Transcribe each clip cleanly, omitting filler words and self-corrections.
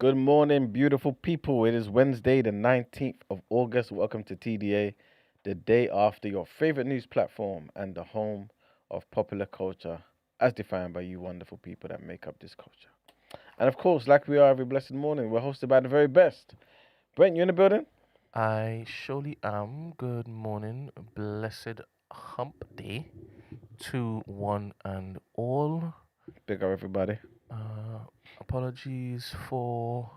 Good morning, beautiful people. It is Wednesday, the 19th of August. Welcome to TDA, the day after your favorite news platform and the home of popular culture, as defined by you wonderful people that make up this culture. And of course, like we are every blessed morning, we're hosted by the very best. Brent, you in the building? I surely am. Good morning, blessed hump day to one and all. Big up, everybody. Uh, apologies for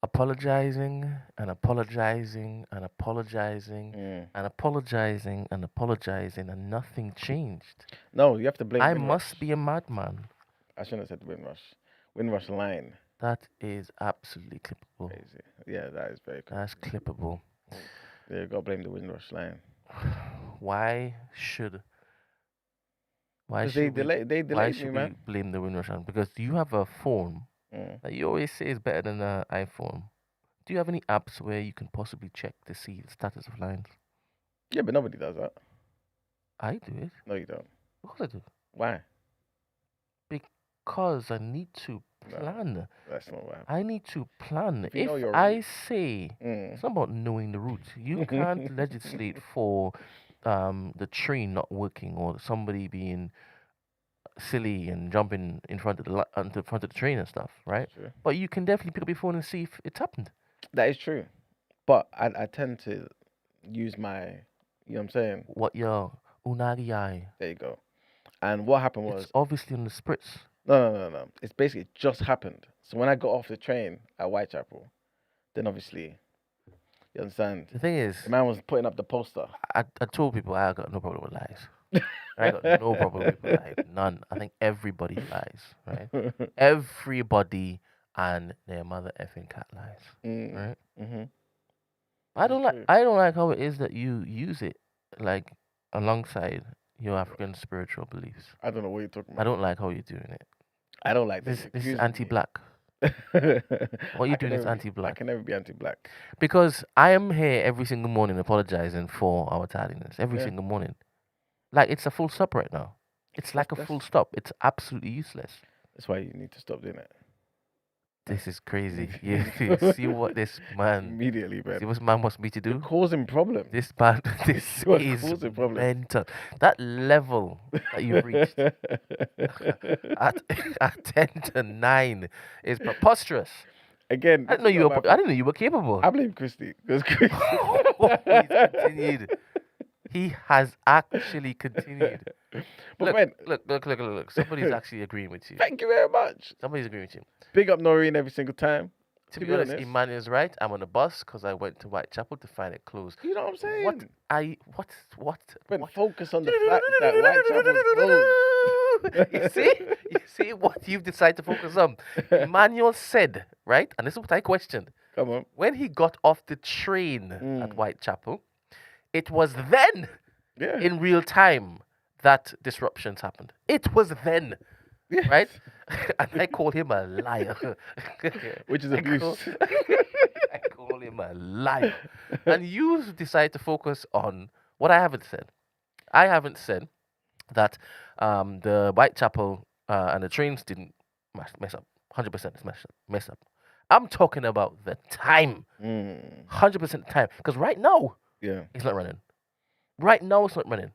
apologizing and apologizing and apologizing Mm. and apologizing and apologizing, and nothing changed. No, you have to blame I Windrush. must be a madman. I shouldn't have said Windrush. Windrush line. That is absolutely clippable. Crazy. Yeah, that is very cool. That's clippable. Yeah, you gotta blame the Windrush line. Why should Why Because should we they why delayed me, should we man. blame the Windows Phone? Because you have a phone Mm. that you always say is better than an iPhone. Do you have any apps where you can possibly check to see the status of lines? Yeah, but nobody does that. I do it. No, you don't. Of course I do. Why? Because I need to No, plan. that's not what happened. I need to plan. If you If know your I route. say it's not about knowing the route. You can't legislate for the train not working or somebody being silly and jumping in front of the front of the train and stuff, right? True. But you can definitely pick up your phone and see if it's happened. That is true. But I tend to use my, you know what I'm saying? What your unagi eye? There you go. And what happened It's was, obviously on the spritz. no. It's basically it just happened. So when I got off the train at Whitechapel, then obviously, you understand, The thing is, the man was putting up the poster. I told people I got no problem with lies. I got no problem with people lying. None. I think everybody lies, right? Everybody and their mother effing cat lies, Mm, right? mm-hmm. I It's don't like true. I don't like how it is that you use it like alongside your African spiritual beliefs. I don't know what you're talking I about. don't like how you're doing it. I don't like This is accusing me. anti-black. What you're doing is I anti-black. can never be anti-black. Because I am here every single morning apologizing for our tardiness. Every Yeah. single morning. Like it's a full stop right now. It's like a full stop. It's absolutely useless. That's why you need to stop doing it. This is crazy. You see what this man Immediately, man. see what this man wants me to You're do? causing problems. This man this You are is causing problems. mental. That level that you've reached at at 10 to 9 is preposterous. Again, I didn't know you were I didn't know you were capable. I blame Christy. Because Christy. He's continued. He has actually continued. But Look, man, look. Somebody's actually agreeing with you. thank you very much. Somebody's agreeing with you. Big up Noreen every single time. To be honest, Emmanuel's right. I'm on a bus because I went to Whitechapel to find it closed. You know what I'm saying? What? Brent, focus on the fact that Whitechapel's closed. You see what you've decided to focus on. Emmanuel said, right, and this is what I questioned. Come on. When he got off the train at Whitechapel, it was then, Yeah. in real time, that disruptions happened. It was then, Yes. right? And I call him a liar. Which is abuse. I call him a liar. And you decide to focus on what I haven't said. I haven't said that the Whitechapel and the trains didn't mess up. 100% mess up. I'm talking about the time. 100% time. Because right now, Yeah. it's not running. Right now, it's not running.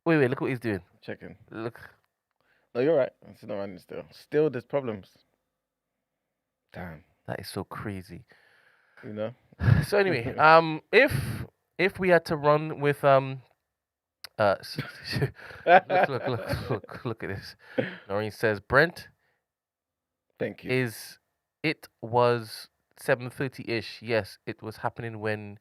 Wait, look what he's doing. Checking. Look. No, you're right. It's not running still. Still, there's problems. Damn. That is so crazy. You know? So anyway, if we had to run with look at this. Noreen says Brent Thank you. it was 7:30-ish. Yes, it was happening when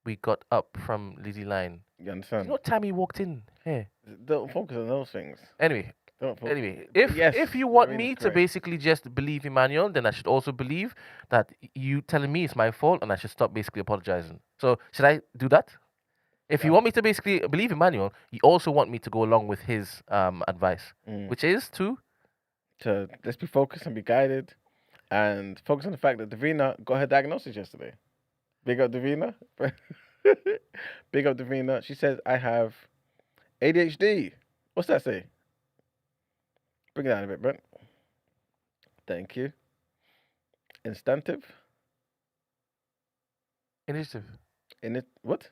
we got up from Lizzie Line. You You understand? know what time he walked in here? Don't focus on those things. Anyway, Don't focus. Anyway, if you want me to basically just believe Emmanuel, then I should also believe that you telling me it's my fault and I should stop basically apologizing. So should I do that? If you want me to basically believe Emmanuel, you also want me to go along with his advice, which is to let's be focused and be guided, and focus on the fact that Davina got her diagnosis yesterday. Big up Davina. Big up Davina. She says I have ADHD. What's that say? Bring it down a bit, Brent. Thank you. Instantive. Initiative. In it, what?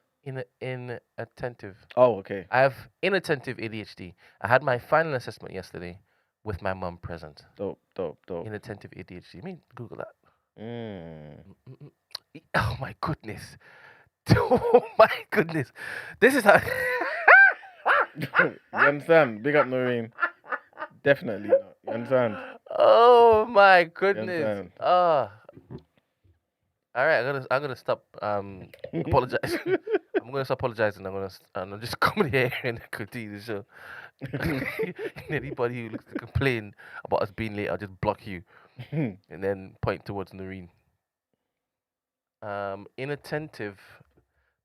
Inattentive. Oh, okay. I have inattentive ADHD. I had my final assessment yesterday with my mum present. Dope, dope, dope. Inattentive ADHD. Let me Google that. Mm. Oh my goodness. Oh my goodness. This is how. You understand? Big up, Noreen. Definitely not. You understand? Oh my You goodness. understand? All right, I'm gonna stop apologizing. I'm gonna stop apologizing. I'm just coming here and continue the show. Anybody who looks to complain about us being late, I'll just block you and then point towards Noreen. Inattentive.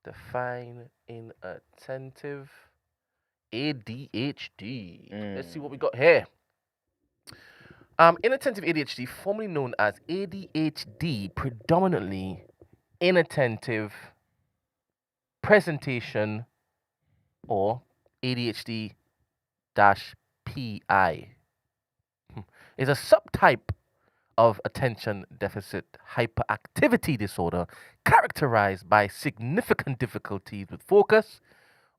Define inattentive. ADHD. Let's see what we got here. Inattentive ADHD, formerly known as ADHD, predominantly inattentive presentation or ADHD PI, is a subtype of attention deficit hyperactivity disorder characterized by significant difficulties with focus,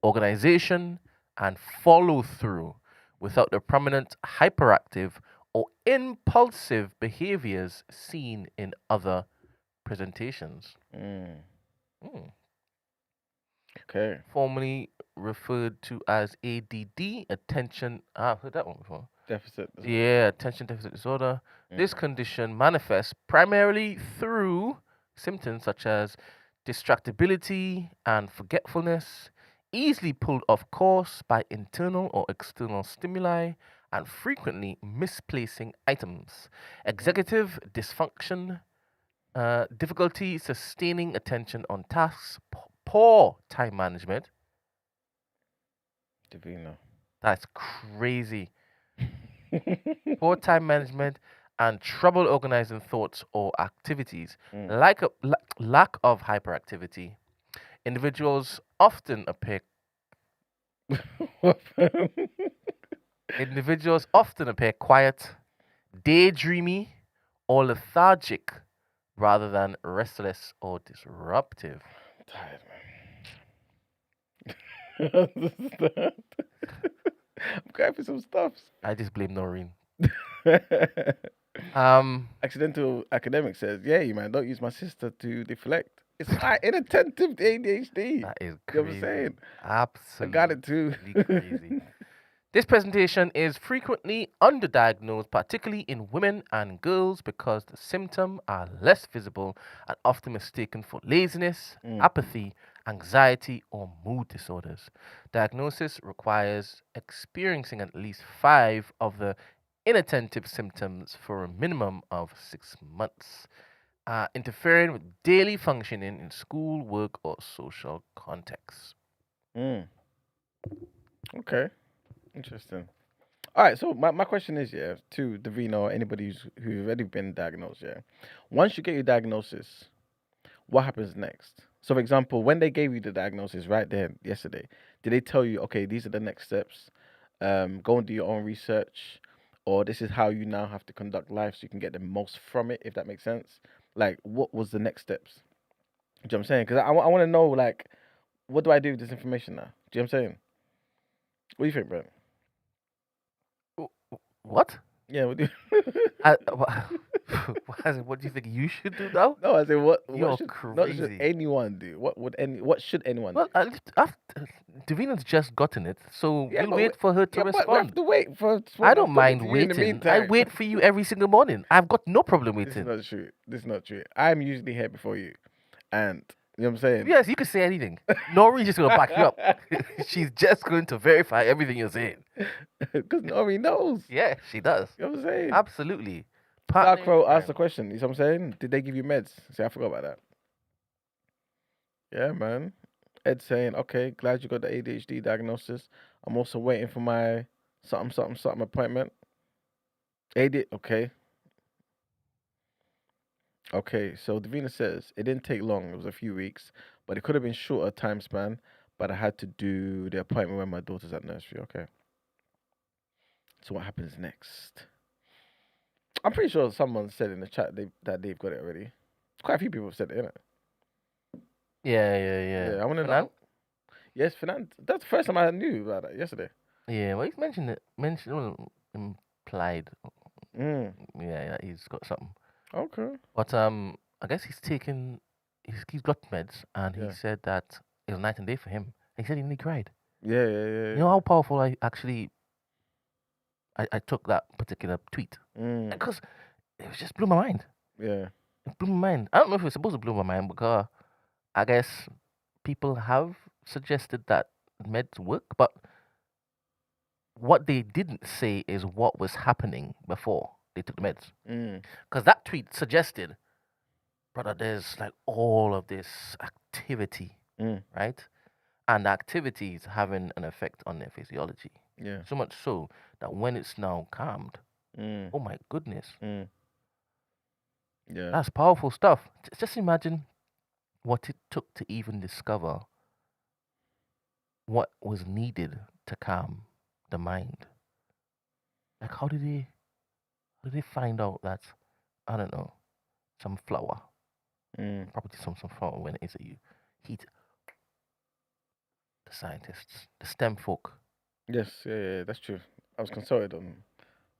organization, and follow through without the prominent hyperactive or impulsive behaviors seen in other presentations. Mm. Mm. Okay. Formerly referred to as ADD, attention. I've heard that one before. Deficit. Yeah, attention deficit disorder. This Mm. condition manifests primarily through symptoms such as distractibility and forgetfulness, easily pulled off course by internal or external stimuli, and frequently misplacing items. Executive dysfunction, difficulty sustaining attention on tasks, poor time management. Divino. That's crazy. Poor time management and trouble organizing thoughts or activities. Mm. Lack of hyperactivity. Individuals often appear individuals often appear quiet, daydreamy, or lethargic rather than restless or disruptive. Tired, man. Understand? I'm going for some stuffs. I just blame Noreen. Accidental academic says, yeah, you man, don't use my sister to deflect. It's inattentive ADHD. That is You know what I'm crazy. saying? I Absolutely got it too. crazy. This presentation is frequently underdiagnosed, particularly in women and girls, because the symptoms are less visible and often mistaken for laziness, apathy, anxiety, or mood disorders. Diagnosis requires experiencing at least 5 of the inattentive symptoms for a minimum of 6 months, interfering with daily functioning in school, work, or social contexts. Mm. Okay. Interesting. All right, so my question is, yeah, to Davina or anybody who's already been diagnosed, yeah. Once you get your diagnosis, what happens next? So, for example, when they gave you the diagnosis right there yesterday, did they tell you, okay, these are the next steps? Go and do your own research, or this is how you now have to conduct life so you can get the most from it, if that makes sense? Like, what was the next steps? Do you know what I'm saying? Because I want to know, like, what do I do with this information now? Do you know what I'm saying? What do you think, Brent? What? Yeah, what do What do you think you should do now? No, I say You're what should not should crazy. anyone do? What should anyone Well, do? after Davina's just gotten it, so Yeah, we'll but wait for her to yeah, but we have respond. to wait for I I'm don't talking mind to you in the waiting. I meantime. wait for you every single morning. I've got no problem This is waiting. not true. This is not true. I'm usually here before you, and you know what I'm saying. Yes, you can say anything. Nori's just gonna back you up. She's just going to verify everything you're saying. Because Nori knows. Yeah, she does. You know what I'm saying. Absolutely. Partner in Starcrow asked crime. the question. You know what I'm saying? Did they give you meds? See, I forgot about that. Yeah, man. Ed saying, okay, glad you got the ADHD diagnosis. I'm also waiting for my something appointment. AD, okay. Okay, so Davina says it didn't take long. It was a few weeks, but it could have been shorter time span. But I had to do the appointment when my daughter's at nursery. Okay. So what happens next? I'm pretty sure someone said in the chat that they've got it already. Quite a few people have said it, innit? Yeah. Yeah, I want to Fernand? know. Yes, Fernand. That's the first time I knew about that yesterday. Yeah, well, he's mentioned it. Well, implied. Mm. Yeah, he's got something. Okay. But I guess he's taken. He's got meds, and he Yeah. said that it was night and day for him. He said he nearly cried. Yeah. You know how powerful I took that particular tweet Mm. because it was just blew my mind. Yeah. It blew my mind. I don't know if it's supposed to blow my mind because I guess people have suggested that meds work, but what they didn't say is what was happening before they took the meds. Mm. Because that tweet suggested, brother, there's like all of this activity, Mm. right? And the activity is having an effect on their physiology. Yeah. So much so that when it's now calmed, Mm. oh my goodness, Mm. Yeah. that's powerful stuff. Just imagine what it took to even discover what was needed to calm the mind. Like, how did they find out that, I don't know, some flour, Mm. probably some flour when it is that you heat the scientists, the STEM folk. Yes. Yeah. That's true. I was consulted on.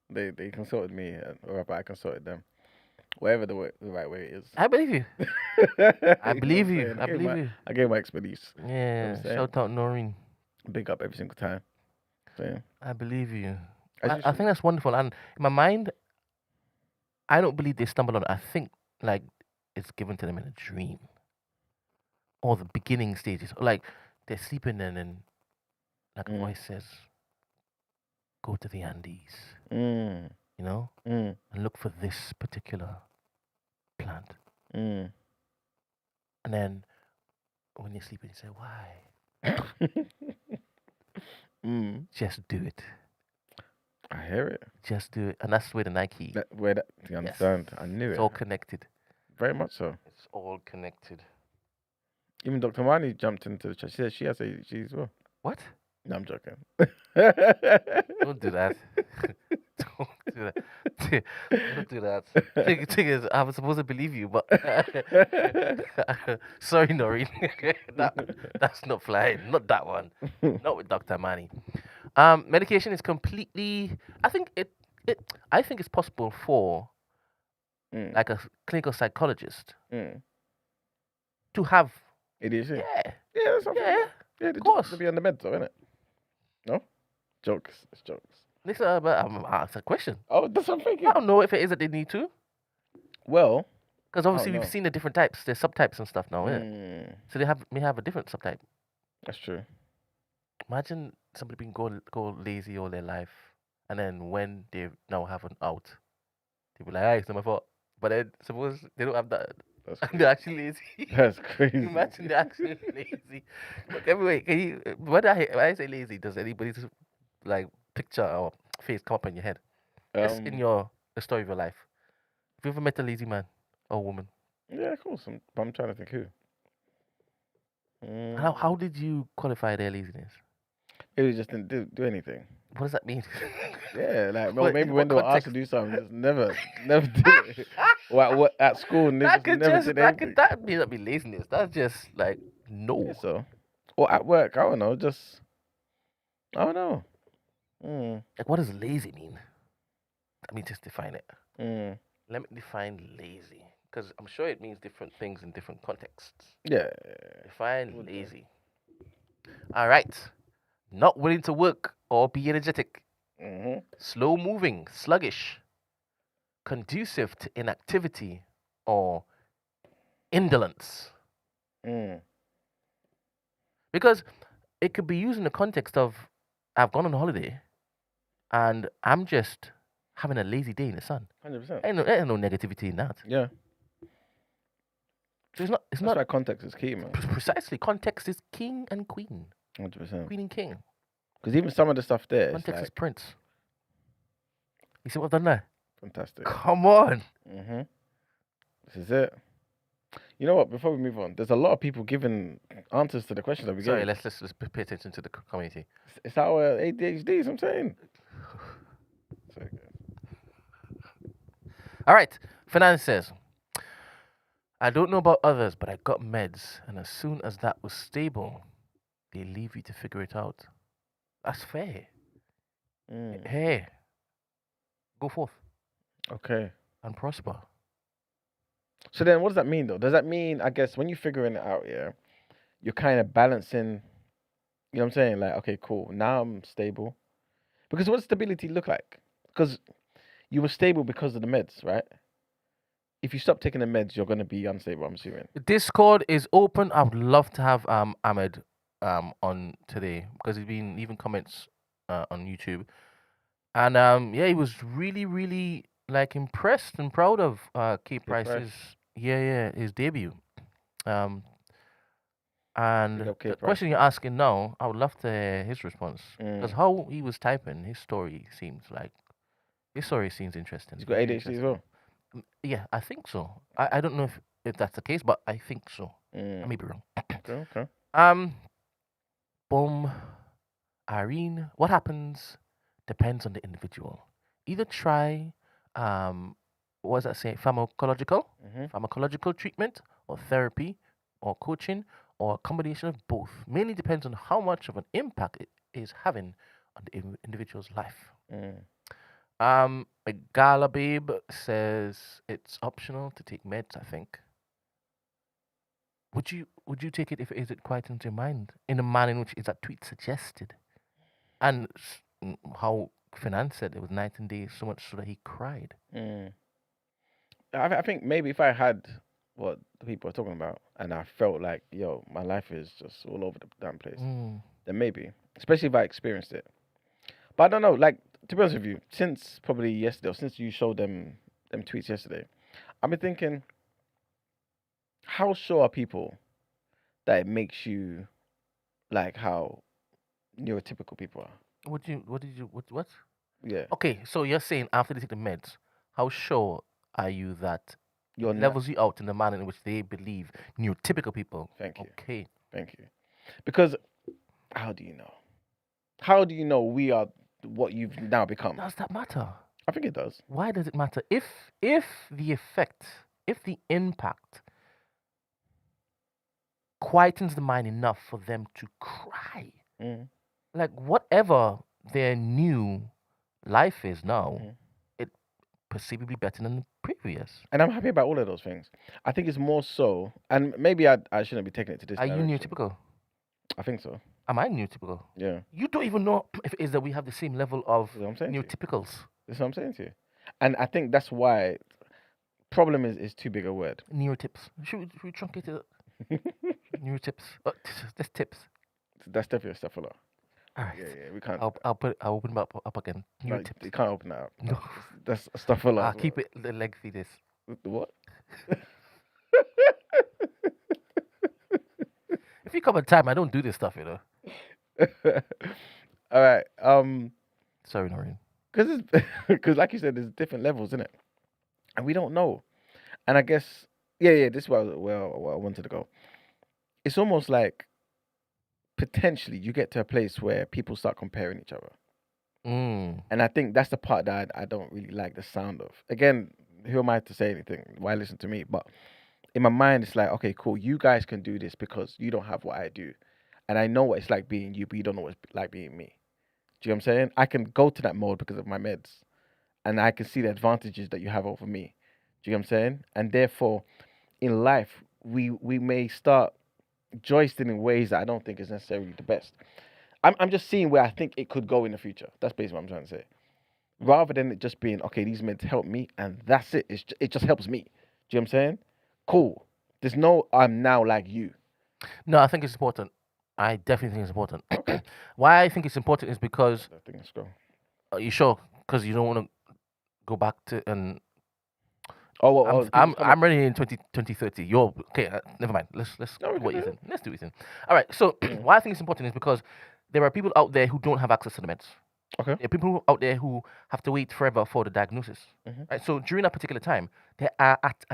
They consulted me, or I consulted them. Whatever the right way is. I believe you. I You know believe what I'm you. saying? I believe you. I gave my expertise. Yeah, saying? shout out Noreen. Big up every single time. So, I believe you. as I, you I should. think that's wonderful. And in my mind, I don't believe they stumbled on it. I think like it's given to them in a dream. Or the beginning stages. Like they're sleeping and then like a Mm. voice says, go to the Andes, Mm. you know, Mm. and look for this particular plant. Mm. And then when you're sleeping, you say, why? Mm. Just do it. I hear it. Just do it. And that's where the Nike, Where that you understand? I knew it's it. all connected. Very much so. It's all connected. Even Dr. Mani jumped into the chat. She has ADHD as well. What? No, I'm joking. Don't do that. Don't do that. Don't do that. Thing is, I was supposed to believe you, but sorry, Noreen. That's not flying. Not that one. Not with Dr. Mani. Medication is completely. I think it's possible for Mm. like a clinical psychologist Mm. to have. ADHD. Yeah. Yeah, that's something. Yeah. Yeah, Of course. to be on the meds, though, isn't it? No? Jokes. It's jokes. This but I'm asked a question. Oh, that's what I'm thinking. I don't know if it is that they need to, Well, because obviously know. we've seen the different types. There's subtypes and stuff now, innit? mm, So they may have a different subtype. that's true. Imagine somebody being go lazy all their life, and then when they now have an out, they be like, "Ah, it's not my fault." But then suppose they don't have that, That's and crazy. they're actually lazy. That's crazy. Imagine they're actually lazy. Look, anyway, can you? When I say lazy, does anybody's like picture or face come up in your head? Just in the story of your life. Have you ever met a lazy man or woman? Yeah, of course. I'm trying to think who. How did you qualify their laziness? Maybe they just didn't do anything. What does that mean? Yeah, like What- maybe in when what they were asked to do something, just never did it. Or at school, and they just never did anything. That may not be laziness. That's just like no. Yeah, so, or at work, I don't know. Just I don't know. Like what does lazy mean? Let me just define it. Mm. Let me define lazy, because I'm sure it means different things in different contexts. Yeah. Define Okay. lazy. All right. Not willing to work or be energetic. Mm-hmm. Slow moving, sluggish. Conducive to inactivity or indolence. Mm. Because it could be used in the context of I've gone on holiday and I'm just having a lazy day in the sun. 100%. Ain't no negativity in that. Yeah. So it's That's not why context is key, man. precisely. Context is king and queen. 100%. Queen and king. Because even some of the stuff there, it's Context is like prince. You see what I've done there? fantastic. Come on. Mm-hmm. This is it. You know what? Before we move on, there's a lot of people giving answers to the questions that we Sorry, gave. let's pay attention to the community. It's our ADHDs, I'm saying. Sorry, guys. All right. Fernand says, I don't know about others, but I got meds, and as soon as that was stable, they leave you to figure it out. That's fair. Mm. Hey, go forth Okay. and prosper. So then, what does that mean though? Does that mean, I guess, when you're figuring it out, yeah, you're kind of balancing. You know what I'm saying? Like, okay, cool. Now I'm stable. Because what does stability look like? Because you were stable because of the meds, right? If you stop taking the meds, you're gonna be unstable. I'm assuming. The Discord is open. I would love to have Ahmed on today because he's been leaving comments on YouTube, and yeah, he was really like impressed and proud of K Keep Price's fresh. his debut. Um, Big and up K the Price. question you're asking now, I would love to hear his response because Mm. how he was typing his story seems interesting, He's got very ADHD as interesting. well. Yeah, I think so. I don't know if that's the case, but I think so. I Mm. may be wrong. Okay. Okay. Um, boom, Irene. What happens depends on the individual. Either try, what does that say? Mhm. Pharmacological treatment, or therapy, or coaching, or a combination of both. Mainly depends on how much of an impact it is having on the individual's life. Mm. Gala Babe says it's optional to take meds. I think. Would you take it if it isn't quite into your mind in the manner in which is that tweet suggested? And how Finance said it was night and day, so much so that he cried. Mm. I think maybe if I had what the people are talking about, and I felt like, yo, my life is just all over the damn place, Mm. then maybe, especially if I experienced it. But I don't know. Like, to be honest with you, since probably yesterday, or since you showed them tweets yesterday, I've been thinking, how sure are people that it makes you like how neurotypical people are? What? Yeah, Okay, so you're saying after they take the meds, how sure are you that you're it not. levels you out in the manner in which they believe neurotypical people? Thank you, Okay. thank you. Because how do you know? How do you know we are what you've now become? Does that matter? I think it does. Why does it matter? If the effect, if the impact quietens the mind enough for them to cry, Mm, like whatever their new life is now, mm. it perceivably better than the previous. And I'm happy about all of those things. I think it's more so, and maybe I shouldn't be taking it to this Are you direction. neurotypical? I think so. Am I neurotypical? Yeah, You don't even know if it is that we have the same level of that's what I'm saying to you. neurotypicals. That's what I'm saying to you. And I think that's why problem is too big a word. Neurotips. Should we truncate it? Neurotips. That's tips. That's definitely a step a lot. All right. Yeah, we can't. I'll open it up again. No, Neurotips. you can't open that up. No. That's stuff a lot. I'll keep it lengthy. This. What? If you come on time, I don't do this stuff. All right. Sorry, Noreen. Because like you said, there's different levels in it, and we don't know. And I guess, yeah. This is where I wanted to go. It's almost like potentially you get to a place where people start comparing each other, Mm. and I think that's the part that I don't really like the sound of. Again, who am I to say anything? Why listen to me? But in my mind, it's like, okay, cool. You guys can do this because you don't have what I do, and I know what it's like being you, but you don't know what it's like being me. Do you know what I'm saying? I can go to that mode because of my meds, and I can see the advantages that you have over me. Do you know what I'm saying? And therefore, in life, we may start joisting in ways that I don't think is necessarily the best. I'm just seeing where I think it could go in the future. That's basically what I'm trying to say. Rather than it just being, okay, these meds help me, and that's it. It just helps me. Do you know what I'm saying? Cool. There's no I'm now like you. No, I think it's important. I definitely think it's important. Okay. Why I think it's important is because I think let's go. are you sure? Because you don't want to go back to and Oh, people's I'm comments. ready in 2030. You're okay. Never mind. Let's No, we do can what do you it. think. Let's do it then. All right. So why I think it's important is because there are people out there who don't have access to the meds. Okay. There are people out there who have to wait forever for the diagnosis. Mhm. Right. So during that particular time, they are at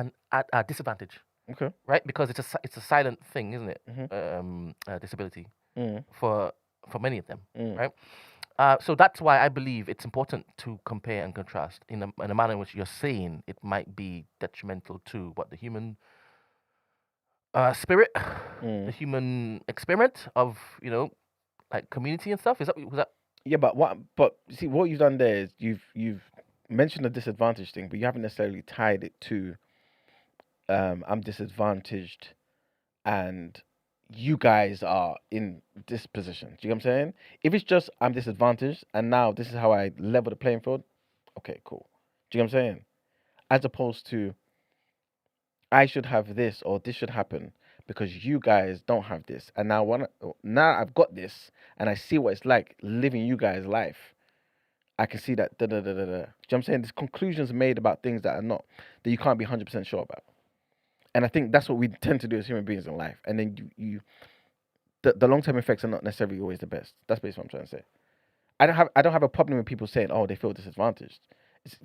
a disadvantage. Okay. Right. Because it's a silent thing, isn't it? Mhm. Disability Mm. for many of them. Mm. Right. So that's why I believe it's important to compare and contrast in a manner in which you're saying it might be detrimental to what the human spirit, the Mm. human experiment of like community and stuff. Was that? Yeah, but what? But see, what you've done there is you've mentioned the disadvantage thing, but you haven't necessarily tied it to I'm disadvantaged and you guys are in this position. Do you know what I'm saying? If it's just I'm disadvantaged and now this is how I level the playing field, okay, cool. Do you know what I'm saying? As opposed to I should have this or this should happen because you guys don't have this. And now I've got this and I see what it's like living you guys' life. I can see that da da da da da. Do you know what I'm saying? There's conclusions made about things that are not that you can't be 100% sure about. And I think that's what we tend to do as human beings in life. And then the long term effects are not necessarily always the best. That's basically what I'm trying to say. I don't have a problem with people saying, oh, they feel disadvantaged.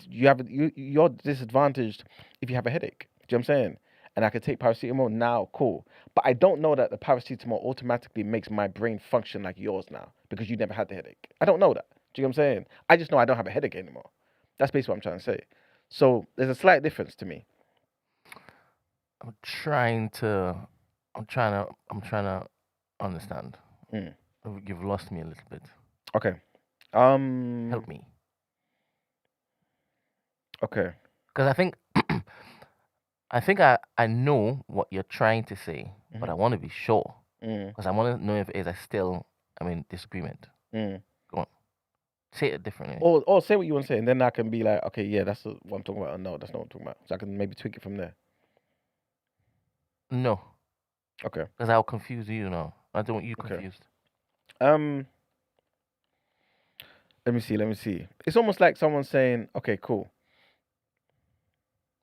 You're disadvantaged if you have a headache. Do you know what I'm saying? And I could take paracetamol now, cool. But I don't know that the paracetamol automatically makes my brain function like yours now because you never had the headache. I don't know that. Do you know what I'm saying? I just know I don't have a headache anymore. That's basically what I'm trying to say. So there's a slight difference to me. I'm trying to. I'm trying to understand. Mm. You've lost me a little bit. Okay. Help me, Okay. because I think I know what you're trying to say, but I Mhm. want to be sure Mm. because I want to know if it is still I'm in disagreement. Mm. Go on, say it differently. Or say what you want to say, and then I can be like, okay, yeah, that's what I'm talking about. Or no, that's not what I'm talking about. So I can maybe tweak it from there. No, Okay. because I'll confuse you now. I don't want you Okay. confused. Um. Let me see. Let me see. It's almost like someone saying, okay, cool.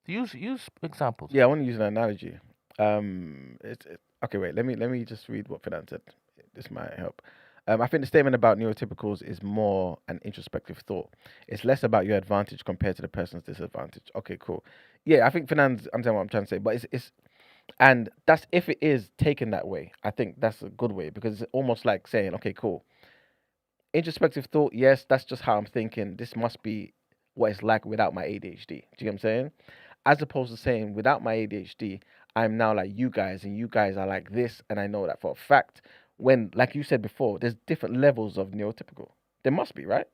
Use examples. Yeah, I want to use an analogy. Okay, wait. Let me just read what Fernand said. This might help. I think the statement about neurotypicals is more an introspective thought. It's less about your advantage compared to the person's disadvantage. Okay, cool. Yeah, I think Fernand's understand what I'm trying to say, but it's and that's if it is taken that way. I think that's a good way because it's almost like saying, okay, cool. Introspective thought, yes, that's just how I'm thinking. This must be what it's like without my ADHD. Do you get what I'm saying? As opposed to saying, without my ADHD, I'm now like you guys, and you guys are like this, and I know that for a fact. When, like you said before, there's different levels of neurotypical. There must be, right?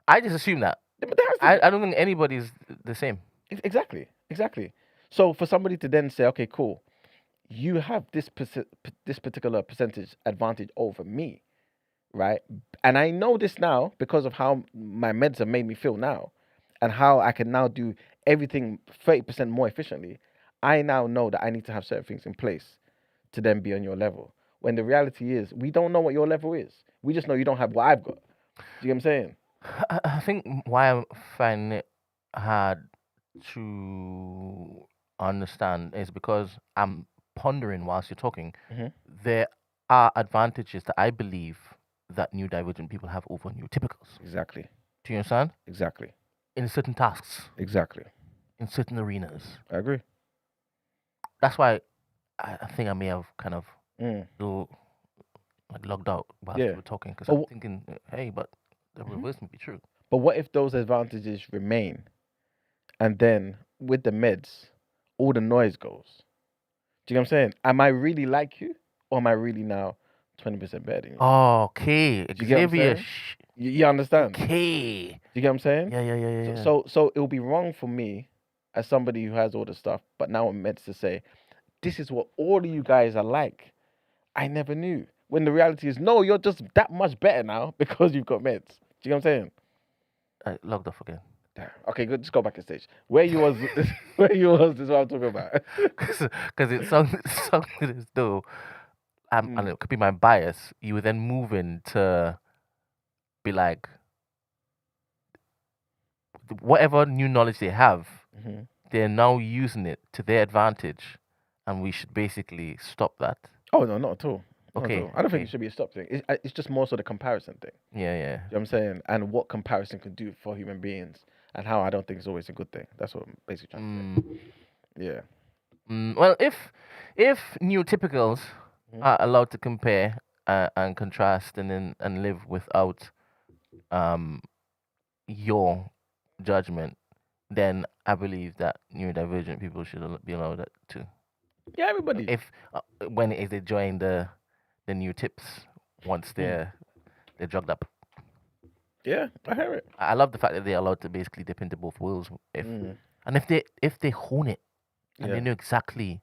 I just assume that. There has to I, be. I don't think anybody's the same. Exactly, exactly. So for somebody to then say, okay, cool, you have this particular percentage advantage over me, right? And I know this now because of how my meds have made me feel now and how I can now do everything 30% more efficiently. I now know that I need to have certain things in place to then be on your level. When the reality is, we don't know what your level is. We just know you don't have what I've got. Do you get what I'm saying? I think why I find it hard to understand is because I'm pondering whilst you're talking. Hmm. There are advantages that I believe that neurodivergent people have over neurotypicals. Exactly. Do you understand? Exactly. In certain tasks, Exactly. in certain arenas. I agree. That's why I think I may have kind of Mm. little, like logged out whilst Yeah. you were talking because But, I'm thinking, hey, but the mhm. reverse may be true. But what if those advantages remain and then with the meds, all the noise goes? Do you know what I'm saying? Am I really like you, or am I really now 20% better than you? Okay, Do you get what I'm Xavier. saying? You understand? Okay. Do you get what I'm saying? Yeah, yeah, yeah, yeah, So, yeah. so, so it will be wrong for me as somebody who has all the stuff, but now I'm meant to say, this is what all of you guys are like. I never knew. When the reality is, no, you're just that much better now because you've got meds. Do you get what I'm saying? I logged off again. Damn. Okay, good. Just go back to stage. Where you was, where you was. This is what I'm talking about. Because it sounded as though, and Mm. it could be my bias, you were then moving to be like, whatever new knowledge they have, Hmm. they're now using it to their advantage, and we should basically stop that. Oh no, not at all. Not at Okay, all. I don't think it okay. should be a stop thing. It's just more so the comparison thing. Yeah, yeah. You know what I'm saying? And what comparison can do for human beings and how I don't think it's always a good thing. That's what I'm basically trying to Mm, say. Yeah. well, if neurotypicals Mhm. are allowed to compare and contrast and live without um your judgment, then I believe that neurodivergent people should be allowed that too. Yeah, everybody. If when is they join the new tips once they're drugged up. Yeah, I hear it. I love the fact that they're allowed to basically dip into both worlds. And if they hone it and they know exactly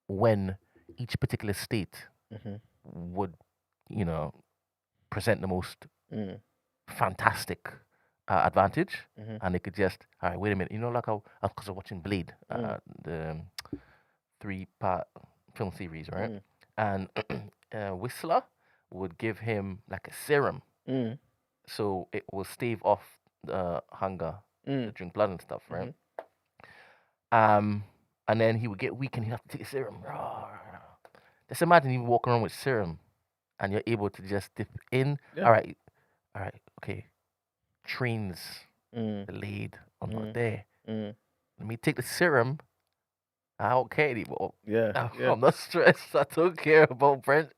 when each particular state would, present the most fantastic advantage, and they could just, all right, wait a minute, like how, because I'm watching Blade, the 3-part film series, right? And Whistler would give him like a serum, so it will stave off the hunger to drink blood and stuff, right? And then he would get weak and he'd have to take a serum. Just imagine you walk around with serum and you're able to just dip in. Yeah. All right, okay. Trains delayed or not there. Let me take the serum. I don't care anymore. Yeah. I'm not stressed. I don't care about Brent.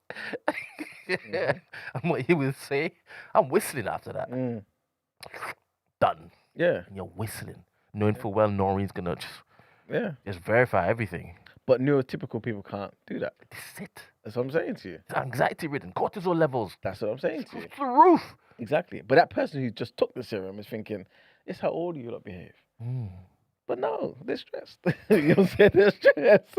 And what he would say, I'm whistling after that. Done. Yeah. And you're whistling, knowing full well Noreen's gonna just verify everything. But neurotypical people can't do that. That's it. That's what I'm saying to you. It's anxiety ridden, cortisol levels. That's what I'm saying to you. Through the roof. Exactly. But that person who just took the serum is thinking, it's how all you lot behave. But no, they're stressed. You know what I'm saying? They're stressed.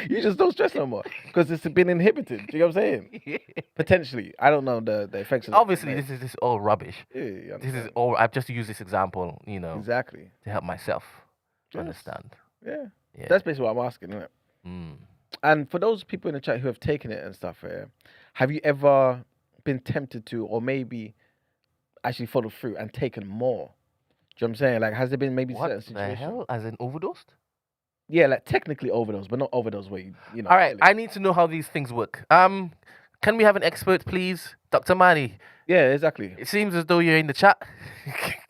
You just don't stress no more because it's been inhibited. Do you know what I'm saying? Yeah. Potentially. I don't know the effects of obviously, this is all rubbish. Yeah, this is all, I've just used this example, exactly, to help myself understand. Yeah. That's basically what I'm asking, isn't it? And for those people in the chat who have taken it and stuff, have you ever been tempted to, or maybe actually followed through and taken more? Do you know what I'm saying? Like, has there been maybe certain situations? What the hell? As in overdosed? Yeah, like technically overdose, but not overdose where you know. All right, I need to know how these things work. Can we have an expert, please, Dr. Mani? Yeah, exactly. It seems as though you're in the chat.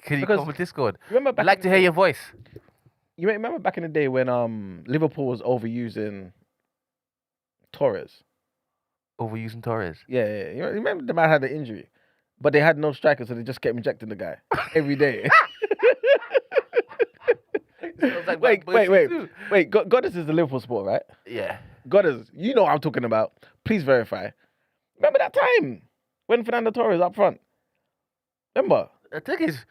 Can you come with Discord? I'd like to hear your voice. You remember back in the day when Liverpool was overusing Torres? Overusing Torres? Yeah. You remember the man had an injury, but they had no striker, so they just kept injecting the guy every day. Like wait. Goddess is a Liverpool sport, right? Yeah. Goddess, you know what I'm talking about. Please verify. Remember that time when Fernando Torres up front? Remember? The thing is,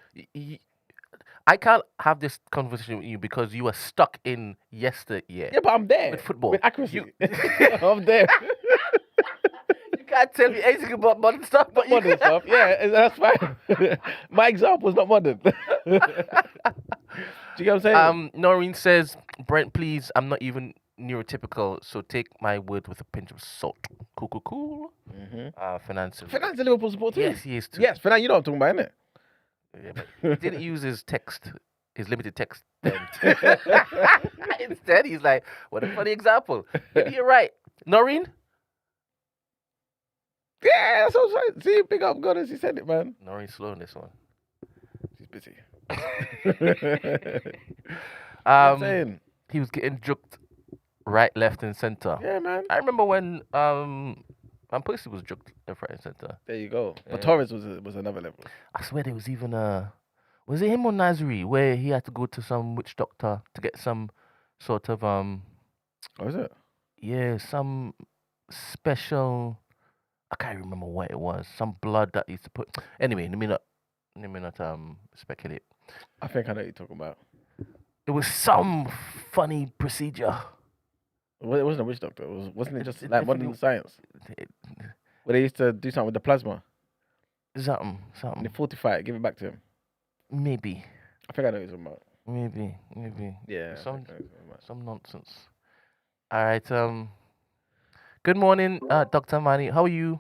I can't have this conversation with you because you are stuck in yesteryear. Yeah, but I'm there. With football. With accuracy. I'm there. You can't tell me anything about modern stuff. But modern stuff, yeah, that's fine. My example is not modern. Do you get what I'm saying? Noreen says, Brent, please, I'm not even neurotypical, so take my word with a pinch of salt. Cool. Fernand's a Liverpool supporter too. Yes, he is too. Yes, Fernand, you know what I'm talking about, innit? Yeah, but he didn't use his limited text then. Instead, he's like, what a funny example. Maybe you're right. Noreen? Yeah, that's what I'm saying. See, big up Goddess, he said it, man. Noreen's slow on this one. She's busy. He was getting juked right, left, and center. Yeah, man. I remember when Van Persie was juked left, right, and center. There you go. Yeah. But Torres was another level. I swear there was even was it him or Nasri where he had to go to some witch doctor to get some sort of What was it? Yeah, some special. I can't remember what it was. Some blood that he used to put. Anyway, let me not speculate. I think I know what you're talking about. It was some funny procedure. Well, it wasn't a witch doctor. Wasn't it just like modern science? Where they used to do something with the plasma. Something. And they fortify it, give it back to him. Maybe. I think I know what you're talking about. Maybe. Yeah. Some nonsense. All right. Good morning, Dr. Mani. How are you?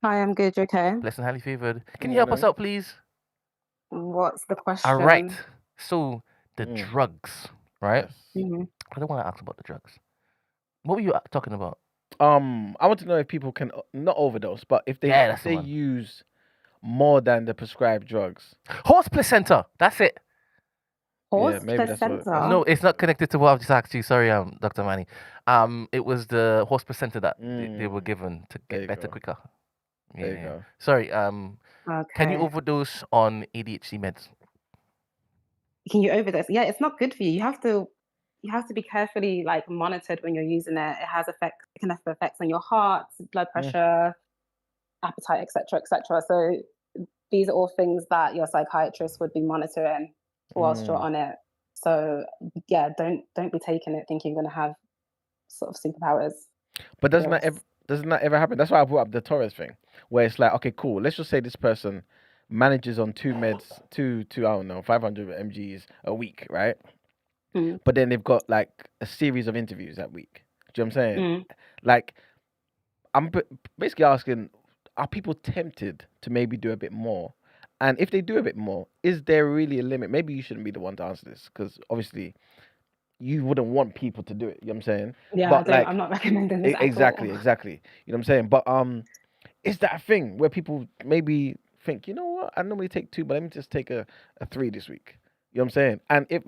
Hi, I'm good. You okay? Blessed and highly favored. Can you help us out, please? What's the question? All right. So the drugs, right? Yes. I don't want to ask about the drugs. What were you talking about? I want to know if people can not overdose, but if they use more than the prescribed drugs. Horse placenta. That's it. Horse placenta. No, it's not connected to what I've just asked you. Sorry, Dr. Mani. It was the horse placenta that they were given to get better quicker. Yeah. There you go. Sorry. Okay. Can you overdose on ADHD meds? Can you overdose? Yeah, it's not good for you. You have to you have to be carefully like monitored when you're using it. It can have effects on your heart, blood pressure, appetite, etc., etc. So these are all things that your psychiatrist would be monitoring whilst you're on it. So yeah, don't be taking it thinking you're going to have sort of superpowers. But doesn't that ever happen? That's why I brought up the Torres thing, where it's like, okay, cool. Let's just say this person manages on two meds, two I don't know, 500 mgs a week, right? But then they've got like a series of interviews that week. Do you know what I'm saying? Like, I'm basically asking, are people tempted to maybe do a bit more? And if they do a bit more, is there really a limit? Maybe you shouldn't be the one to answer this, because obviously you wouldn't want people to do it. You know what I'm saying? Yeah, but like, I'm not recommending this exactly. at all. You know what I'm saying? But is that a thing where people maybe think, you know what, I normally take 2, but let me just take a 3 this week. You know what I'm saying? And if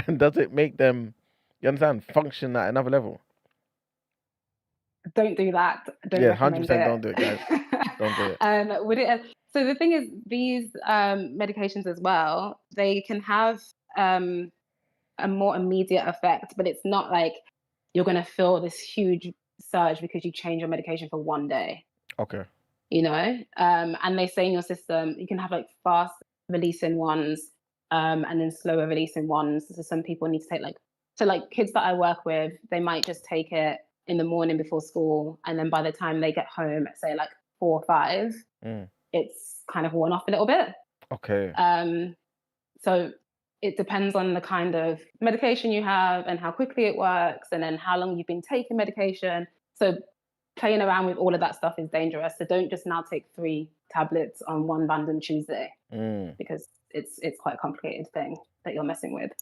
and does it make them, you understand, function at another level? Don't do that. Don't recommend 100% it. don't do it, guys. Don't do it. So the thing is, these medications as well, they can have a more immediate effect, but it's not like you're going to feel this huge surge because you change your medication for one day. Okay. You know, and they say in your system you can have like fast releasing ones, and then slower releasing ones. So some people need to take like kids that I work with, they might just take it in the morning before school, and then by the time they get home at say like 4 or 5, it's kind of worn off a little bit. Okay. So it depends on the kind of medication you have and how quickly it works, and then how long you've been taking medication. So playing around with all of that stuff is dangerous. So don't just now take 3 tablets on one random Tuesday, because it's quite a complicated thing that you're messing with.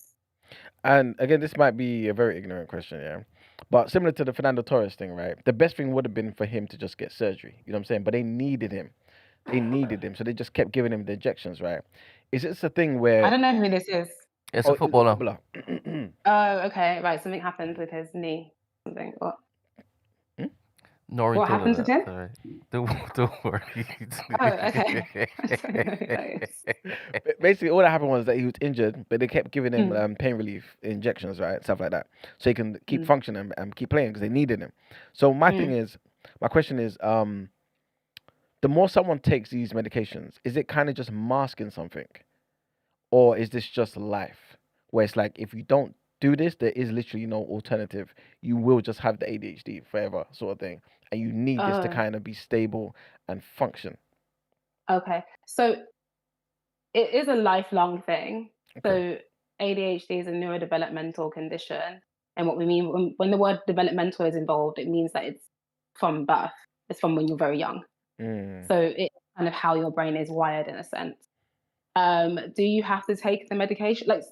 And again, this might be a very ignorant question, yeah. But similar to the Fernando Torres thing, right? The best thing would have been for him to just get surgery. You know what I'm saying? But they needed him. So they just kept giving him the injections, right? Is this a thing where I don't know who this is. It's a footballer. Oh, okay, right. Something happened with his knee. Something. What? What happened to him? Sorry. Don't worry. Oh, okay. Basically, all that happened was that he was injured, but they kept giving him pain relief injections, right? Stuff like that. So he can keep functioning and keep playing because they needed him. So my question is, the more someone takes these medications, is it kind of just masking something? Or is this just life? Where it's like, if you don't do this, there is literally no alternative. You will just have the ADHD forever, sort of thing. And you need this to kind of be stable and function. Okay. So it is a lifelong thing. Okay. So ADHD is a neurodevelopmental condition. And what we mean when the word developmental is involved, it means that it's from birth. It's from when you're very young. So it's kind of how your brain is wired in a sense. Do you have to take the medication? Like,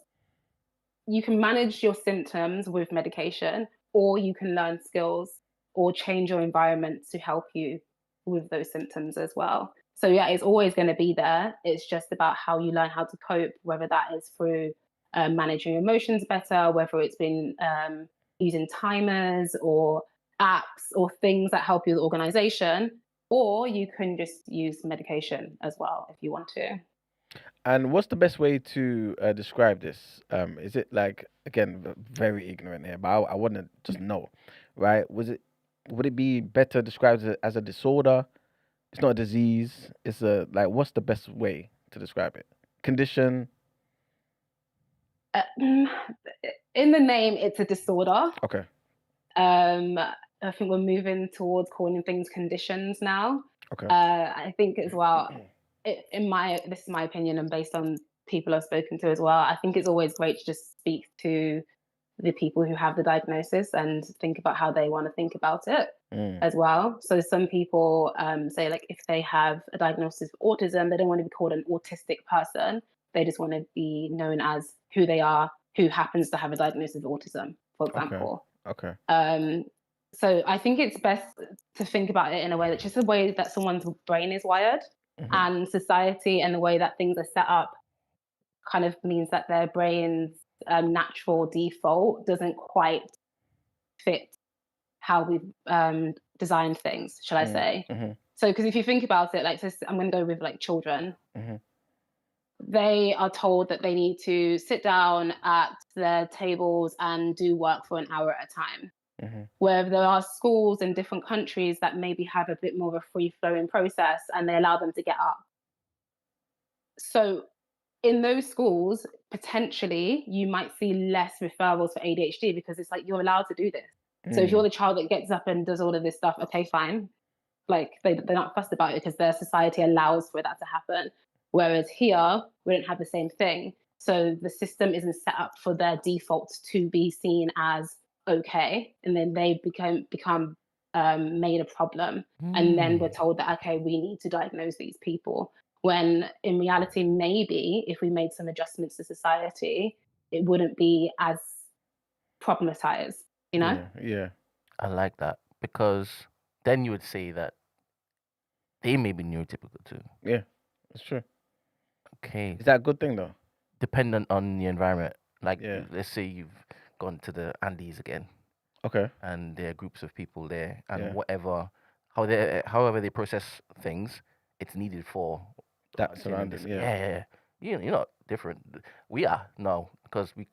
you can manage your symptoms with medication, or you can learn skills or change your environment to help you with those symptoms as well. So yeah, it's always going to be there. It's just about how you learn how to cope, whether that is through managing your emotions better, whether it's been using timers or apps or things that help you with organization, or you can just use medication as well if you want to. And what's the best way to describe this? Is it like, again, very ignorant here, but I want to just know, right? Would it be better described as a disorder? It's not a disease. It's what's the best way to describe it? Condition? In the name, it's a disorder. Okay. I think we're moving towards calling things conditions now. Okay. I think as well, this is my opinion and based on people I've spoken to as well, I think it's always great to just speak to the people who have the diagnosis and think about how they want to think about it as well. So some people say, like, if they have a diagnosis of autism, they don't want to be called an autistic person. They just want to be known as who they are, who happens to have a diagnosis of autism, for example. Okay. So I think it's best to think about it in a way that's just the way that someone's brain is wired, and society and the way that things are set up kind of means that their brain's natural default doesn't quite fit how we've designed things, shall I say. So because if you think about it, like, so I'm going to go with like children. they are told that they need to sit down at their tables and do work for an hour at a time. Mm-hmm. Where there are schools in different countries that maybe have a bit more of a free-flowing process and they allow them to get up. So in those schools, potentially you might see less referrals for ADHD because it's like you're allowed to do this. So if you're the child that gets up and does all of this stuff, okay, fine. Like they're not fussed about it because their society allows for that to happen. Whereas here, we don't have the same thing. So the system isn't set up for their default to be seen as okay, and then they become made a problem, and then we're told that okay, we need to diagnose these people. When in reality, maybe if we made some adjustments to society, it wouldn't be as problematized. You know? Yeah. I like that because then you would say that they may be neurotypical too. Yeah, that's true. Okay. Is that a good thing though? Dependent on the environment. Like, Yeah. let's say you've gone to the Andes again, Okay. and there are groups of people there, and Yeah. however they process things, it's needed for That dealing surrounding, this. yeah. You're not different. We are now because we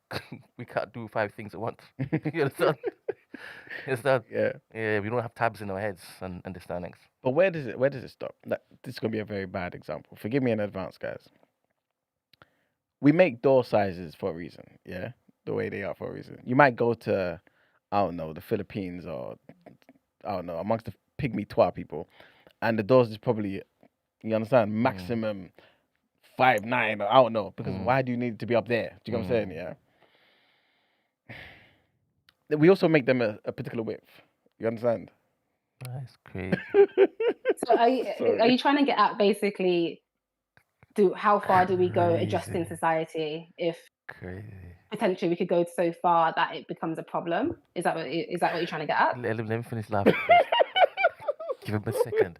we can't do 5 things at once. You understand? Yeah. Yeah, we don't have tabs in our heads and understandings. But where does it stop? Like, this is gonna be a very bad example. Forgive me in advance, guys. We make door sizes for a reason, yeah? The way they are for a reason. You might go to, I don't know, the Philippines or, I don't know, amongst the pygmy Twa people, and the doors is probably, you understand, maximum 5'9", or I don't know, because why do you need it to be up there? Do you know what I'm saying? Yeah. We also make them a particular width. You understand? That's crazy. So are you trying to get at basically how far do we go adjusting society if Crazy. potentially we could go so far that it becomes a problem? Is that what you're trying to get at? Let me finish laughing first. Give him a second.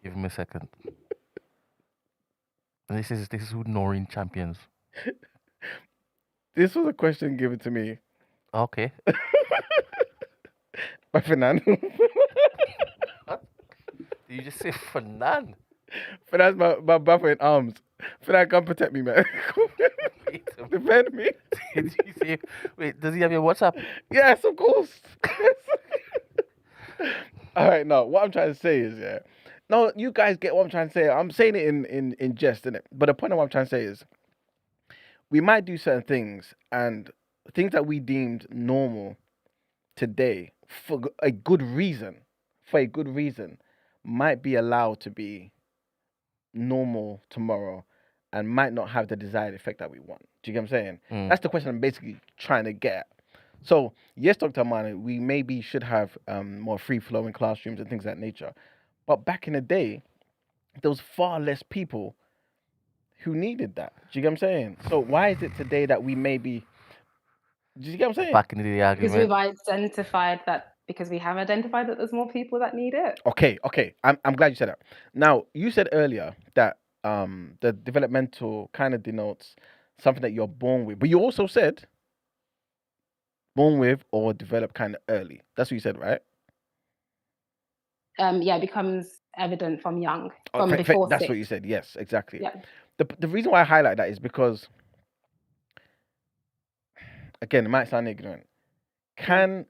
Give him a second. And this is who Noreen champions. This was a question given to me Okay. by Fernand. What? Did you just say Fernand? Fernand's my brother in arms. Fernand, come protect me, man. Wait a minute. Defend me. Did you say? Wait, does he have your WhatsApp? Yes, of course. All right, no. What I'm trying to say is, yeah. No, you guys get what I'm trying to say. I'm saying it in jest, innit? But the point of what I'm trying to say is, we might do certain things, and things that we deemed normal today for a good reason, might be allowed to be normal tomorrow, and might not have the desired effect that we want. Do you get what I'm saying? That's the question I'm basically trying to get at. So, yes, Dr. Amani, we maybe should have more free-flowing classrooms and things of that nature. But back in the day, there was far less people who needed that. Do you get what I'm saying? So why is it today that we maybe... Do you get what I'm saying? Back in the Because argument. we have identified that there's more people that need it. Okay. I'm glad you said that. Now, you said earlier that the developmental kind of denotes something that you're born with. But you also said born with or develop kind of early. That's what you said, right? It becomes evident from young, before That's 6. what you said. Yes, exactly. Yeah. The reason why I highlight that is because, again, it might sound ignorant. Can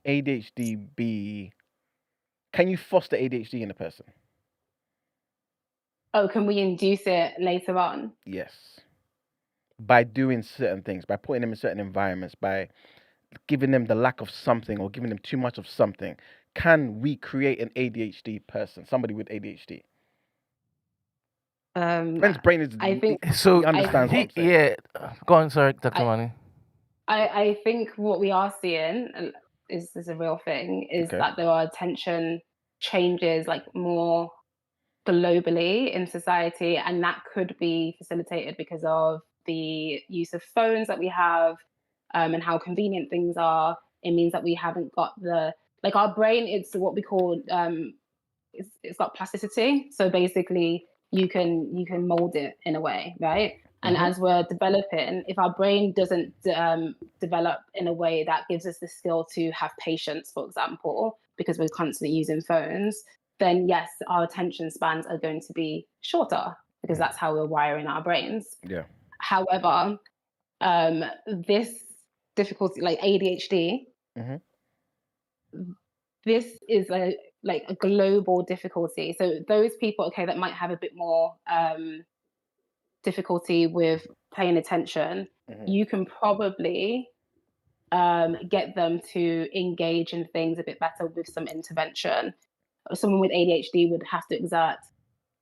ADHD be... Can you foster ADHD in a person? Oh, can we induce it later on? Yes. By doing certain things, by putting them in certain environments, by giving them the lack of something or giving them too much of something. Can we create an ADHD person, somebody with ADHD? Brent's brain is... I think So he understands what I'm saying. Yeah. Go on, sorry, Dr. Mani. I think what we are seeing is a real thing, is that there are attention changes like more globally in society, and that could be facilitated because of the use of phones that we have, and how convenient things are. It means that we haven't got our brain, it's what we call it's got plasticity. So basically you can mold it in a way, right? And as we're developing, if our brain doesn't develop in a way that gives us the skill to have patience, for example, because we're constantly using phones, then yes, our attention spans are going to be shorter. because that's how we're wiring our brains. Yeah. However, this difficulty, like ADHD, Mhm. this is a global difficulty. So those people, okay, that might have a bit more difficulty with paying attention, Mhm. you can probably get them to engage in things a bit better with some intervention. Someone with ADHD would have to exert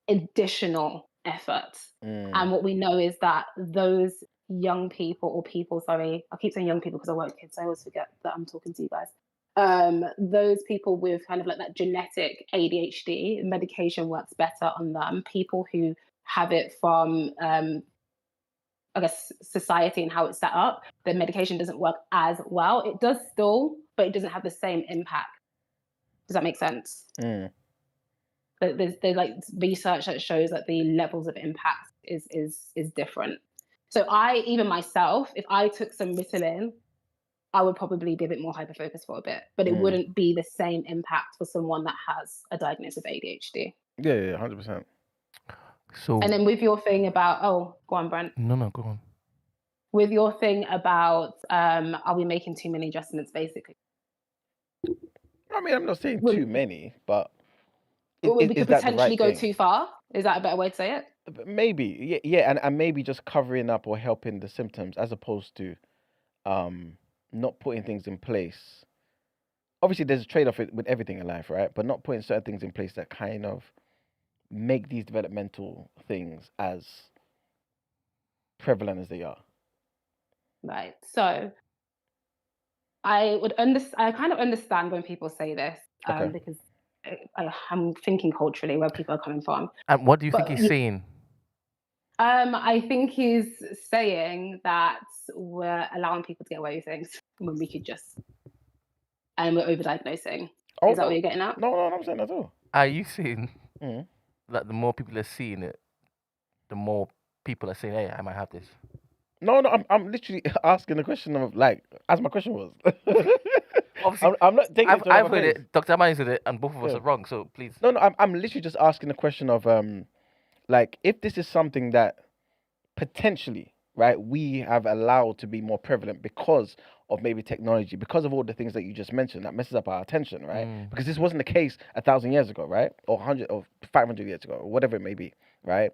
additional effort. And what we know is that those young people, or people, sorry, I keep saying young people because I work with kids, so I always forget that I'm talking to you guys. Those people with kind of like that genetic ADHD, medication works better on them. People who have it from I guess society and how it's set up, the medication doesn't work as well. It does still, but it doesn't have the same impact. Does that make sense? But there's like research that shows that the levels of impact is different. So even myself, if I took some Ritalin, I would probably be a bit more hyper focused for a bit, but it wouldn't be the same impact for someone that has a diagnosis of ADHD. Yeah, 100%. So. And then with your thing about, go on, Brent. No, go on. With your thing about, are we making too many adjustments, basically? I mean, I'm not saying too many, but we could is that the potentially right go thing? too far. Is that a better way to say it? Maybe, yeah, and maybe just covering up or helping the symptoms as opposed to not putting things in place. Obviously, there's a trade-off with everything in life, right? But not putting certain things in place that kind of make these developmental things as prevalent as they are. Right. So I kind of understand when people say this, because I'm thinking culturally where people are coming from. And what do you think he's saying? I think he's saying that we're allowing people to get away with things when we could just, and we're overdiagnosing. Is that what you're getting at? No, I'm saying that too. Are you saying that the more people are seeing it, the more people are saying, "Hey, I might have this"? No, I'm literally asking the question of like, as my question was. Obviously, I'm not taking it to I've another heard place. it. Dr. Amani said it, and both of us are wrong. So please. No, I'm literally just asking the question of like, if this is something that potentially, right, we have allowed to be more prevalent because of maybe technology, because of all the things that you just mentioned that messes up our attention, right? Because this wasn't the case 1,000 years ago, right? Or 100 or 500 years ago, or whatever it may be, right?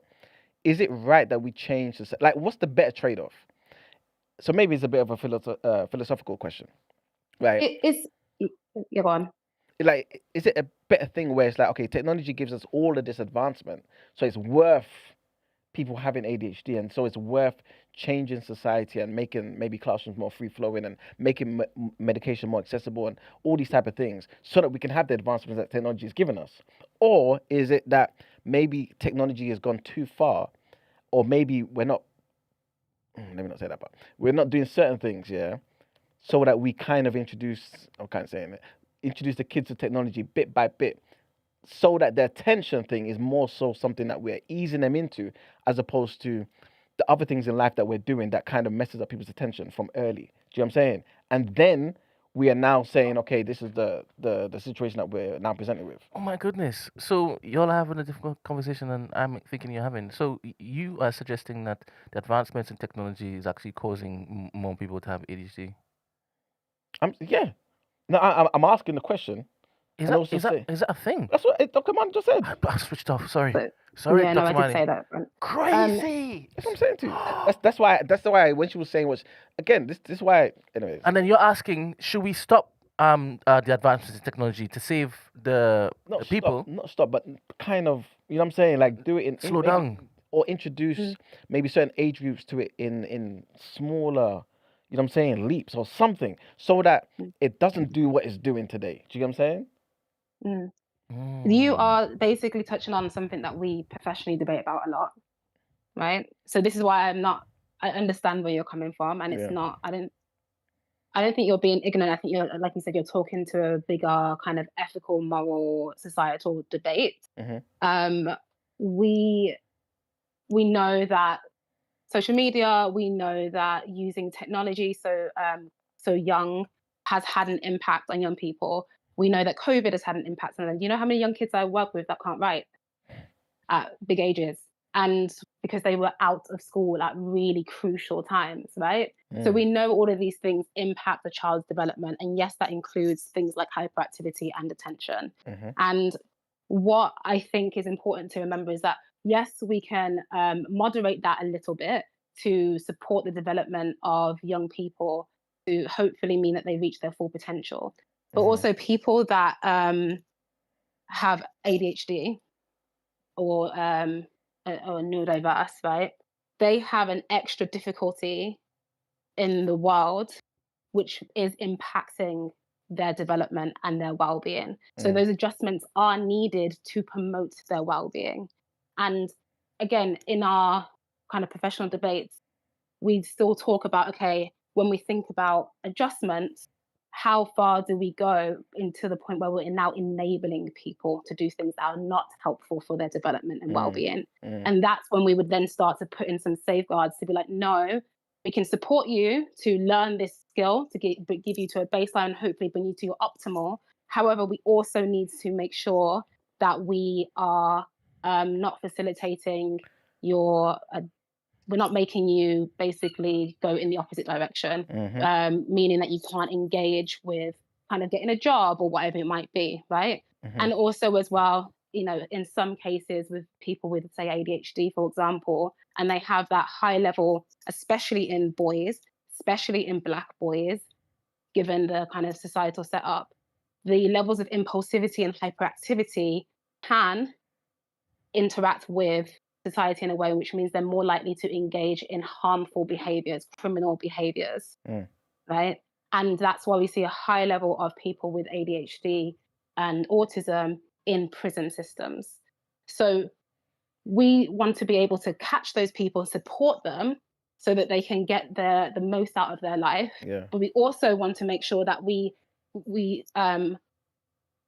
Is it right that we change this? Like, what's the better trade-off? So maybe it's a bit of a philosophical question, right? Go on. Like, is it a better thing where it's like, okay, technology gives us all of this advancement, so it's worth people having ADHD, and so it's worth changing society and making maybe classrooms more free flowing and making medication more accessible and all these type of things, so that we can have the advancements that technology has given us? Or is it that maybe technology has gone too far, or maybe we're not? Let me not say that, but we're not doing certain things, yeah, so that we kind of introduce the kids to technology bit by bit, so that the attention thing is more so something that we're easing them into, as opposed to the other things in life that we're doing that kind of messes up people's attention from early. Do you know what I'm saying? And then we are now saying, okay, this is the situation that we're now presented with. Oh my goodness! So you're having a difficult conversation, and I'm thinking you're having. So you are suggesting that the advancements in technology is actually causing more people to have ADHD? Yeah. No, I'm asking the question. Is that a thing? That's what Dr. Man just said. I switched off. Sorry, yeah, no, Dr. I did say that. Crazy. That's what I'm saying to you. That's why when she was saying this is why. Anyways. And then you're asking, should we stop the advances in technology to save the people? Not stop, but kind of, you know what I'm saying? Like, do it slow down, or introduce maybe certain age groups to it in smaller, you know what I'm saying, leaps or something, so that it doesn't do what it's doing today. Do you get what I'm saying? You are basically touching on something that we professionally debate about a lot, right? So this is why I understand where you're coming from, and it's not, I don't think you're being ignorant. I think you're, like you said, you're talking to a bigger kind of ethical, moral, societal debate. We know that social media, we know that using technology so young has had an impact on young people. We know that COVID has had an impact on them. Do you know how many young kids I work with that can't write at big ages? and because they were out of school at really crucial times, right? So we know all of these things impact the child's development. And yes, that includes things like hyperactivity and attention. And what I think is important to remember is that, yes, we can moderate that a little bit to support the development of young people to hopefully mean that they reach their full potential. But also people that have ADHD or neurodiverse, right? They have an extra difficulty in the world, which is impacting their development and their well-being. So those adjustments are needed to promote their well-being. And again, in our kind of professional debates, we still talk about, okay, when we think about adjustments, how far do we go into the point where we're now enabling people to do things that are not helpful for their development and well-being? And that's when we would then start to put in some safeguards to be like, no, we can support you to learn this skill, to give you to a baseline, hopefully bring you to your optimal. However, we also need to make sure that we are not facilitating your we're not making you basically go in the opposite direction, meaning that you can't engage with kind of getting a job or whatever it might be, right? And also as well, you know, in some cases with people with, say, ADHD, for example, and they have that high level, especially in boys, especially in Black boys, given the kind of societal setup, the levels of impulsivity and hyperactivity can interact with society in a way which means they're more likely to engage in harmful behaviors, criminal behaviors, right? And that's why we see a high level of people with ADHD and autism in prison systems. So we want to be able to catch those people, support them so that they can get the most out of their life. But we also want to make sure that we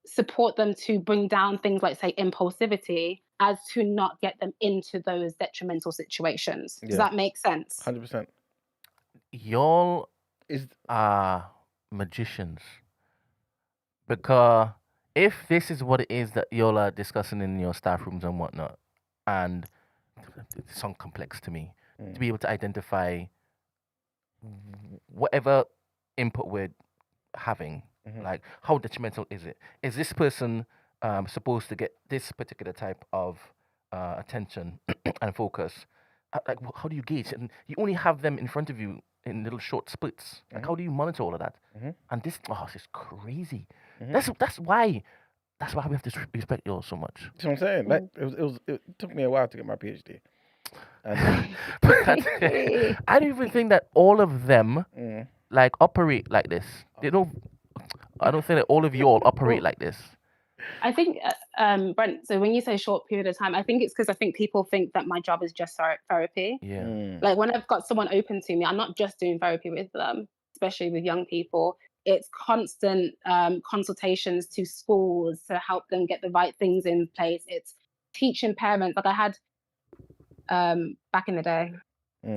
support them to bring down things like, say, impulsivity, as to not get them into those detrimental situations. Does that make sense? 100%. Y'all are magicians. Because if this is what it is that y'all are discussing in your staff rooms and whatnot, and it sounds complex to me, to be able to identify whatever input we're having, like how detrimental is it? Is this person supposed to get this particular type of attention and focus? Like, how do you gauge? And you only have them in front of you in little short splits. Like, how do you monitor all of that? And this is crazy. That's why we have to respect you all so much. That's what I'm saying. Like, it took me a while to get my PhD. And I don't even think that all of them like operate like this. They don't. I don't think that all of you all operate like this. I think, Brent, so when you say short period of time, I think it's because I think people think that my job is just therapy. Like when I've got someone open to me, I'm not just doing therapy with them, especially with young people. It's constant consultations to schools to help them get the right things in place. It's teaching parents. Like I had back in the day,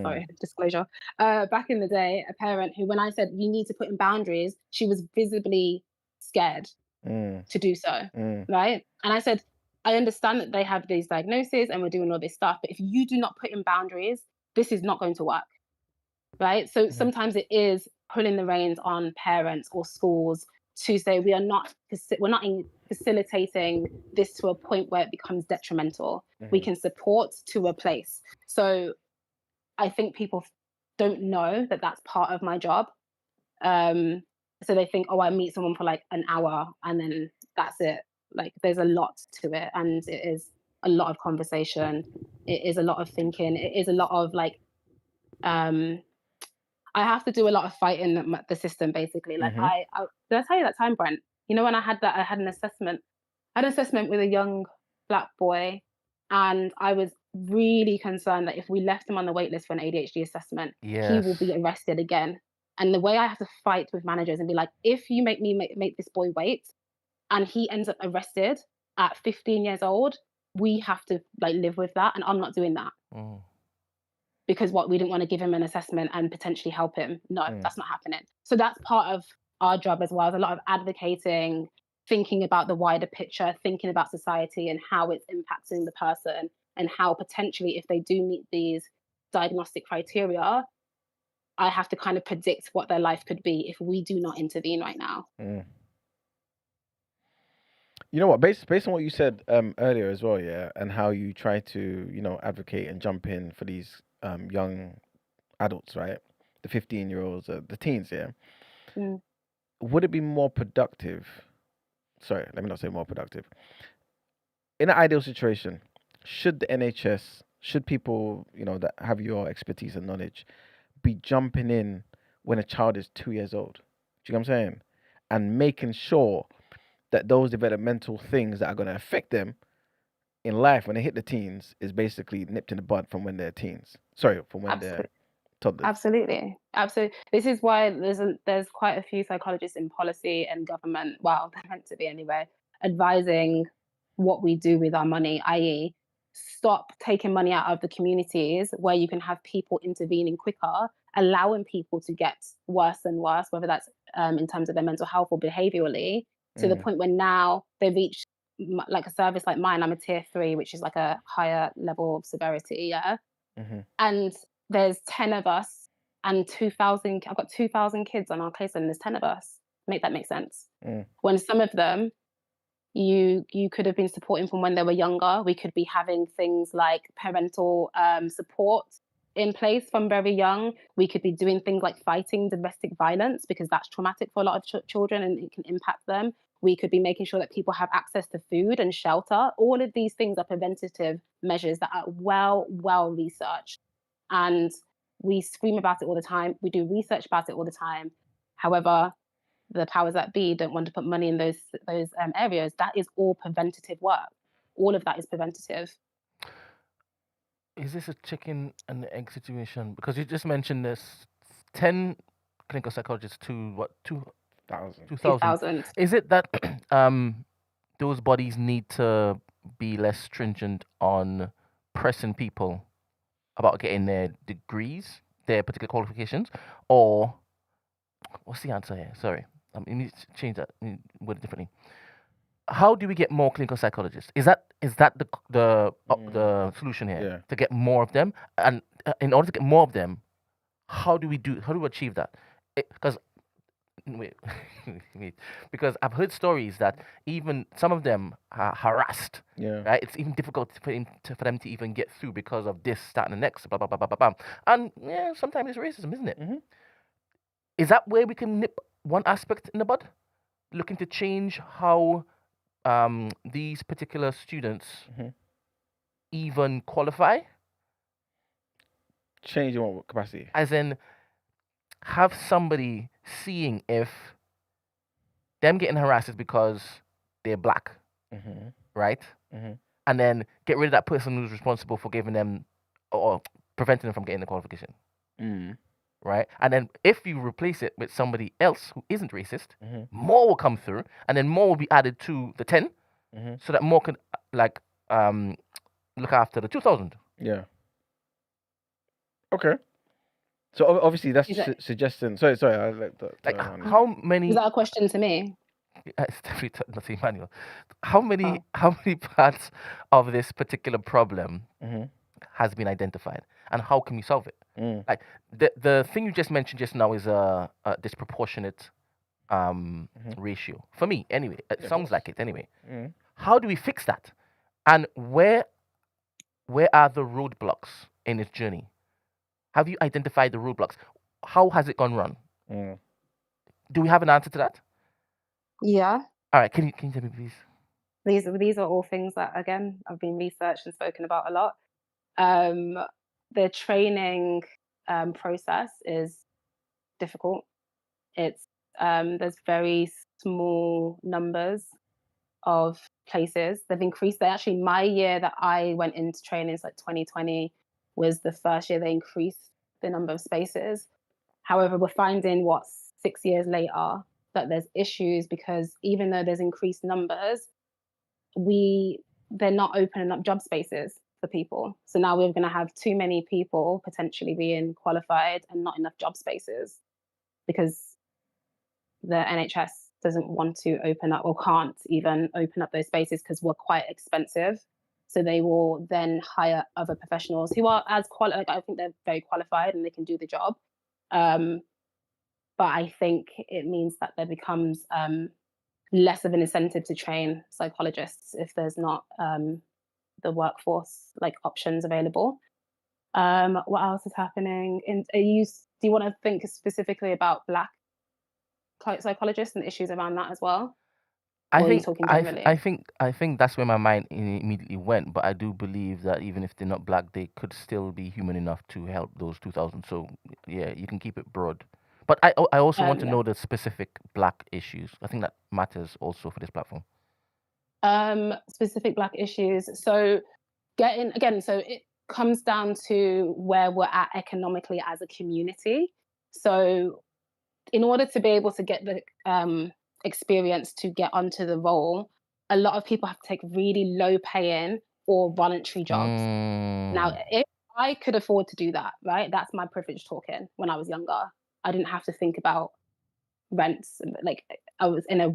sorry, disclosure. Back in the day, a parent who, when I said you need to put in boundaries, she was visibly scared to do so, right? And I said, I understand that they have these diagnoses and we're doing all this stuff, but if you do not put in boundaries, this is not going to work, right? So sometimes it is pulling the reins on parents or schools to say we're not facilitating this to a point where it becomes detrimental. We can support to a place. So I think people don't know that that's part of my job. So they think, oh, I meet someone for like an hour and then that's it. Like there's a lot to it, and it is a lot of conversation. It is a lot of thinking. It is a lot of like, I have to do a lot of fighting the system basically. Like I did I tell you that time, Brent? You know, when I had an assessment. I had an assessment with a young Black boy, and I was really concerned that if we left him on the wait list for an ADHD assessment, he will be arrested again. And the way I have to fight with managers and be like, if you make me make this boy wait and he ends up arrested at 15 years old, we have to like live with that. And I'm not doing that. Because we didn't want to give him an assessment and potentially help him. No, that's not happening. So that's part of our job as well. There's a lot of advocating, thinking about the wider picture, thinking about society and how it's impacting the person, and how potentially, if they do meet these diagnostic criteria, I have to kind of predict what their life could be if we do not intervene right now. You know what? Based on what you said earlier as well, yeah, and how you try to advocate and jump in for these young adults, right? The 15-year-olds, the teens, yeah. Mm. Would it be more productive? Sorry, let me not say more productive. In an ideal situation, should the NHS, should people that have your expertise and knowledge, be jumping in when a child is 2 years old? Do you know what I'm saying? And making sure that those developmental things that are going to affect them in life when they hit the teens is basically nipped in the bud from when they're teens. Sorry, from when they're toddlers. Absolutely. This is why there's quite a few psychologists in policy and government, well, they're meant to be anyway, advising what we do with our money, i.e., stop taking money out of the communities where you can have people intervening quicker, allowing people to get worse and worse, whether that's in terms of their mental health or behaviorally, to the point where now they've reached like a service like mine. I'm a tier 3, which is like a higher level of severity, yeah. And there's 10 of us and 2,000. I've got 2,000 kids on our case, and there's 10 of us. Make sense? When some of them you could have been supporting from when they were younger. We could be having things like parental support in place from very young. We could be doing things like fighting domestic violence, because that's traumatic for a lot of children and it can impact them. We could be making sure that people have access to food and shelter. All of these things are preventative measures that are well researched. And we scream about it all the time. We do research about it all the time. However, the powers that be don't want to put money in those areas. That is all preventative work. All of that is preventative. Is this a chicken and the egg situation? Because you just mentioned this 10 clinical psychologists to what, 2,000? 2,000. Is it that those bodies need to be less stringent on pressing people about getting their degrees, their particular qualifications, or what's the answer here? Sorry, you need to change that, word it differently. How do we get more clinical psychologists? Is that the solution here? Yeah. To get more of them, and in order to get more of them, how do we achieve that? Because wait, because I've heard stories that even some of them are harassed. Yeah. Right? It's even difficult for them to even get through because of this, that, and the next, blah blah blah blah blah. And yeah, sometimes it's racism, isn't it? Is that where we can nip one aspect in the bud? Looking to change how these particular students even qualify? Change in what capacity? As in, have somebody seeing if them getting harassed is because they're black, right? And then get rid of that person who's responsible for giving them or preventing them from getting the qualification. Right? And then if you replace it with somebody else who isn't racist, more will come through, and then more will be added to the 10, so that more can look after the 2,000. Yeah. Okay. So obviously that's suggesting. Sorry. I like that. How many? Is that a question to me? It's definitely not to Emmanuel. How many parts of this particular problem has been identified, and how can we solve it? Like the thing you just mentioned just now is a disproportionate ratio for me. Anyway, it sounds like it. Anyway, how do we fix that? And where are the roadblocks in this journey? Have you identified the roadblocks? How has it gone wrong? Do we have an answer to that? Yeah. All right. Can you tell me, please? These are all things that, again, I've been researched and spoken about a lot. The training process is difficult. It's there's very small numbers of places. They've increased. Actually, my year that I went into training, so like 2020, was the first year they increased the number of spaces. However, we're finding 6 years later that there's issues, because even though there's increased numbers, they're not opening up job spaces for people. So now we're going to have too many people potentially being qualified and not enough job spaces, because the NHS doesn't want to open up, or can't even open up those spaces, because we're quite expensive. So they will then hire other professionals who are as qualified. I think they're very qualified and they can do the job. But I think it means that there becomes less of an incentive to train psychologists if there's not the workforce options available. What else is happening? Do you want to think specifically about Black psychologists and issues around that as well? I Or are you think talking I, generally? I think that's where my mind immediately went. But I do believe that even if they're not Black, they could still be human enough to help those 2,000. So yeah, you can keep it broad. But I also want to Yeah. know the specific Black issues. I think that matters also for this platform. Specific Black issues. So so it comes down to where we're at economically as a community. So in order to be able to get the experience to get onto the role, a lot of people have to take really low paying or voluntary jobs. Now, if I could afford to do that, right, that's my privilege talking. When I was younger, I didn't have to think about rents. I was in a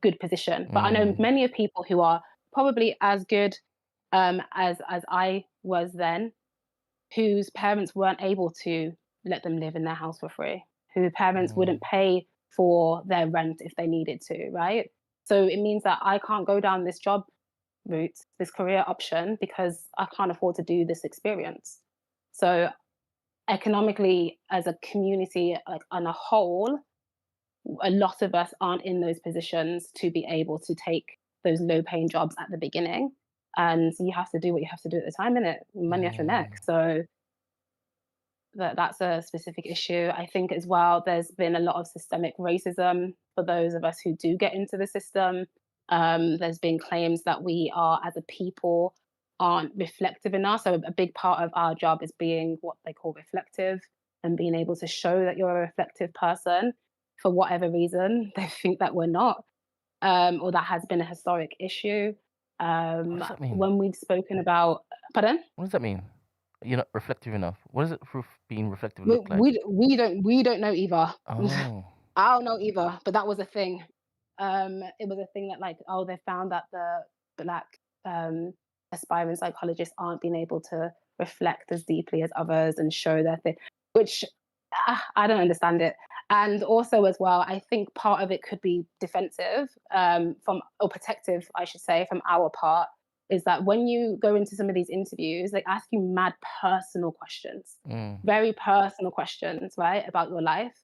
good position. But I know many of people who are probably as good as I was then, whose parents weren't able to let them live in their house for free, whose parents wouldn't pay for their rent if they needed to, right? So it means that I can't go down this job route, this career option, because I can't afford to do this experience. So economically, as a community, on a whole, a lot of us aren't in those positions to be able to take those low paying jobs at the beginning. And you have to do what you have to do at the time, innit? Money off your neck. So that's a specific issue. I think as well, there's been a lot of systemic racism for those of us who do get into the system. There's been claims that we are, as a people, aren't reflective enough. So a big part of our job is being what they call reflective and being able to show that you're a reflective person. For whatever reason, they think that we're not, or that has been a historic issue. What does that mean? When we've spoken about, pardon? What does that mean? You're not reflective enough. What does it being reflective We, look like? we don't know either. Oh. I don't know either, but that was a thing. It was a thing that they found that the Black aspiring psychologists aren't being able to reflect as deeply as others and show their thing, which I don't understand it. And also as well, I think part of it could be defensive or protective, I should say, from our part, is that when you go into some of these interviews, they ask you mad personal questions, very personal questions, right, about your life.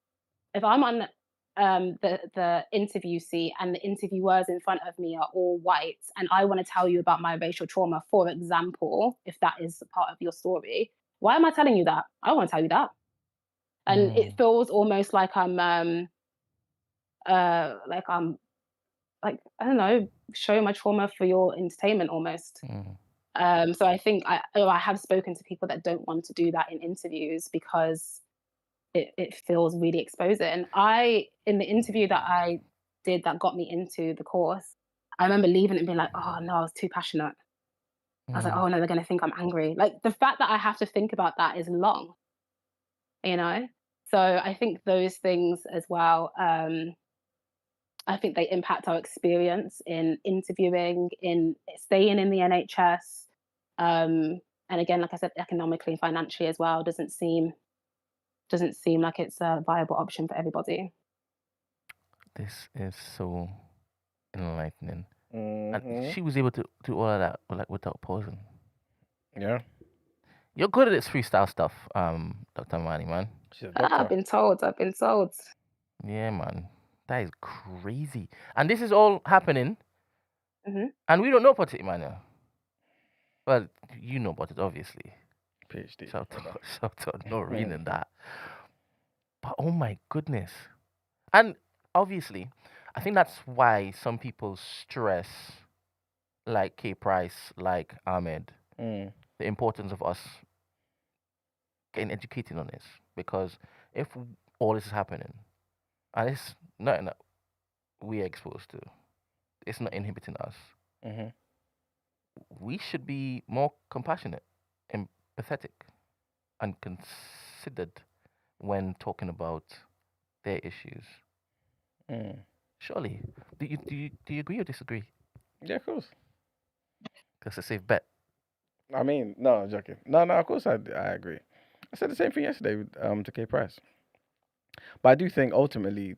If I'm on the interview seat and the interviewers in front of me are all white and I want to tell you about my racial trauma, for example, if that is part of your story, why am I telling you that? I don't want to tell you that. And it feels almost like I'm I don't know, showing my trauma for your entertainment almost. So I think I have spoken to people that don't want to do that in interviews because it feels really exposing. In the interview that I did that got me into the course, I remember leaving and being like, oh no, I was too passionate. I was like, oh no, they're going to think I'm angry. Like the fact that I have to think about that is long, you know? So I think those things as well, I think they impact our experience in interviewing, in staying in the NHS. And again, like I said, economically and financially as well, doesn't seem like it's a viable option for everybody. This is so enlightening. Mm-hmm. And she was able to do all of that without pausing. Yeah. You're good at this freestyle stuff, Dr. Mani, man. She's a doctor. I've been told. Yeah, man. That is crazy. And this is all happening, and we don't know about it, man. Well, you know about it, obviously. PhD. Shout out, not reading that. But oh my goodness. And obviously, I think that's why some people stress, like K Price, like Ahmed, the importance of us getting educated on this. Because if all this is happening, and it's nothing that we're exposed to, it's not inhibiting us, we should be more compassionate, empathetic, and considered when talking about their issues. Surely, do you agree or disagree? Yeah, of course. That's a safe bet. I mean, no, I'm joking. No, of course I agree. I said the same thing yesterday to K Price. But I do think ultimately,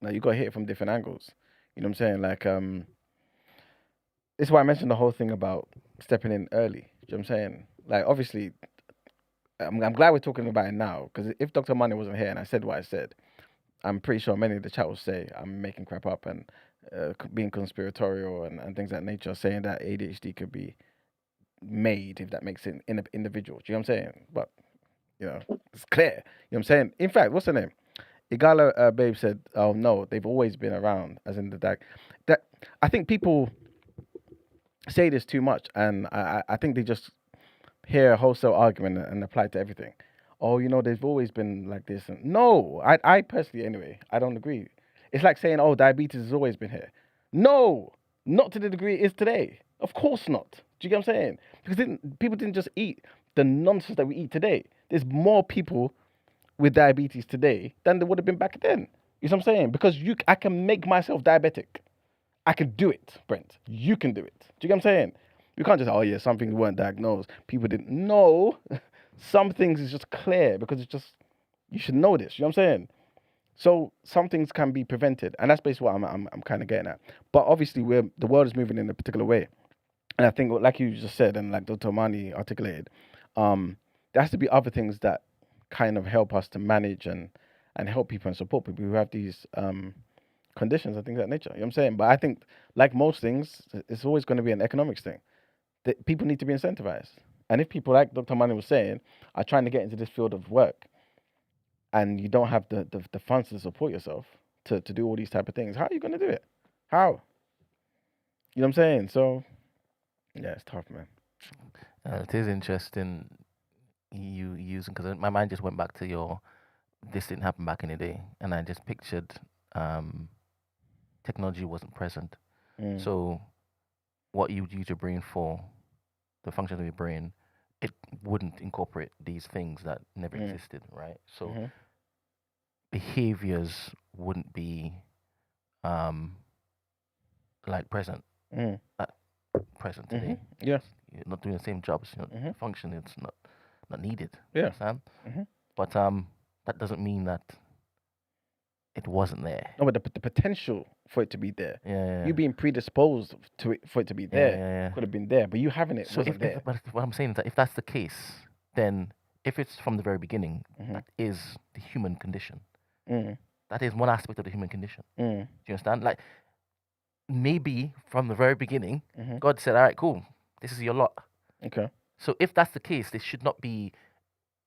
like, you got to hit it from different angles. You know what I'm saying? Like, this is why I mentioned the whole thing about stepping in early. You know what I'm saying? Like, obviously, I'm glad we're talking about it now, because if Dr. Money wasn't here and I said what I said, I'm pretty sure many of the chat will say I'm making crap up and being conspiratorial and things of that nature, saying that ADHD could be made, if that makes it, in an individual. Do you know what I'm saying? But, you know, it's clear. You know what I'm saying? In fact, what's her name? Igala Babe said, "Oh no, they've always been around." As in that I think people say this too much, and I think they just hear a wholesale argument and apply it to everything. Oh, you know, they've always been like this. And no, I personally, anyway, I don't agree. It's like saying, oh, diabetes has always been here. No, not to the degree it is today. Of course not. Do you get what I'm saying? Because people didn't just eat the nonsense that we eat today. There's more people with diabetes today than there would have been back then. You know what I'm saying? Because I can make myself diabetic. I can do it, Brent. You can do it. Do you get what I'm saying? You can't just, oh yeah, some things weren't diagnosed. People didn't know. Some things is just clear because it's just, you should know this. You know what I'm saying? So some things can be prevented, and that's basically what I'm kind of getting at. But obviously, the world is moving in a particular way, and I think, like you just said, and like Dr. Mani articulated, there has to be other things that kind of help us to manage and help people and support people who have these conditions and things of that nature. You know what I'm saying? But I think, like most things, it's always going to be an economics thing. That people need to be incentivized. And if people, like Dr. Mani was saying, are trying to get into this field of work, and you don't have the funds to support yourself to do all these type of things, how are you going to do it? How? You know what I'm saying? So, yeah, it's tough, man. It is interesting you using, because my mind just went back to this didn't happen back in the day, and I just pictured technology wasn't present. So what you would use your brain for, the function of your brain, it wouldn't incorporate these things that never existed, right? So behaviors wouldn't be like present today. Yeah. You're not doing the same jobs. Function, it's not needed. Yeah. Understand? But that doesn't mean that it wasn't there. No, but the potential for it to be there. Yeah. You being predisposed to it for it to be there could have been there, but you having it wasn't there. But what I'm saying is that if that's the case, then if it's from the very beginning, that is the human condition. That is one aspect of the human condition. Do you understand? Like, maybe from the very beginning, God said, all right, cool, this is your lot. Okay. So if that's the case, this should not be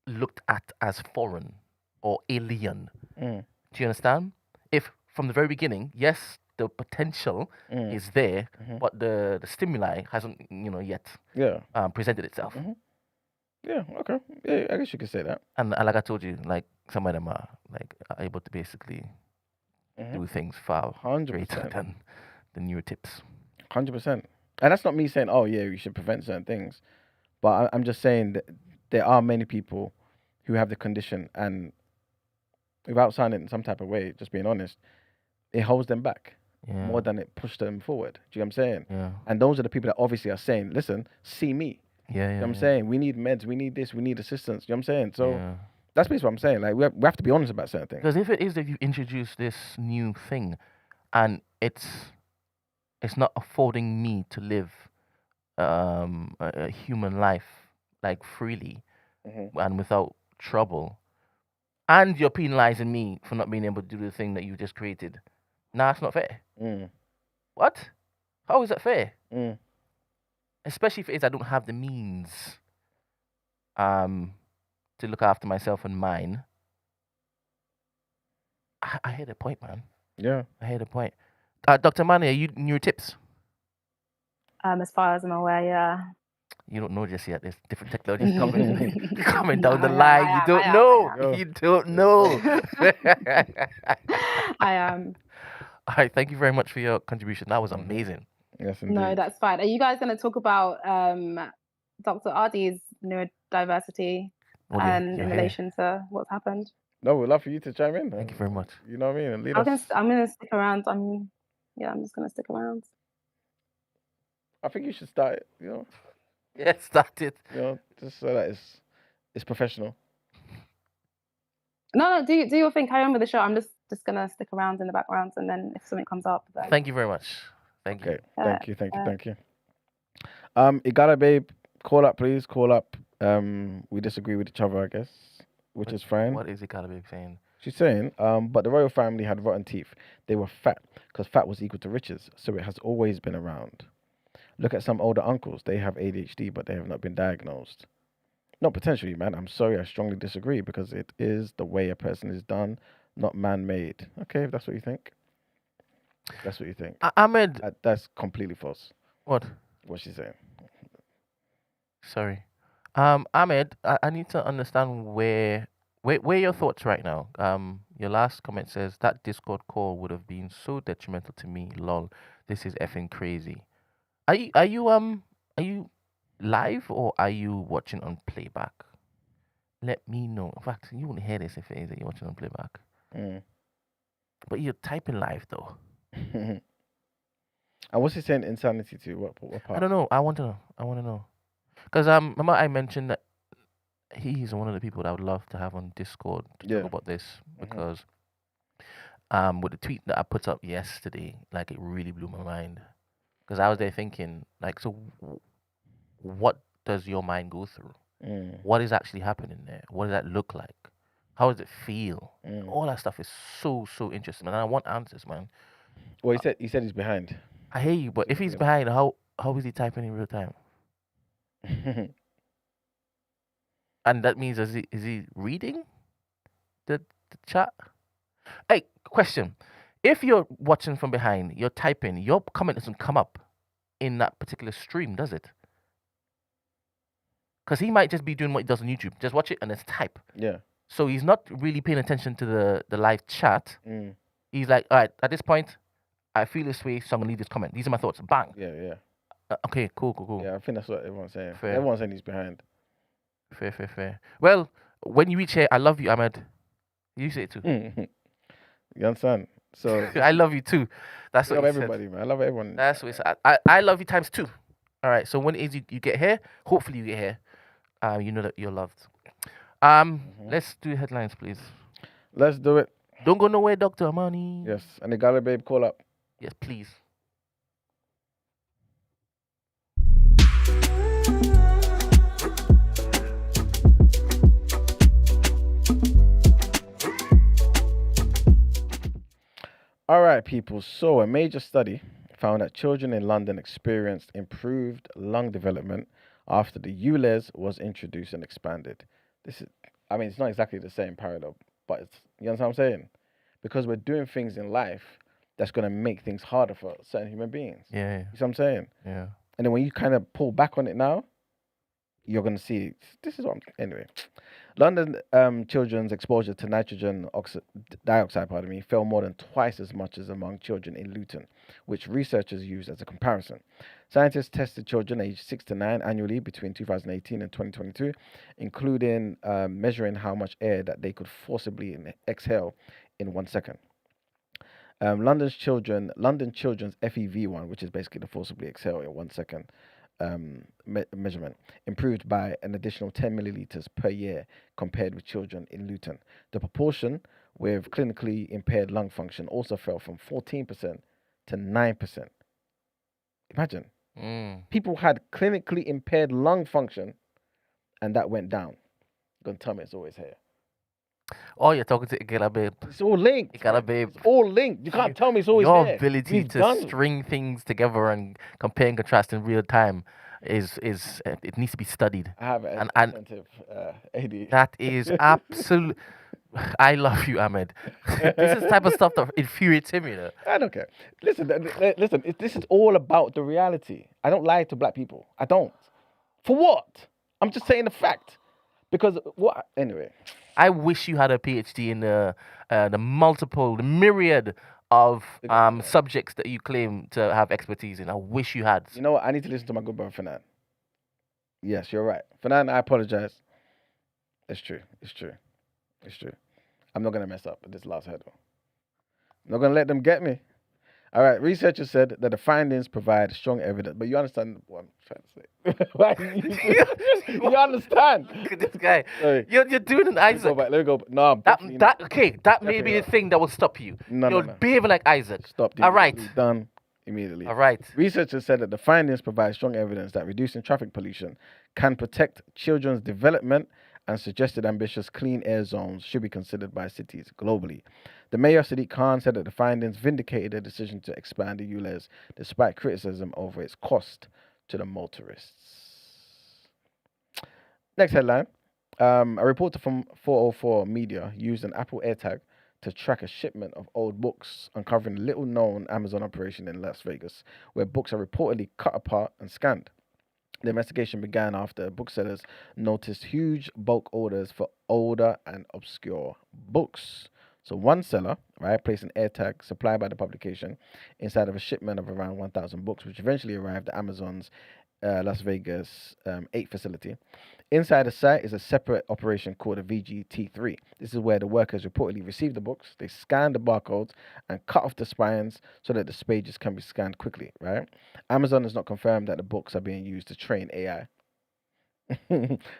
looked at as foreign or alien. Do you understand? If from the very beginning, yes, the potential is there, but the stimuli hasn't, yet presented itself. Yeah, okay. Yeah, I guess you could say that. And like I told you, like, some of them are able to basically do things far 100%. greater than the neurotips. 100%. And that's not me saying, oh yeah, you should prevent certain things. But I'm just saying that there are many people who have the condition, and without sounding in some type of way, just being honest, it holds them back more than it pushed them forward. Do you know what I'm saying? Yeah. And those are the people that obviously are saying, listen, see me. Yeah. You know what I'm saying? We need meds, we need this, we need assistance. You know what I'm saying? So that's basically what I'm saying. Like, we have to be honest about certain things. Because if it is that you introduce this new thing, and it's not affording me to live a human life, like, freely and without trouble, and you're penalizing me for not being able to do the thing that you just created, nah, it's not fair. What? How is that fair? Especially if it is I don't have the means to look after myself and mine. I hear the point, man. Yeah. I hear the point. Dr. Mani, are you new tips? As far as I'm aware, yeah. You don't know just yet. There's different technologies coming down the line. You don't know. You don't know. I am. All right. Thank you very much for your contribution. That was amazing. Yes, indeed. No, that's fine. Are you guys going to talk about Dr. Arday's neurodiversity in relation to what's happened? No, we'd love for you to chime in. Thank you very much. You know what I mean? And lead us. I'm going to stick around. I'm just going to stick around. I think you should start it. Yeah, start it. Just so that it's professional. No, do your thing. Carry on with the show. I'm just gonna stick around in the background, and then if something comes up, then Thank you very much. Thank Okay. you. Thank you. Thank you. Igala babe, call up, please. Call up. We disagree with each other, I guess, which is fine. What is it gotta be saying? She's saying, but the royal family had rotten teeth. They were fat because fat was equal to riches, so it has always been around. Look at some older uncles. They have ADHD, but they have not been diagnosed. Not potentially, man. I'm sorry. I strongly disagree because it is the way a person is done, not man-made. Okay, if that's what you think. That's what you think. Ahmed. That's completely false. What? What she's saying. Sorry. Ahmed, I need to understand where your thoughts right now. Your last comment says that Discord call would have been so detrimental to me. Lol. This is effing crazy. Are you live or are you watching on playback? Let me know. In fact, you won't hear this if it is that you're watching on playback. But you're typing live though. And what's he saying insanity to? What part? I don't know. I want to know. Because remember I mentioned that he's one of the people that I would love to have on Discord to talk about this because with the tweet that I put up yesterday, like it really blew my mind. Because I was there thinking, like, so what does your mind go through? What is actually happening there? What does that look like? How does it feel? All that stuff is so interesting, and I want answers, man. Well, he said he's behind. I hear you, but if he's behind, how is he typing in real time? And that means is he reading the chat? Hey, question. If you're watching from behind, you're typing, your comment doesn't come up in that particular stream, does it? Because he might just be doing what he does on YouTube. Just watch it and then type. Yeah. So he's not really paying attention to the live chat. He's like, all right, at this point, I feel this way, so I'm going to leave this comment. These are my thoughts. Bang. Yeah. Okay, cool. Yeah, I think that's what everyone's saying. Fair. Everyone's saying he's behind. Fair. Well, when you reach here, I love you, Ahmed. You say it too. You understand? So I love you too. That's what I love he everybody, said. man. I love everyone. That's what he said. I love you times 2. All right. So when it is you get here, hopefully you get here. You know that you're loved. Let's do headlines, please. Let's do it. Don't go nowhere, Dr. Amani. Yes. And the Gala babe, call up. Yes, please. All right, people. So a major study found that children in London experienced improved lung development after the ULEZ was introduced and expanded. It's not exactly the same parallel, but you understand what I'm saying? Because we're doing things in life that's going to make things harder for certain human beings. Yeah. You see what I'm saying? Yeah. And then when you kind of pull back on it now, you're going to see, this is what anyway. London children's exposure to nitrogen dioxide, fell more than twice as much as among children in Luton, which researchers used as a comparison. Scientists tested children aged 6 to 9 annually between 2018 and 2022, including measuring how much air that they could forcibly exhale in 1 second. London children's FEV1, which is basically the forcibly exhale in 1 second, measurement, improved by an additional 10 milliliters per year compared with children in Luton. The proportion with clinically impaired lung function also fell from 14% to 9%. Imagine. People had clinically impaired lung function and that went down. You're going to tell me it's always here. Oh, you're talking to Igala babe. It's all linked. Igala babe. It's all linked. You can't tell me it's always Your there. ability to string things together and compare and contrast in real time is it needs to be studied. I have an attentive AD. That is absolute. I love you, Ahmed. This is the type of stuff that infuriates him, you know. I don't care. Listen. This is all about the reality. I don't lie to black people. I don't. For what? I'm just saying the fact. Because what? Anyway. I wish you had a PhD in the myriad of subjects that you claim to have expertise in. I wish you had. You know what? I need to listen to my good brother Fanan. Yes, you're right. Fanan, I apologize. It's true. I'm not going to mess up with this last hurdle. I'm not going to let them get me. All right. Researchers said that the findings provide strong evidence, but you understand what I'm trying to say. Right? You understand? Look at this guy. Sorry. You're doing an Let me go Isaac. back. Let me go. No, I'm definitely not. That may Definitely be the not. thing that will stop you. No, You're no. behaving like Isaac. Stopped All right. immediately. Done immediately. All right. Researchers said that the findings provide strong evidence that reducing traffic pollution can protect children's development and suggested ambitious clean air zones should be considered by cities globally. The mayor, Sadiq Khan, said that the findings vindicated their decision to expand the ULEZ despite criticism over its cost to the motorists. Next headline. A reporter from 404 Media used an Apple AirTag to track a shipment of old books, uncovering a little-known Amazon operation in Las Vegas, where books are reportedly cut apart and scanned. The investigation began after booksellers noticed huge bulk orders for older and obscure books. So one seller, right, placed an AirTag supplied by the publication inside of a shipment of around 1,000 books, which eventually arrived at Amazon's Las Vegas 8 facility. Inside the site is a separate operation called a VGT3. This is where the workers reportedly receive the books, they scan the barcodes and cut off the spines so that the pages can be scanned quickly, right? Amazon has not confirmed that the books are being used to train AI,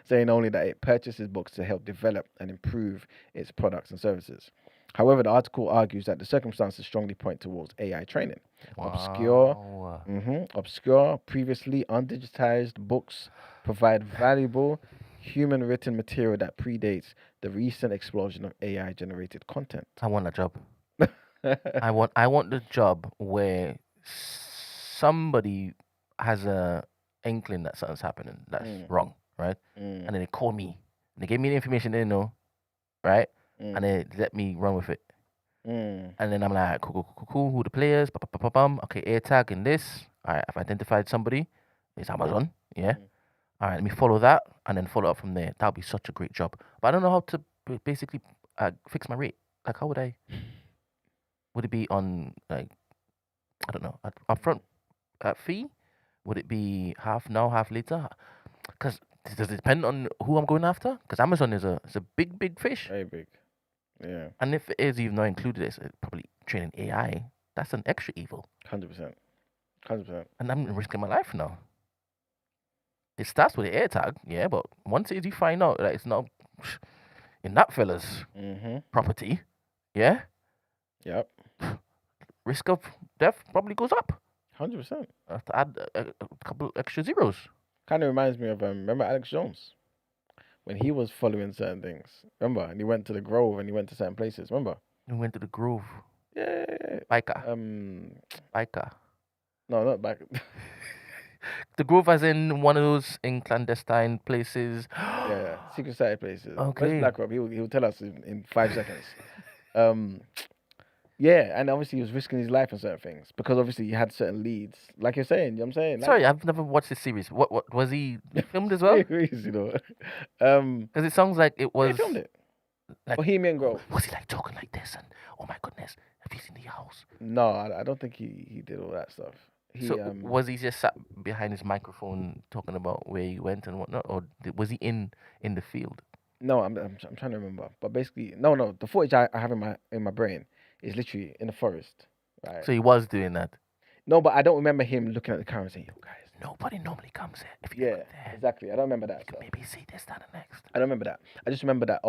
saying only that it purchases books to help develop and improve its products and services. However, the article argues that the circumstances strongly point towards AI training. Wow. Obscure, previously undigitized books provide valuable human-written material that predates the recent explosion of AI-generated content. I want a job. I want the job where somebody has a inkling that something's happening that's wrong, right? And then they call me. They give me the information they know, right? And they let me run with it. And then I'm like, cool. Who the players? Okay, AirTag and this. All right, I've identified somebody. It's Amazon. Yeah. All right, let me follow that and then follow up from there. That would be such a great job. But I don't know how to basically fix my rate. Like, how would I? Would it be on, like, I don't know, upfront fee? Would it be half now, half later? Because does it depend on who I'm going after? Because Amazon is a big fish. Very big. Yeah. And if it is even not included, it's probably training AI. That's an extra evil. 100%. 100%. And I'm risking my life now. It starts with the AirTag, yeah, but once you find out that it's not in that fella's property, yeah, Yep. risk of death probably goes up. 100%. I have to add a couple extra zeros. Kind of reminds me of remember Alex Jones when he was following certain things. Remember, and he went to the Grove and he went to certain places. Remember? We went to the Grove. Yeah. Biker. Biker. No, not back. The Grove, as in one of those in clandestine places. Yeah, secret society places. Okay. Where's Black Rob? He'll tell us in 5 seconds. Yeah, and obviously he was risking his life on certain things because obviously he had certain leads. Like you're saying, you know what I'm saying? Like, Sorry, I've never watched this series. What was he filmed as well? you know. Because it sounds like it was. They filmed it. Like, Bohemian Grove. Was he like talking like this? And oh my goodness, have you seen the house? No, I don't think he did all that stuff. So was he just sat behind his microphone talking about where he went and whatnot, or was he in the field? No, I'm trying to remember, but basically, no. The footage I have in my brain is literally in the forest, right? So he was doing that. No, but I don't remember him looking at the camera saying, "Yo, guys." Nobody normally comes here. If you Yeah, exactly. I don't remember that. you can maybe see this, that, and next. I don't remember that. I just remember that.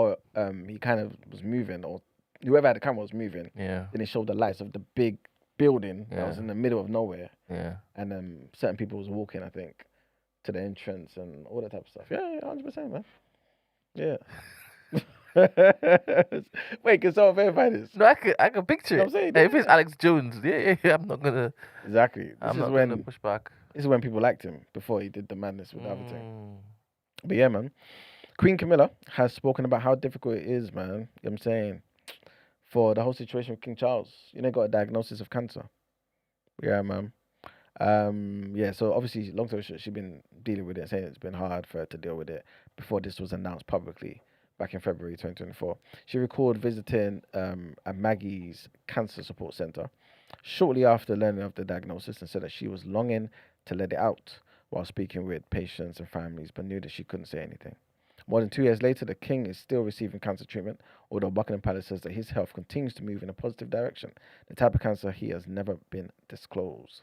He kind of was moving, or whoever had the camera was moving. Yeah. Then he showed the lights of the big building that Yeah. was in the middle of nowhere. Yeah. And certain people was walking, I think, to the entrance and all that type of stuff. Yeah, 100%, man. Yeah. Wait, can someone verify this? No, I can picture You know it. what I'm saying? Hey, if Yeah. it's Alex Jones, yeah, I'm not gonna. Exactly. I'm not gonna push back. This is when people liked him before he did the madness with the other thing. But yeah, man. Queen Camilla has spoken about how difficult it is, man. You know what I'm saying? For the whole situation with King Charles. You know, got a diagnosis of cancer. Yeah, man. Yeah, so obviously, long story short, she's been dealing with it, saying it's been hard for her to deal with it before this was announced publicly back in February 2024. She recalled visiting a Maggie's Cancer Support Center shortly after learning of the diagnosis and said that she was longing to let it out while speaking with patients and families, but knew that she couldn't say anything. More than 2 years later, the King is still receiving cancer treatment, although Buckingham Palace says that his health continues to move in a positive direction. The type of cancer he has never been disclosed.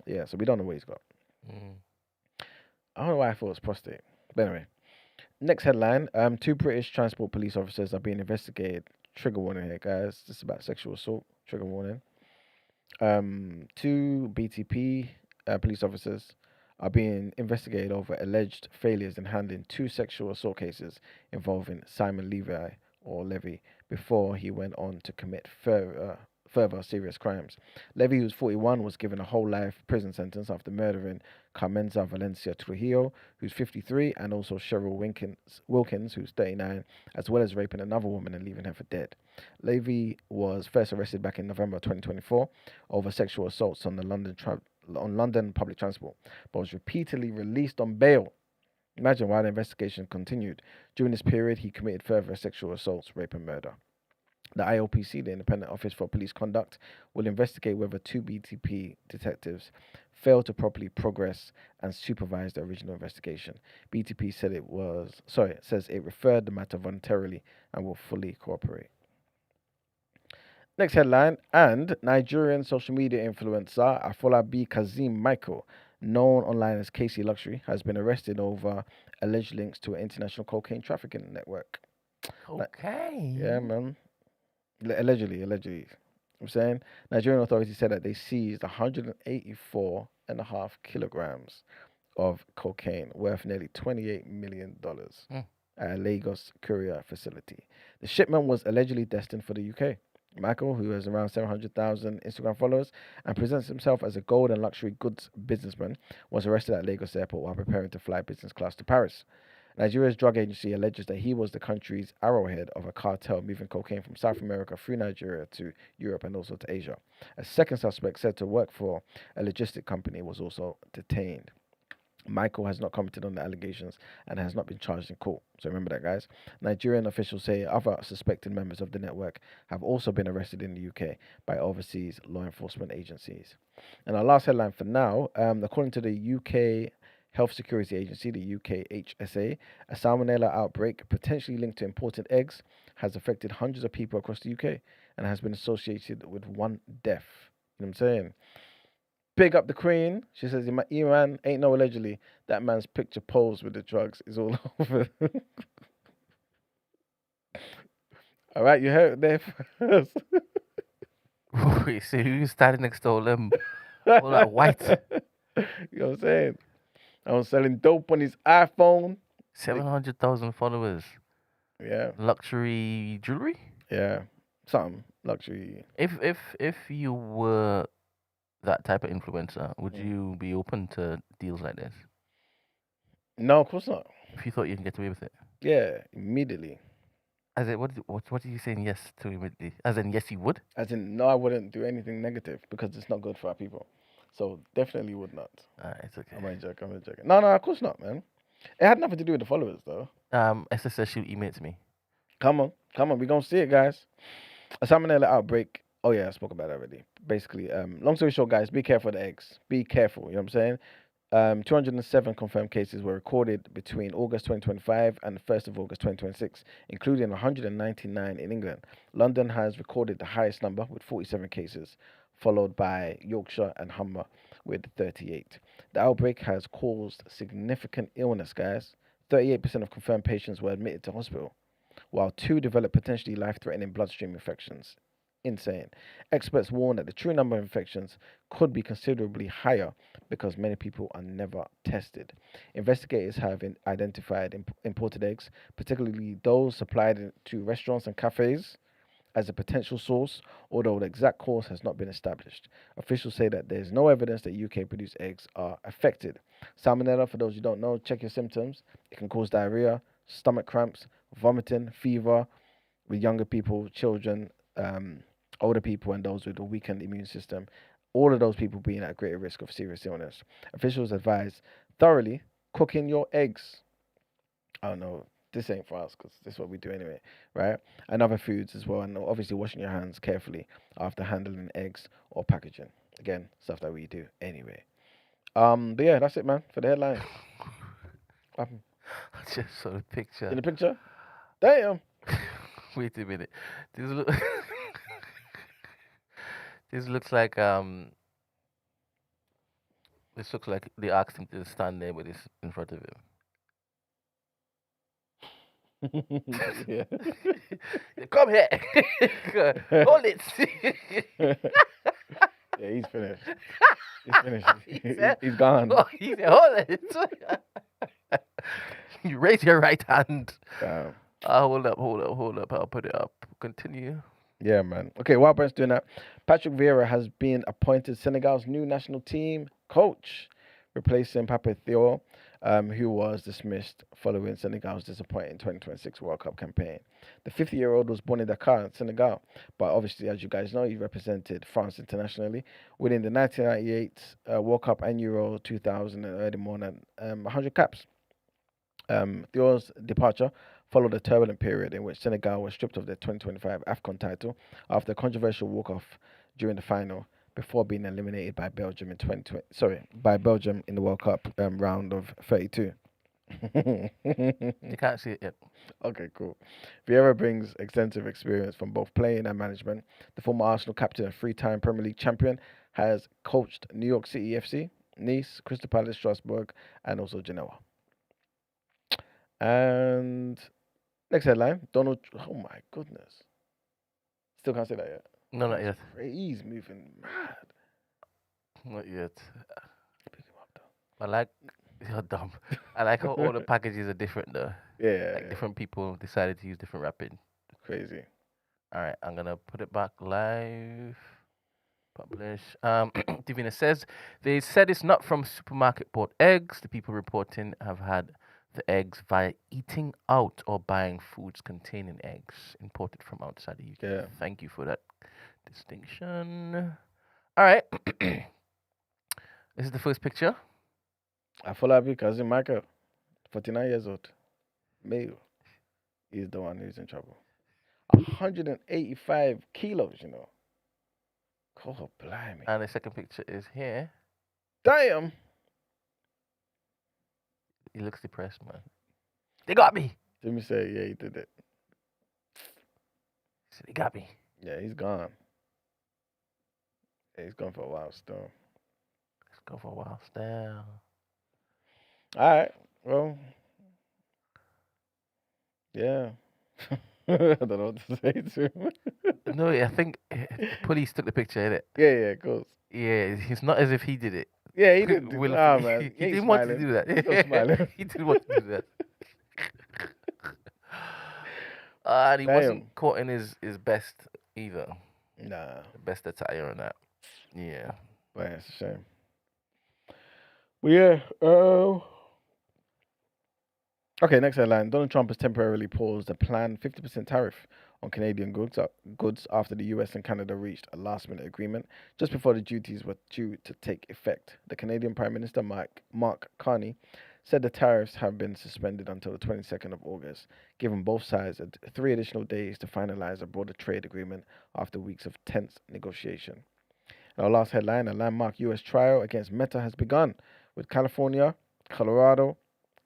Yeah, so we don't know what he's got. Mm. I don't know why I thought it was prostate. But anyway, next headline. Two British transport police officers are being investigated. Trigger warning here, guys. This is about sexual assault. Trigger warning. Two BTP police officers are being investigated over alleged failures in handling two sexual assault cases involving Simon Levy before he went on to commit further serious crimes. Levy, who's 41, was given a whole life prison sentence after murdering Carmenza Valencia Trujillo, who's 53, and also Cheryl Wilkins, who's 39, as well as raping another woman and leaving her for dead. Levy was first arrested back in November 2024 over sexual assaults on the London public transport, but was repeatedly released on bail. Imagine while the investigation continued. During this period, he committed further sexual assaults, rape, and murder. The IOPC, the Independent Office for Police Conduct, will investigate whether two BTP detectives failed to properly progress and supervise the original investigation. BTP says it referred the matter voluntarily and will fully cooperate. Next headline, and Nigerian social media influencer Afolabi Kazim Michael, known online as Casey Luxury, has been arrested over alleged links to an international cocaine trafficking network. Okay. Yeah, man. Allegedly. I'm saying Nigerian authorities said that they seized 184.5 kilograms of cocaine worth nearly $28 million at a Lagos courier facility. The shipment was allegedly destined for the UK. Michael, who has around 700,000 Instagram followers and presents himself as a gold and luxury goods businessman, was arrested at Lagos airport while preparing to fly business class to Paris. Nigeria's drug agency alleges that he was the country's arrowhead of a cartel moving cocaine from South America through Nigeria to Europe and also to Asia. A second suspect said to work for a logistic company was also detained. Michael has not commented on the allegations and has not been charged in court. So remember that, guys. Nigerian officials say other suspected members of the network have also been arrested in the UK by overseas law enforcement agencies. And our last headline for now, according to the UK Health Security Agency, the UKHSA, a salmonella outbreak potentially linked to imported eggs has affected hundreds of people across the UK and has been associated with one death. You know what I'm saying? Big up the Queen. She says, "Man, ain't no allegedly. That man's picture posed with the drugs is all over." All right, you heard it there first. Wait, so who's standing next to all them? All that white. You know what I'm saying? I was selling dope on his iPhone. 700,000 followers. Yeah. Luxury jewelry? Yeah. Something. Luxury. If you were that type of influencer, would you be open to deals like this? No, of course not. If you thought you can get away with it? Yeah, immediately. As in, what are you saying yes to immediately? As in, yes, you would? As in, no, I wouldn't do anything negative because it's not good for our people. So definitely would not. It's okay. I'm only joking. No, of course not, man. It had nothing to do with the followers, though. Esther says she'll email it to me. Come on. We're going to see it, guys. A salmonella outbreak. Oh, yeah, I spoke about it already. Basically, long story short, guys, be careful of the eggs. Be careful, you know what I'm saying? 207 confirmed cases were recorded between August 2025 and the 1st of August 2026, including 199 in England. London has recorded the highest number with 47 cases, followed by Yorkshire and Humber with 38. The outbreak has caused significant illness, guys. 38% of confirmed patients were admitted to hospital, while 2 developed potentially life-threatening bloodstream infections. Insane. Experts warn that the true number of infections could be considerably higher because many people are never tested. Investigators have identified imported eggs, particularly those supplied to restaurants and cafes, as a potential source, although the exact cause has not been established. Officials say that there is no evidence that UK-produced eggs are affected. Salmonella, for those who don't know, check your symptoms. It can cause diarrhea, stomach cramps, vomiting, fever with younger people, children, older people, and those with a weakened immune system. All of those people being at greater risk of serious illness. Officials advise thoroughly cooking your eggs. I don't know. This ain't for us because this is what we do anyway, right? And other foods as well. And obviously washing your hands carefully after handling eggs or packaging. Again, stuff that we do anyway. But yeah, that's it, man, for the headline. I just saw the picture. In the picture? Damn. Wait a minute. This look. This looks like This looks like they asked him to stand there with this in front of him. Yeah. Come here. Hold it. Yeah, he's finished. He's finished. He said- He's gone. Oh, he said, hold it. You raise your right hand. Damn. Hold up. I'll put it up. Continue. Yeah, man. Okay, while Brent's doing that, Patrick Vieira has been appointed Senegal's new national team coach, replacing Pape Thiaw, who was dismissed following Senegal's disappointing 2026 World Cup campaign. The 50-year-old was born in Dakar, Senegal, but obviously, as you guys know, he represented France internationally, winning the 1998 World Cup and Euro 2000 and earning more than 100 caps. Thiaw's departure followed a turbulent period in which Senegal was stripped of their 2025 AFCON title after a controversial walk-off during the final before being eliminated by Belgium in 2020. By Belgium in the World Cup round of 32. You can't see it yet. Okay, cool. Vieira brings extensive experience from both playing and management. The former Arsenal captain and three-time Premier League champion has coached New York City FC, Nice, Crystal Palace, Strasbourg, and also Genoa. And next headline, Donald. Oh my goodness. Still can't say that yet. No, not yet. He's moving mad. Not yet. Pick him up though. I like. You're dumb. I like how all the packages are different though. Yeah, Like different people decided to use different wrapping. crazy. All right, I'm gonna put it back live. Publish. Divina says they said it's not from supermarket bought eggs. The people reporting have had the eggs via eating out or buying foods containing eggs imported from outside the UK. Yeah. Thank you for that distinction. All right. This is the first picture. I follow you, cousin Michael, 49 years old, male. He's the one who's in trouble. 185 kilos, you know. God blimey. And the second picture is here. Damn. He looks depressed, man. They got me. Let me say, yeah, he did it. He said, they got me. Yeah, he's gone. Yeah, he's gone for a while still. Let's go for a while still. All right. Well, yeah. I don't know what to say to him. No, I think police took the picture, innit? Yeah, of course. Yeah, it's not as if he did it. Yeah, he didn't do Will- that. Oh, man. He didn't want to do that. He's still smiling. He didn't want to do that. And he wasn't Damn. caught in his best either. Nah, Best attire and that. Yeah. but it's a shame. Well, yeah. Okay, next headline. Donald Trump has temporarily paused a planned 50% tariff on Canadian goods after the US and Canada reached a last-minute agreement just before the duties were due to take effect. The Canadian Prime Minister Mark Carney said the tariffs have been suspended until the 22nd of August, giving both sides 3 additional days to finalize a broader trade agreement after weeks of tense negotiation. And our last headline, a landmark US trial against Meta has begun, with California, Colorado,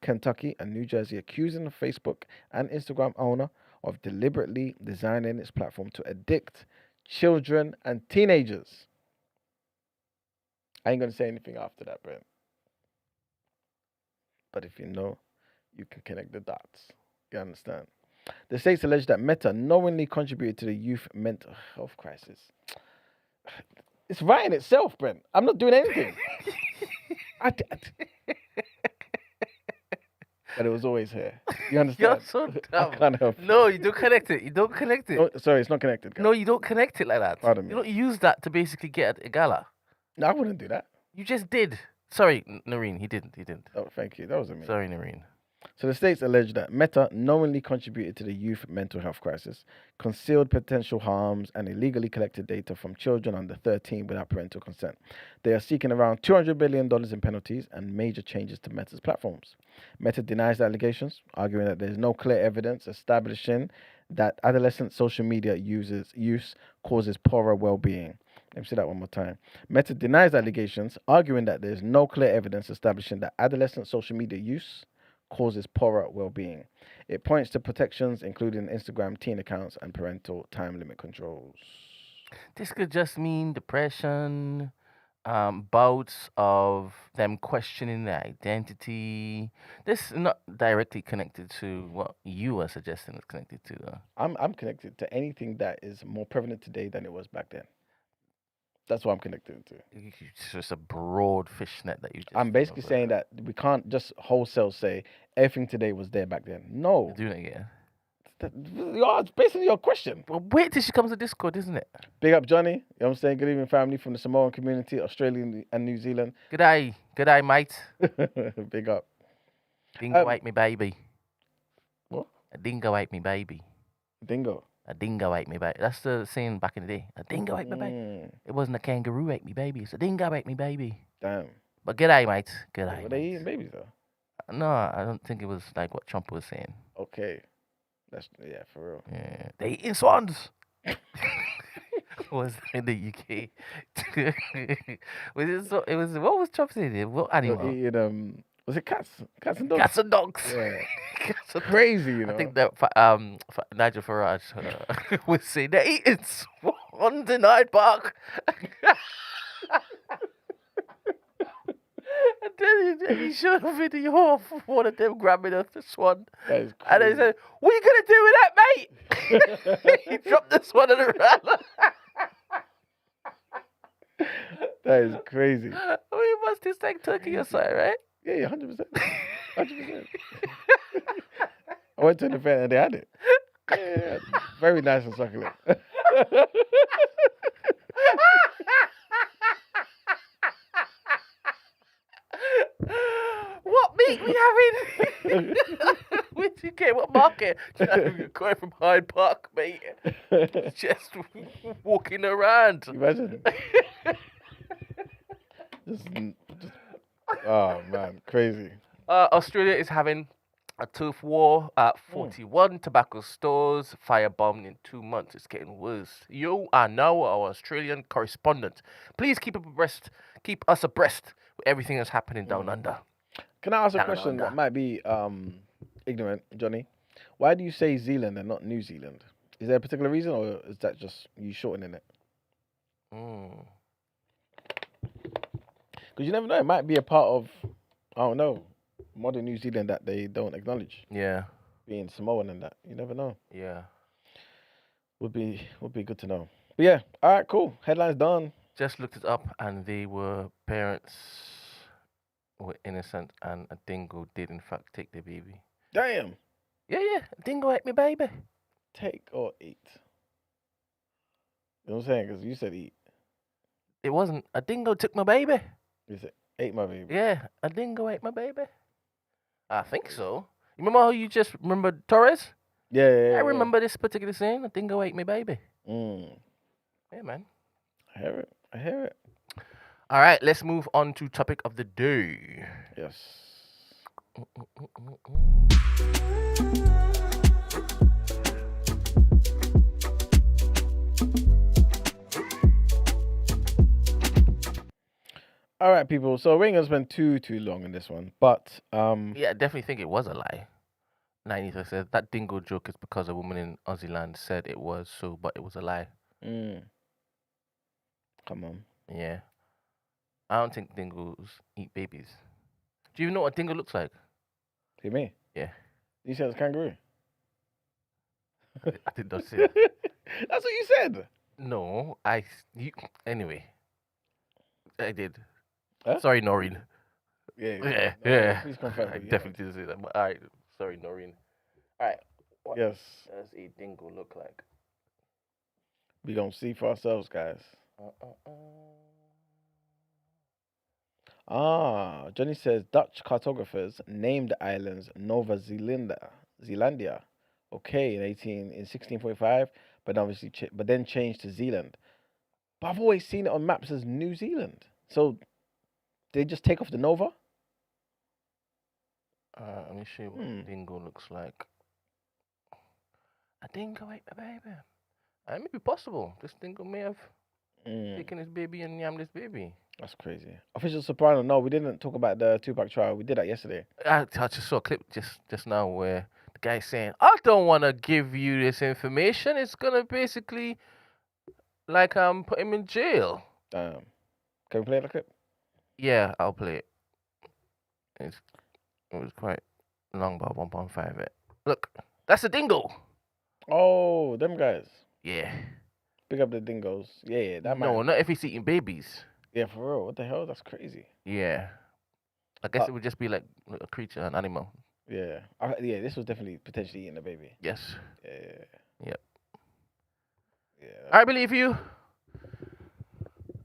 Kentucky, and New Jersey accusing the Facebook and Instagram owner of deliberately designing its platform to addict children and teenagers. I ain't going to say anything after that, Brent. But if you know, you can connect the dots. You understand? The states allege that Meta knowingly contributed to the youth mental health crisis. It's right in itself, Brent. I'm not doing anything. But it was always here. You understand? You're so I dumb. can't help it. No, you don't connect it. You don't connect it. Oh, sorry, it's not connected. Guys. No, you don't connect it like that. Pardon me. You don't use that to basically get at a gala. No, I wouldn't do that. You just did. Sorry, Noreen, he didn't. Oh, thank you. That wasn't me. Sorry, Noreen. So the states allege that Meta knowingly contributed to the youth mental health crisis, concealed potential harms, and illegally collected data from children under 13 without parental consent. They are seeking around $200 billion in penalties and major changes to Meta's platforms. Meta denies the allegations, arguing that there is no clear evidence establishing that adolescent social media use causes poorer well-being. Let me say that one more time. Meta denies the allegations, arguing that there is no clear evidence establishing that adolescent social media use causes poorer well-being. It points to protections, including Instagram teen accounts and parental time limit controls. This could just mean depression, bouts of them questioning their identity. This is not directly connected to what you are suggesting it's connected to, though. I'm connected to anything that is more prevalent today than it was back then. That's what I'm connected to. It's just a broad fishnet that you just. I'm basically saying that we can't just wholesale say everything today was there back then. No. You're doing it again. It's basically your question. Well, wait till she comes to Discord, isn't it? Big up, Johnny. You know what I'm saying? Good evening, family from the Samoan community, Australia and New Zealand. G'day, mate. Big up. Dingo ate me baby. What? A dingo ate me baby. Dingo. A dingo ate me baby. That's the saying back in the day. A dingo ate me baby. It wasn't a kangaroo ate me baby. It's a dingo ate me baby. Damn. But g'day, mate. G'day. Were they eating babies though? No, I don't think it was like what Trump was saying. Okay. That's for real. Yeah. They eating swans. Was in the UK. Was it so? It was. What was Trump saying? What animal? Eating, was it cats? Cats and dogs? Cats and dogs. Yeah. Cats and Crazy, you know. I think that Nigel Farage was saying they're eating swans in Hyde Park. And then he showed a video of one of them grabbing a swan. That is crazy. And they said, "What are you going to do with that, mate?" He dropped the swan on the ground. That is crazy. We must just take turkey aside, right? Yeah, 100%. 100%. I went to an event and they had it. Yeah. Very nice and succulent. What meat we having? Where'd you get? What market? You're going from Hyde Park, mate. Just walking around. Imagine. just, oh man, crazy. Australia is having a tooth war at 41 tobacco stores, firebombed in 2 months. It's getting worse. You are now our Australian correspondent. Please keep us abreast with everything that's happening down under. Can I ask a Down question under. that might be ignorant, Johnny? Why do you say Zealand and not New Zealand? Is there a particular reason, or is that just you shortening it? Because you never know. It might be a part of, I don't know, modern New Zealand that they don't acknowledge. Yeah. Being Samoan and that. You never know. Yeah. Would be good to know. But yeah, all right, cool. Headlines done. Just looked it up, and they were parents were innocent, and a dingo did in fact take the baby. Damn. Yeah, a dingo ate my baby. Take or eat? You know what I'm saying? Because you said eat. It wasn't. A dingo took my baby. You said ate my baby. Yeah, a dingo ate my baby. I think so. You remember how you just remembered Torres? Yeah. I remember this particular scene. A dingo ate my baby. Yeah, man. I hear it. All right, let's move on to topic of the day. Yes. All right, people. So we ain't gonna spend too long on this one, but Yeah, I definitely think it was a lie. 90 said that dingo joke is because a woman in Aussie land said it was so, but it was a lie. Come on. Yeah. I don't think dingoes eat babies. Do you even know what a dingo looks like? You me? Yeah. You said it's kangaroo. I did not say that. That's what you said. No, anyway. I did. Huh? Sorry, Noreen. Yeah. Please confirm. I definitely didn't say that. But all right, sorry, Noreen. All right. What Yes. does a dingo look like? We gonna see for ourselves, guys. Johnny says Dutch cartographers named the islands Nova Zealandia. Okay, in 1645, but obviously, but then changed to Zealand. But I've always seen it on maps as New Zealand. So they just take off the Nova. Let me show you what a dingo looks like. A dingo ate my baby. It may be possible. This dingo may have taken his baby and yammed his baby. That's crazy. Official soprano. No, we didn't talk about the Tupac trial. We did that yesterday. I just saw a clip just now where the guy saying, I don't want to give you this information. It's going to basically, like, put him in jail. Damn. Can we play the clip? Yeah, I'll play it. It was quite long, about 1.5. Look, that's a dingo. Oh, them guys. Yeah. Pick up the dingoes. Yeah, that No, might. not if he's eating babies. Yeah, for real. What the hell? That's crazy. Yeah. I guess it would just be like a creature, an animal. Yeah. Yeah, this was definitely potentially eating a baby. Yes. Yeah. Yep. Yeah. I believe you.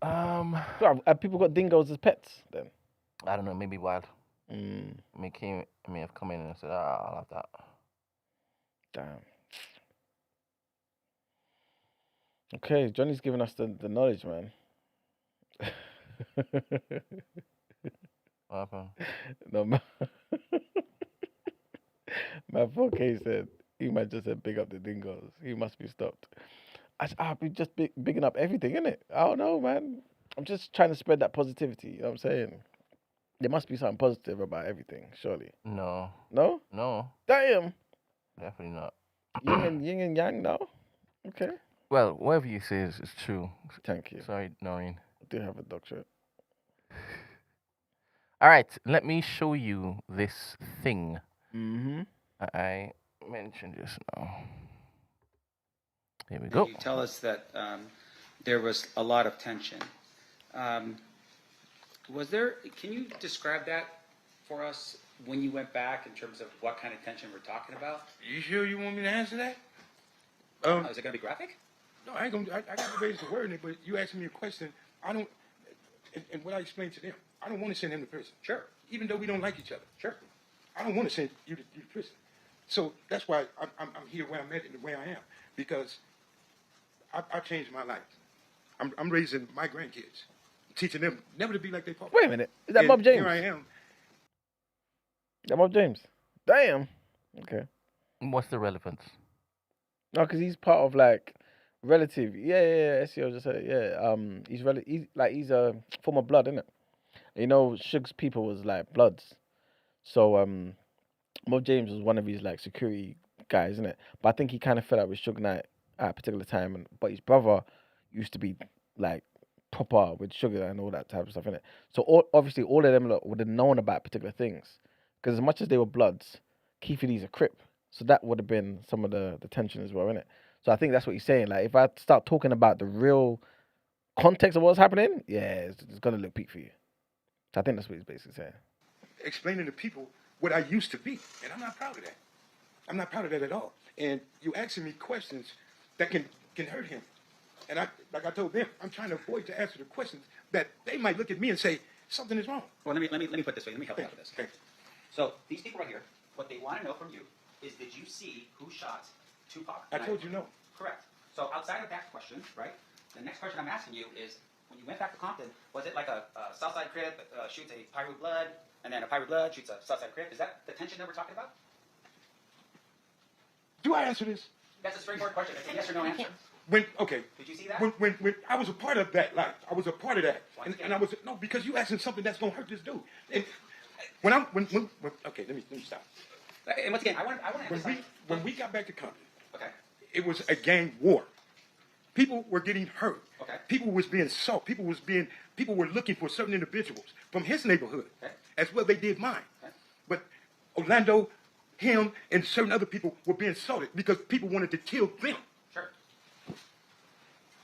So have people got dingoes as pets then? I don't know, maybe wild. Mm, I may have come in and said, I'll have that. damn. Okay, Johnny's giving us the knowledge, man. What happened? No, man. My 4K said, he might just said big up the dingoes. He must be stopped. I'll be just bigging up everything, innit? I don't know, man. I'm just trying to spread that positivity. You know what I'm saying? There must be something positive about everything, surely. No. No? No. Damn. Definitely not. Yin and yang, no? Okay. Well, whatever you say is true. Thank you. Sorry, Noreen. I do have a doctorate. All right, let me show you this thing Mm-hmm. I mentioned just now. Here we go. You tell us that there was a lot of tension. Can you describe that for us when you went back in terms of what kind of tension we're talking about? You sure you want me to answer that? Is it going to be graphic? No, I ain't gonna. I got to raise the word in it, but you asking me a question. I don't. And what I explained to them, I don't want to send him to prison. Sure. Even though we don't like each other. Sure. I don't want to send you to prison. So that's why I'm here where I'm at and the way I am, because I changed my life. I'm raising my grandkids, teaching them never to be like their papa. Wait a minute. Is that And Bob James? Here I am. That Bob James? Damn. Okay. What's the relevance? No, because he's part of like relative. Yeah. SEO just said it. Yeah. He's a form of blood, isn't it? You know, Suge's people was like Bloods. So Bob James was one of his like security guys, isn't it? But I think he kind of fell out with Suge Knight at a particular time, but his brother used to be like proper with Sugar and all that type of stuff, innit? So obviously all of them would have known about particular things, because as much as they were Bloods, Keefe Lee's a Crip, so that would have been some of the tension as well, innit? So I think that's what he's saying. Like if I start talking about the real context of what's happening, yeah, it's gonna look peak for you. So I think that's what he's basically saying. Explaining to people what I used to be, and I'm not proud of that. I'm not proud of that at all. And you asking me questions that can hurt him. And like I told them, I'm trying to avoid to answer the questions that they might look at me and say something is wrong. Well, let me put it this way. Let me help you out with this. Okay. So these people right here, what they want to know from you is, did you see who shot Tupac? I told you no. Correct. So outside of that question, right, the next question I'm asking you is, when you went back to Compton, was it like a Southside Crip shoots a Pyru Blood, and then a Pyru Blood shoots a Southside Crip? Is that the tension that we're talking about? Do I answer this? That's a straightforward question. It's a yes or no answer. Okay. Did you see that? When I was a part of that life, I was a part of that, Once and I was no, because you asking something that's gonna hurt this dude. And when okay, let me stop. And once again, I want to emphasize. When we got back to Compton, Okay. it was a gang war. People were getting hurt. Okay. People was being sought. People were looking for certain individuals from his neighborhood, Okay. as well they did mine. Okay. But Orlando, him, and certain other people were being sought because people wanted to kill them. Sure.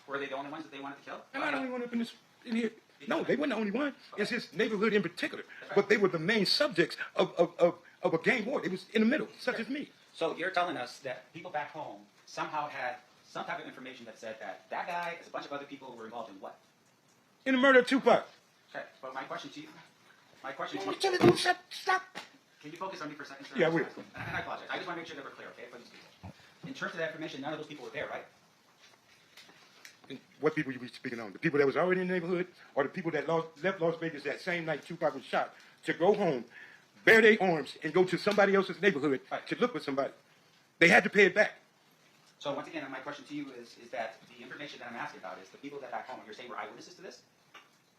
Were they the only ones that they wanted to kill? I'm not the only one up in here. No, they weren't the only one. It's his neighborhood in particular. But they were the main subjects of a gang war. It was in the middle, such as me. So you're telling us that people back home somehow had some type of information that said that that guy, as a bunch of other people, were involved in what? In the murder of Tupac. Okay, but my question to you, Stop. can you focus on me for a second, sir? Yeah, I will. And I apologize. I just want to make sure that we're clear, okay, for these people. In terms of that information, none of those people were there, right? What people you be speaking on? The people that was already in the neighborhood, or the people that left Las Vegas that same night Tupac was shot to go home, bear their arms, and go to somebody else's neighborhood to look for somebody? They had to pay it back. So once again, my question to you is that the information that I'm asking about is the people that back home, you're saying were eyewitnesses to this?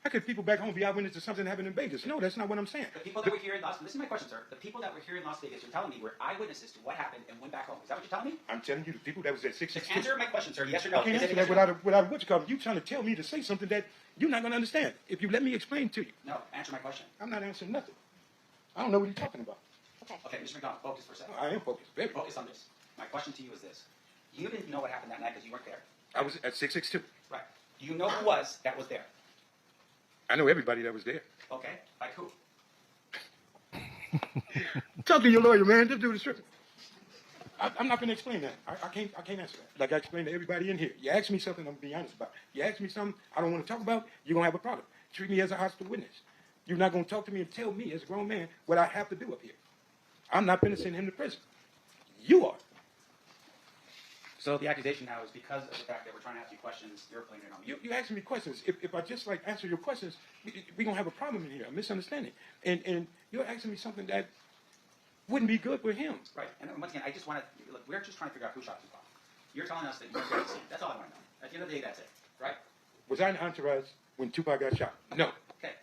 How could people back home be eyewitness to something that happened in Vegas? No, that's not what I'm saying. The people that were here in Las Vegas, this is my question, sir. The people that were here in Las Vegas, you're telling me, were eyewitnesses to what happened and went back home. Is that what you're telling me? I'm telling you, the people that was at 662. Just answer my question, sir. Yes or no? I can't answer that without what you call. You trying to tell me to say something that you're not going to understand. If you let me explain to you. No, answer my question. I'm not answering nothing. I don't know what you're talking about. Okay, Mr. McDonald, focus for a second. I am focused. Very Focus on this. My question to you is this. You didn't know what happened that night because you weren't there. I was at 662. Right. Do you know who that was there? I know everybody that was there. Okay. Like who? Talk to your lawyer, man. Just do the stripping. I'm not going to explain that. I can't answer that. Like I explained to everybody in here. You ask me something, I'm going to be honest about it. You ask me something I don't want to talk about, you're going to have a problem. Treat me as a hostile witness. You're not going to talk to me and tell me as a grown man what I have to do up here. I'm not going to send him to prison. You are. So the accusation now is because of the fact that we're trying to ask you questions, you're blaming it on me. You asking me questions. If I just like answer your questions, we're going to have a problem in here, a misunderstanding. And you're asking me something that wouldn't be good for him. Right. And once again, I just want to, look, we're just trying to figure out who shot Tupac. You're telling us that you weren't there to see. That's all I want to know. At the end of the day, that's it. Right? Was I in Entourage when Tupac got shot? No. Okay.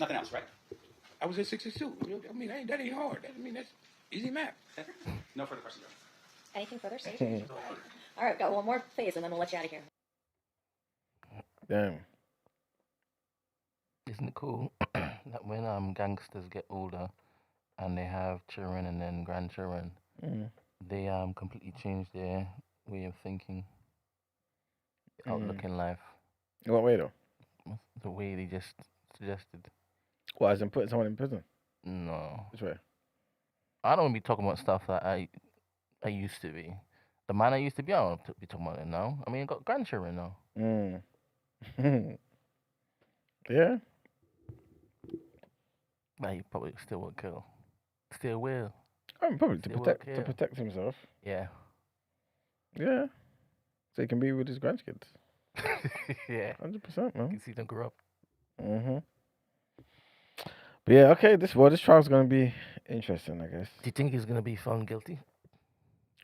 Nothing else, right? I was at 662. I mean, that ain't hard. That's easy math. Okay. No further questions. Anything further, Sage? All right, got one more phase, and then we'll let you out of here. Damn. Isn't it cool that when gangsters get older and they have children and then grandchildren, they completely change their way of thinking, outlook in life, In what way though? the way they just suggested. What, as in putting someone in prison? No, Which way? I don't want to be talking about stuff that I used to be. The man I used to be, I don't want to be talking about it now. I mean, I got grandchildren now. Yeah. But he probably still would kill. Still will. I mean, probably to Still protect work, to yeah. protect himself. Yeah. Yeah. So he can be with his grandkids. Yeah. 100%, You man. can see them grow up. But yeah, okay. This trial's gonna be interesting, I guess. Do you think he's gonna be found guilty?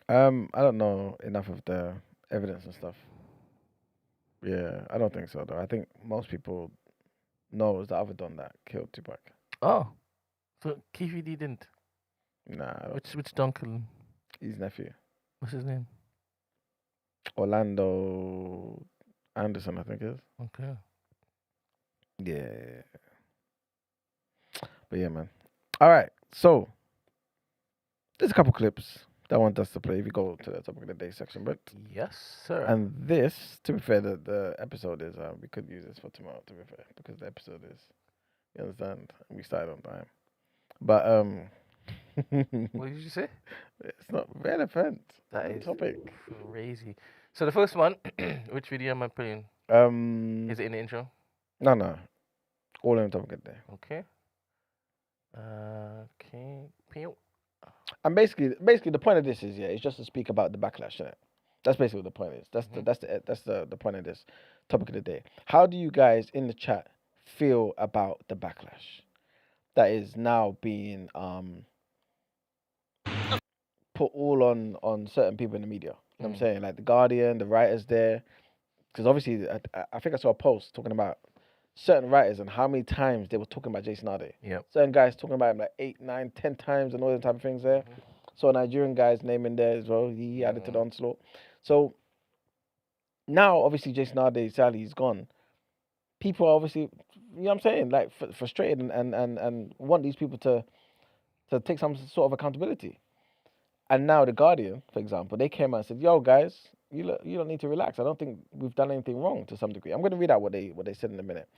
I don't know enough of the evidence and stuff. Yeah, I don't think so though. I think most people know it was the other Don that killed Tupac. Oh. So Keefe D didn't. Nah, I don't- Which Duncan? his nephew. What's his name? Orlando Anderson, I think it is. Okay. Yeah. But yeah, man. All right. So there's a couple clips that I want us to play if you go to the topic of the day section, but Yes, sir. and this, to be fair, the episode is we could use this for tomorrow, to be fair, because the episode is, you understand, we started on time. But What did you say? it's not relevant. That on is topic. crazy. So the first one, which video am I playing? Is it in the intro? No. All on the topic of the day. Okay. Okay. Pew. And basically the point of this is it's just to speak about the backlash, innit? That's basically what the point is. That's the point of this topic of the day. How do you guys in the chat feel about the backlash that is now being put all on certain people in the media? You know what I'm saying? Like the Guardian, the writers there, because obviously I think I saw a post talking about certain writers and how many times they were talking about Jason Arday. Yep. Certain guys talking about him like 8, 9, 10 times and all them type of things there. So Nigerian guys naming there as well. He added to the onslaught. So now obviously Jason Arday, sadly, he's gone. People are obviously, you know what I'm saying, like frustrated and want these people to take some sort of accountability. And now the Guardian, for example, they came out and said, "Yo, guys, you don't need to relax. I don't think we've done anything wrong to some degree." I'm going to read out what they said in a minute.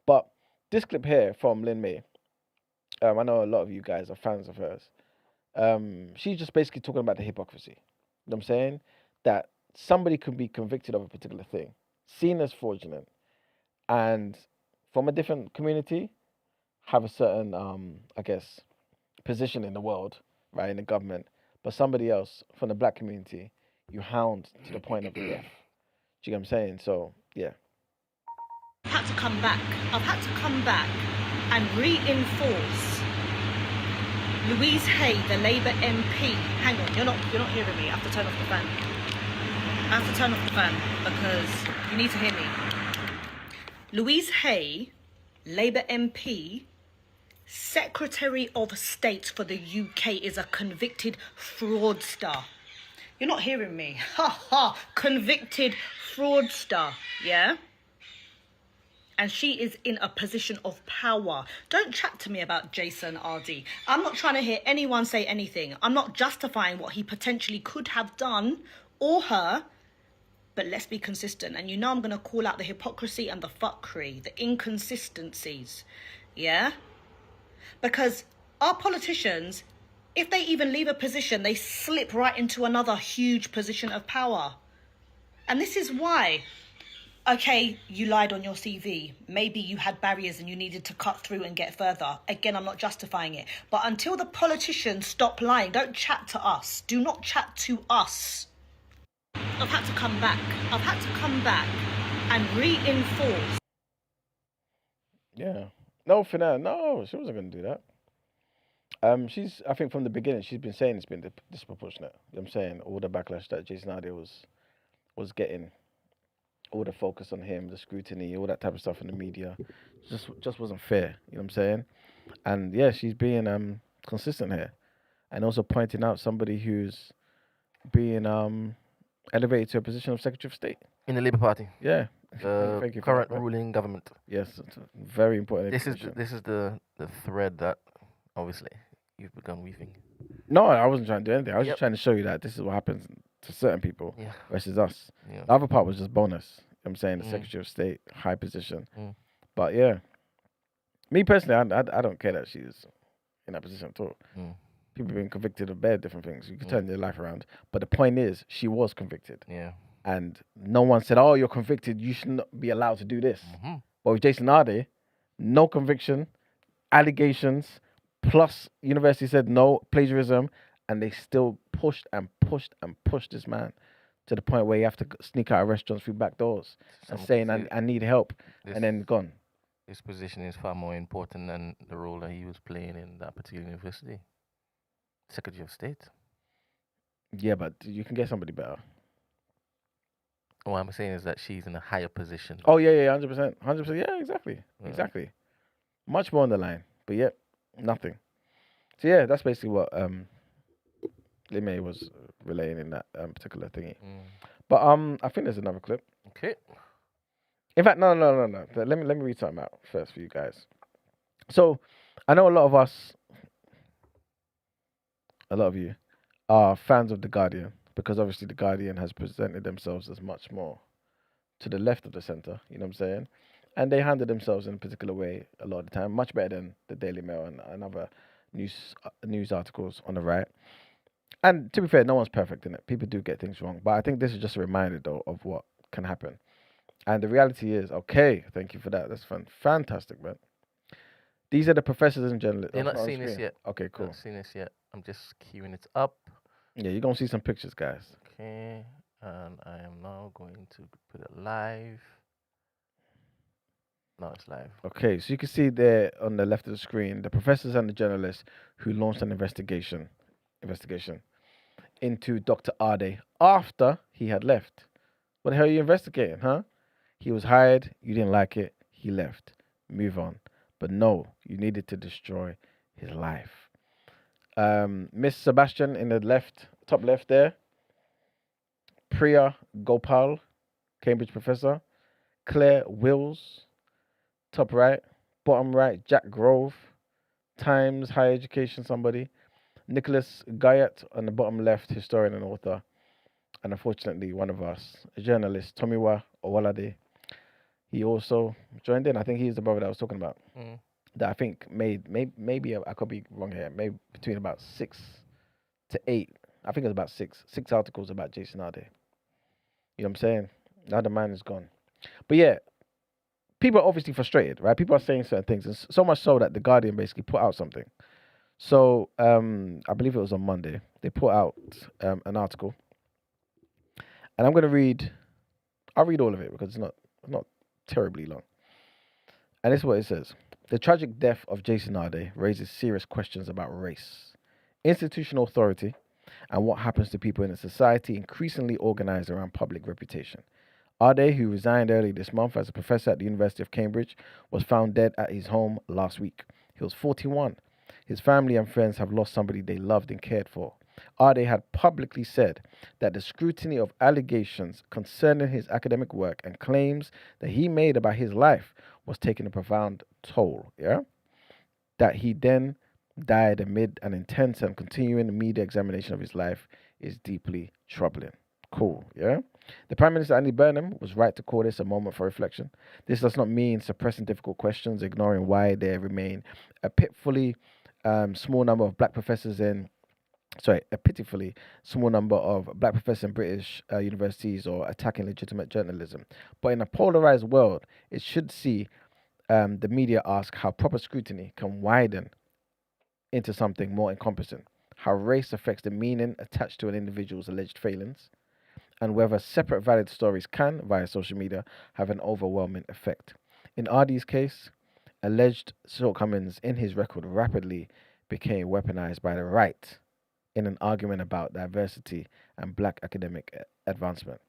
But this clip here from Lin May, I know a lot of you guys are fans of hers. She's just basically talking about the hypocrisy. You know what I'm saying? That somebody could be convicted of a particular thing, seen as fraudulent, and from a different community, have a certain, I guess, position in the world, right, in the government, but somebody else from the black community, you hound to the point of death. Do you get what I'm saying? So, yeah. I've had to come back. I've had to come back and reinforce Louise Hay, the Labour MP. Hang on, you're not hearing me. I have to turn off the fan. I have to turn off the fan because you need to hear me. Louise Hay, Labour MP, Secretary of State for the UK, is a convicted fraudster. You're not hearing me. Ha ha. Convicted fraudster. Yeah? And she is in a position of power. Don't chat to me about Jason Arday. I'm not trying to hear anyone say anything. I'm not justifying what he potentially could have done or her. But let's be consistent. And you know I'm going to call out the hypocrisy and the fuckery, the inconsistencies. Yeah? Because our politicians, if they even leave a position, they slip right into another huge position of power. And this is why. Okay, you lied on your CV. Maybe you had barriers and you needed to cut through and get further. Again, I'm not justifying it. But until the politicians stop lying, don't chat to us. Do not chat to us. I've had to come back. I've had to come back and reinforce. Yeah. No, for now, no, she wasn't going to do that. I think from the beginning, she's been saying it's been disproportionate. You know what I'm saying? All the backlash that Jason Arday was getting, all the focus on him, the scrutiny, all that type of stuff in the media, just wasn't fair. You know what I'm saying? And yeah, she's being consistent here, and also pointing out somebody who's being elevated to a position of Secretary of State In the Labour Party, Yeah. the Thank you for current that, man. ruling government. Yes, it's a very important. This is information. the thread that obviously you've begun weaving. No, I wasn't trying to do anything. I was Yep. just trying to show you that this is what happens to certain people Yeah. versus us. Yeah. The other part was just bonus. You know what I'm saying the Mm. Secretary of State, high position. Mm. But yeah, me personally, I don't care that she's in that position at all. Mm. People have been convicted of bad different things. You can Mm. turn your life around. But the point is, she was convicted. Yeah. And no one said, oh, you're convicted, you shouldn't be allowed to do this. hmm But with Jason Arday, no conviction, allegations, plus university said no, plagiarism, and they still pushed and pushed and pushed this man to the point where you have to sneak out of restaurants through back doors and Some saying, could say I need help, this, and then gone. this position is far more important than the role that he was playing in that particular university. Secretary of State. Yeah, but you can get somebody better. What I'm saying is that she's in a higher position. Oh, yeah, 100%. 100%. Yeah, exactly. Yeah. Exactly. Much more on the line, but yet, nothing. So, yeah, that's basically what Limay was relaying in that particular thingy. Mm. But I think there's another clip. Okay. In fact, no. Let me read something out first for you guys. So, I know a lot of you are fans of The Guardian because obviously The Guardian has presented themselves as much more to the left of the centre, you know what I'm saying? And they handle themselves in a particular way a lot of the time, much better than the Daily Mail and other news articles on the right. And to be fair, no one's perfect in it. People do get things wrong. But I think this is just a reminder, though, of what can happen. And the reality is, okay, thank you for that. That's fantastic, man. These are the professors and journalists. They're Oh, not it's on seeing this screen. yet. Okay, cool. Not seeing this yet. I'm just queuing it up. Yeah, you're going to see some pictures, guys. Okay. And I am now going to put it live. No, it's live. Okay, so you can see there on the left of the screen the professors and the journalists who launched an investigation into Dr. Arday after he had left. What the hell are you investigating, huh? He was hired, you didn't like it, he left. Move on. But no, you needed to destroy his life. Miss Sebastian in the top left there. Priya Gopal, Cambridge professor. Claire Wills, top right. Bottom right, Jack Grove, Times Higher Education somebody. Nicholas Guyat on the bottom left, historian and author. And unfortunately, one of us, a journalist, Tomiwa Owalade. He also joined in. I think he's the brother that I was talking about. Mm. That I think made, maybe I could be wrong here, maybe between about 6 to 8. I think it was about 6 articles about Jason Arday. You know what I'm saying? Now the man is gone. But yeah, people are obviously frustrated, right? People are saying certain things, and so much so that The Guardian basically put out something. So I believe it was on Monday. They put out an article, and I'm going to read. I'll read all of it because it's not terribly long. And this is what it says. The tragic death of Jason Arday raises serious questions about race, institutional authority, and what happens to people in a society increasingly organized around public reputation. Arday, who resigned early this month as a professor at the University of Cambridge, was found dead at his home last week. He was 41. His family and friends have lost somebody they loved and cared for. Arday had publicly said that the scrutiny of allegations concerning his academic work and claims that he made about his life was taking a profound toll. Yeah, that he then died amid an intense and continuing media examination of his life is deeply troubling. Cool, yeah? The Prime Minister Andy Burnham was right to call this a moment for reflection. This does not mean suppressing difficult questions, ignoring why there remain a pitifully small number of black professors in a pitifully small number of black professors in British universities or attacking legitimate journalism. But in a polarized world, it should see the media ask how proper scrutiny can widen into something more encompassing, how race affects the meaning attached to an individual's alleged failings, and whether separate valid stories can, via social media, have an overwhelming effect. In Arday's case, alleged shortcomings in his record rapidly became weaponized by the right in an argument about diversity and black academic advancement.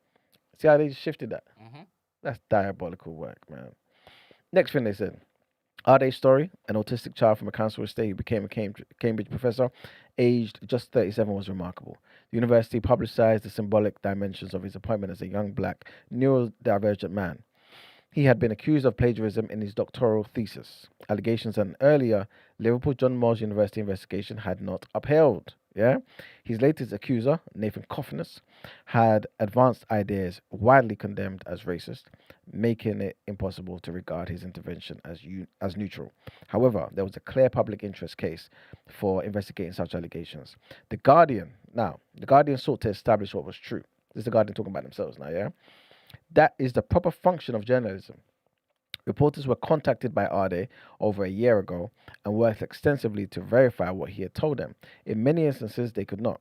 See how they shifted that? Mm-hmm. That's diabolical work, man. Next thing they said. Arday's story, an autistic child from a council estate who became a Cambridge professor, aged just 37, was remarkable. The university publicized the symbolic dimensions of his appointment as a young black neurodivergent man. He had been accused of plagiarism in his doctoral thesis, allegations an earlier Liverpool John Moores University investigation had not upheld. Yeah, his latest accuser, Nathan Coffness, had advanced ideas widely condemned as racist, making it impossible to regard his intervention as neutral. However, there was a clear public interest case for investigating such allegations. The Guardian sought to establish what was true. This is the Guardian talking about themselves now, yeah? That is the proper function of journalism. Reporters were contacted by Arday over a year ago and worked extensively to verify what he had told them. In many instances, they could not.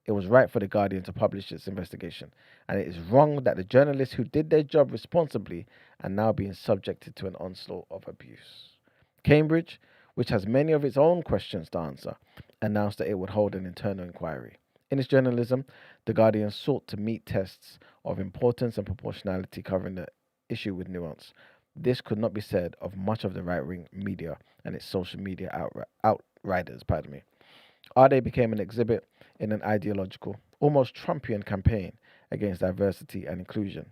It was right for The Guardian to publish its investigation, and it is wrong that the journalists who did their job responsibly are now being subjected to an onslaught of abuse. Cambridge, which has many of its own questions to answer, announced that it would hold an internal inquiry. In its journalism, The Guardian sought to meet tests of importance and proportionality, covering the issue with nuance. This could not be said of much of the right-wing media and its social media outriders. Arday became an exhibit in an ideological, almost Trumpian campaign against diversity and inclusion.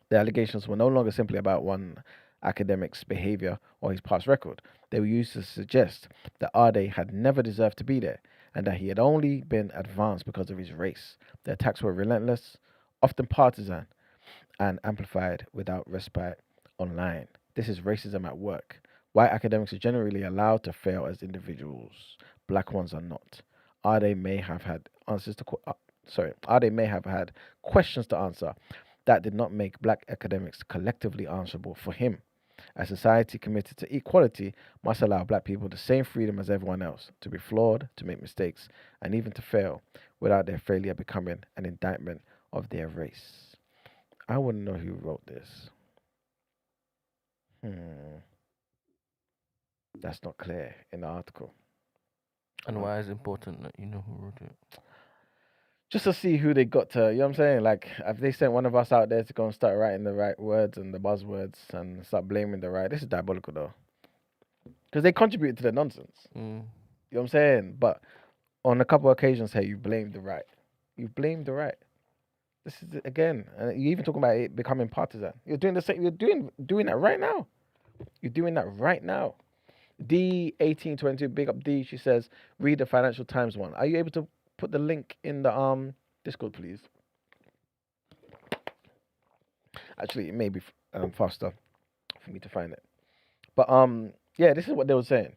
The allegations were no longer simply about one academic's behavior or his past record. They were used to suggest that Arday had never deserved to be there and that he had only been advanced because of his race. The attacks were relentless, often partisan, and amplified without respite online. This is racism at work. White academics are generally allowed to fail as individuals. Black ones are not. Arday may have had questions to answer that did not make black academics collectively answerable for him. A society committed to equality must allow black people the same freedom as everyone else to be flawed, to make mistakes, and even to fail without their failure becoming an indictment of their race. I want to know who wrote this. That's not clear in the article. And why is it important that you know who wrote it? Just to see who they got to, you know what I'm saying? Like, if they sent one of us out there to go and start writing the right words and the buzzwords and start blaming the right, this is diabolical though. Because they contributed to the nonsense. You know what I'm saying? But on a couple of occasions here, you blamed the right. You blamed the right. This is again, and you even talking about it becoming partisan. You're doing the same. You're doing that right now. You're doing that right now. D1822, big up D. She says, read the Financial Times one. Are you able to put the link in the Discord, please? Actually, it may be faster for me to find it. But yeah, this is what they were saying.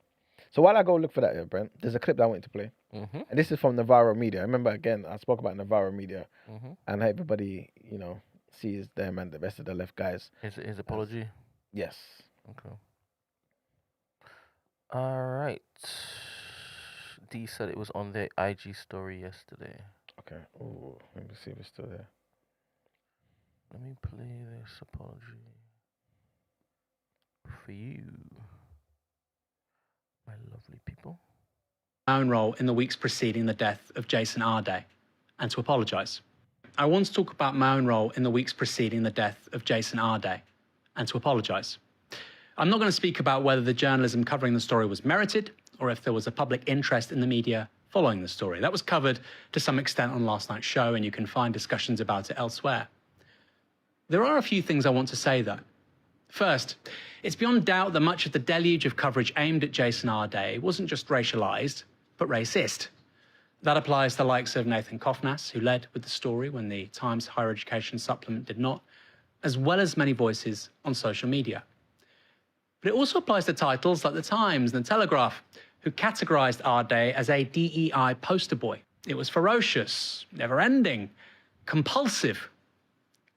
So while I go look for that here, Brent, there's a clip that I wanted to play. And this is from Navarro Media. Remember, again, I spoke about Navarro Media. And everybody, sees them and the rest of the left guys. His apology? Yes. Okay. All right. D said it was on their IG story yesterday. Okay. Oh, let me see if it's still there. Let me play this apology for you, my lovely people. My own role in the weeks preceding the death of Jason Arday, and to apologise. I want to talk about my own role in the weeks preceding the death of Jason Arday, and to apologise. I'm not going to speak about whether the journalism covering the story was merited, or if there was a public interest in the media following the story. That was covered to some extent on last night's show, and you can find discussions about it elsewhere. There are a few things I want to say, though. First, it's beyond doubt that much of the deluge of coverage aimed at Jason Arday wasn't just racialised, but racist. That applies to the likes of Nathan Kofnas, who led with the story when the Times Higher Education supplement did not, as well as many voices on social media. But it also applies to titles like The Times and The Telegraph, who categorised Arday as a DEI poster boy. It was ferocious, never-ending, compulsive.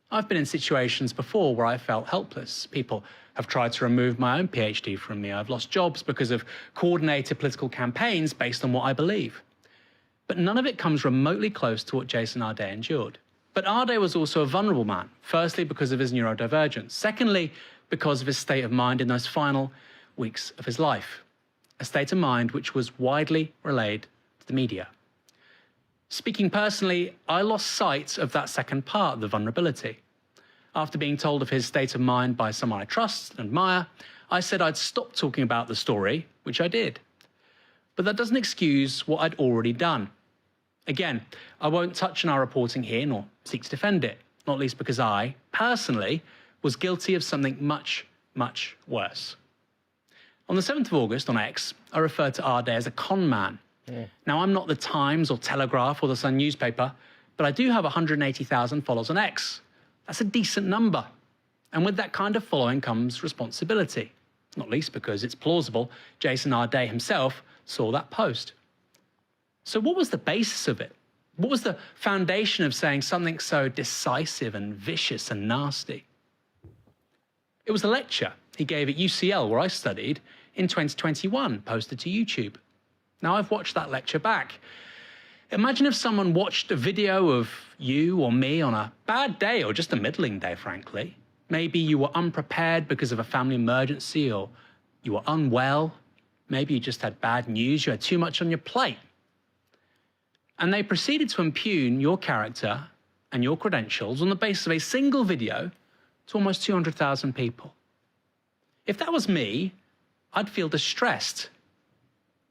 I've been in situations before where I felt helpless. People have tried to remove my own PhD from me. I've lost jobs because of coordinated political campaigns based on what I believe. But none of it comes remotely close to what Jason Arday endured. But Arday was also a vulnerable man, firstly because of his neurodivergence, secondly because of his state of mind in those final weeks of his life, a state of mind which was widely relayed to the media. Speaking personally, I lost sight of that second part, the vulnerability. After being told of his state of mind by someone I trust and admire, I said I'd stop talking about the story, which I did. But that doesn't excuse what I'd already done. Again, I won't touch on our reporting here nor seek to defend it, not least because I, personally, was guilty of something much, much worse. On the 7th of August on X, I referred to Arday as a con man. Yeah. Now, I'm not the Times or Telegraph or the Sun newspaper, but I do have 180,000 followers on X. That's a decent number. And with that kind of following comes responsibility, not least because it's plausible Jason Arday himself saw that post. So what was the basis of it? What was the foundation of saying something so decisive and vicious and nasty? It was a lecture he gave at UCL, where I studied, in 2021, posted to YouTube. Now, I've watched that lecture back. Imagine if someone watched a video of you or me on a bad day, or just a middling day, frankly. Maybe you were unprepared because of a family emergency, or you were unwell. Maybe you just had bad news, you had too much on your plate. And they proceeded to impugn your character and your credentials on the basis of a single video to almost 200,000 people. If that was me, I'd feel distressed.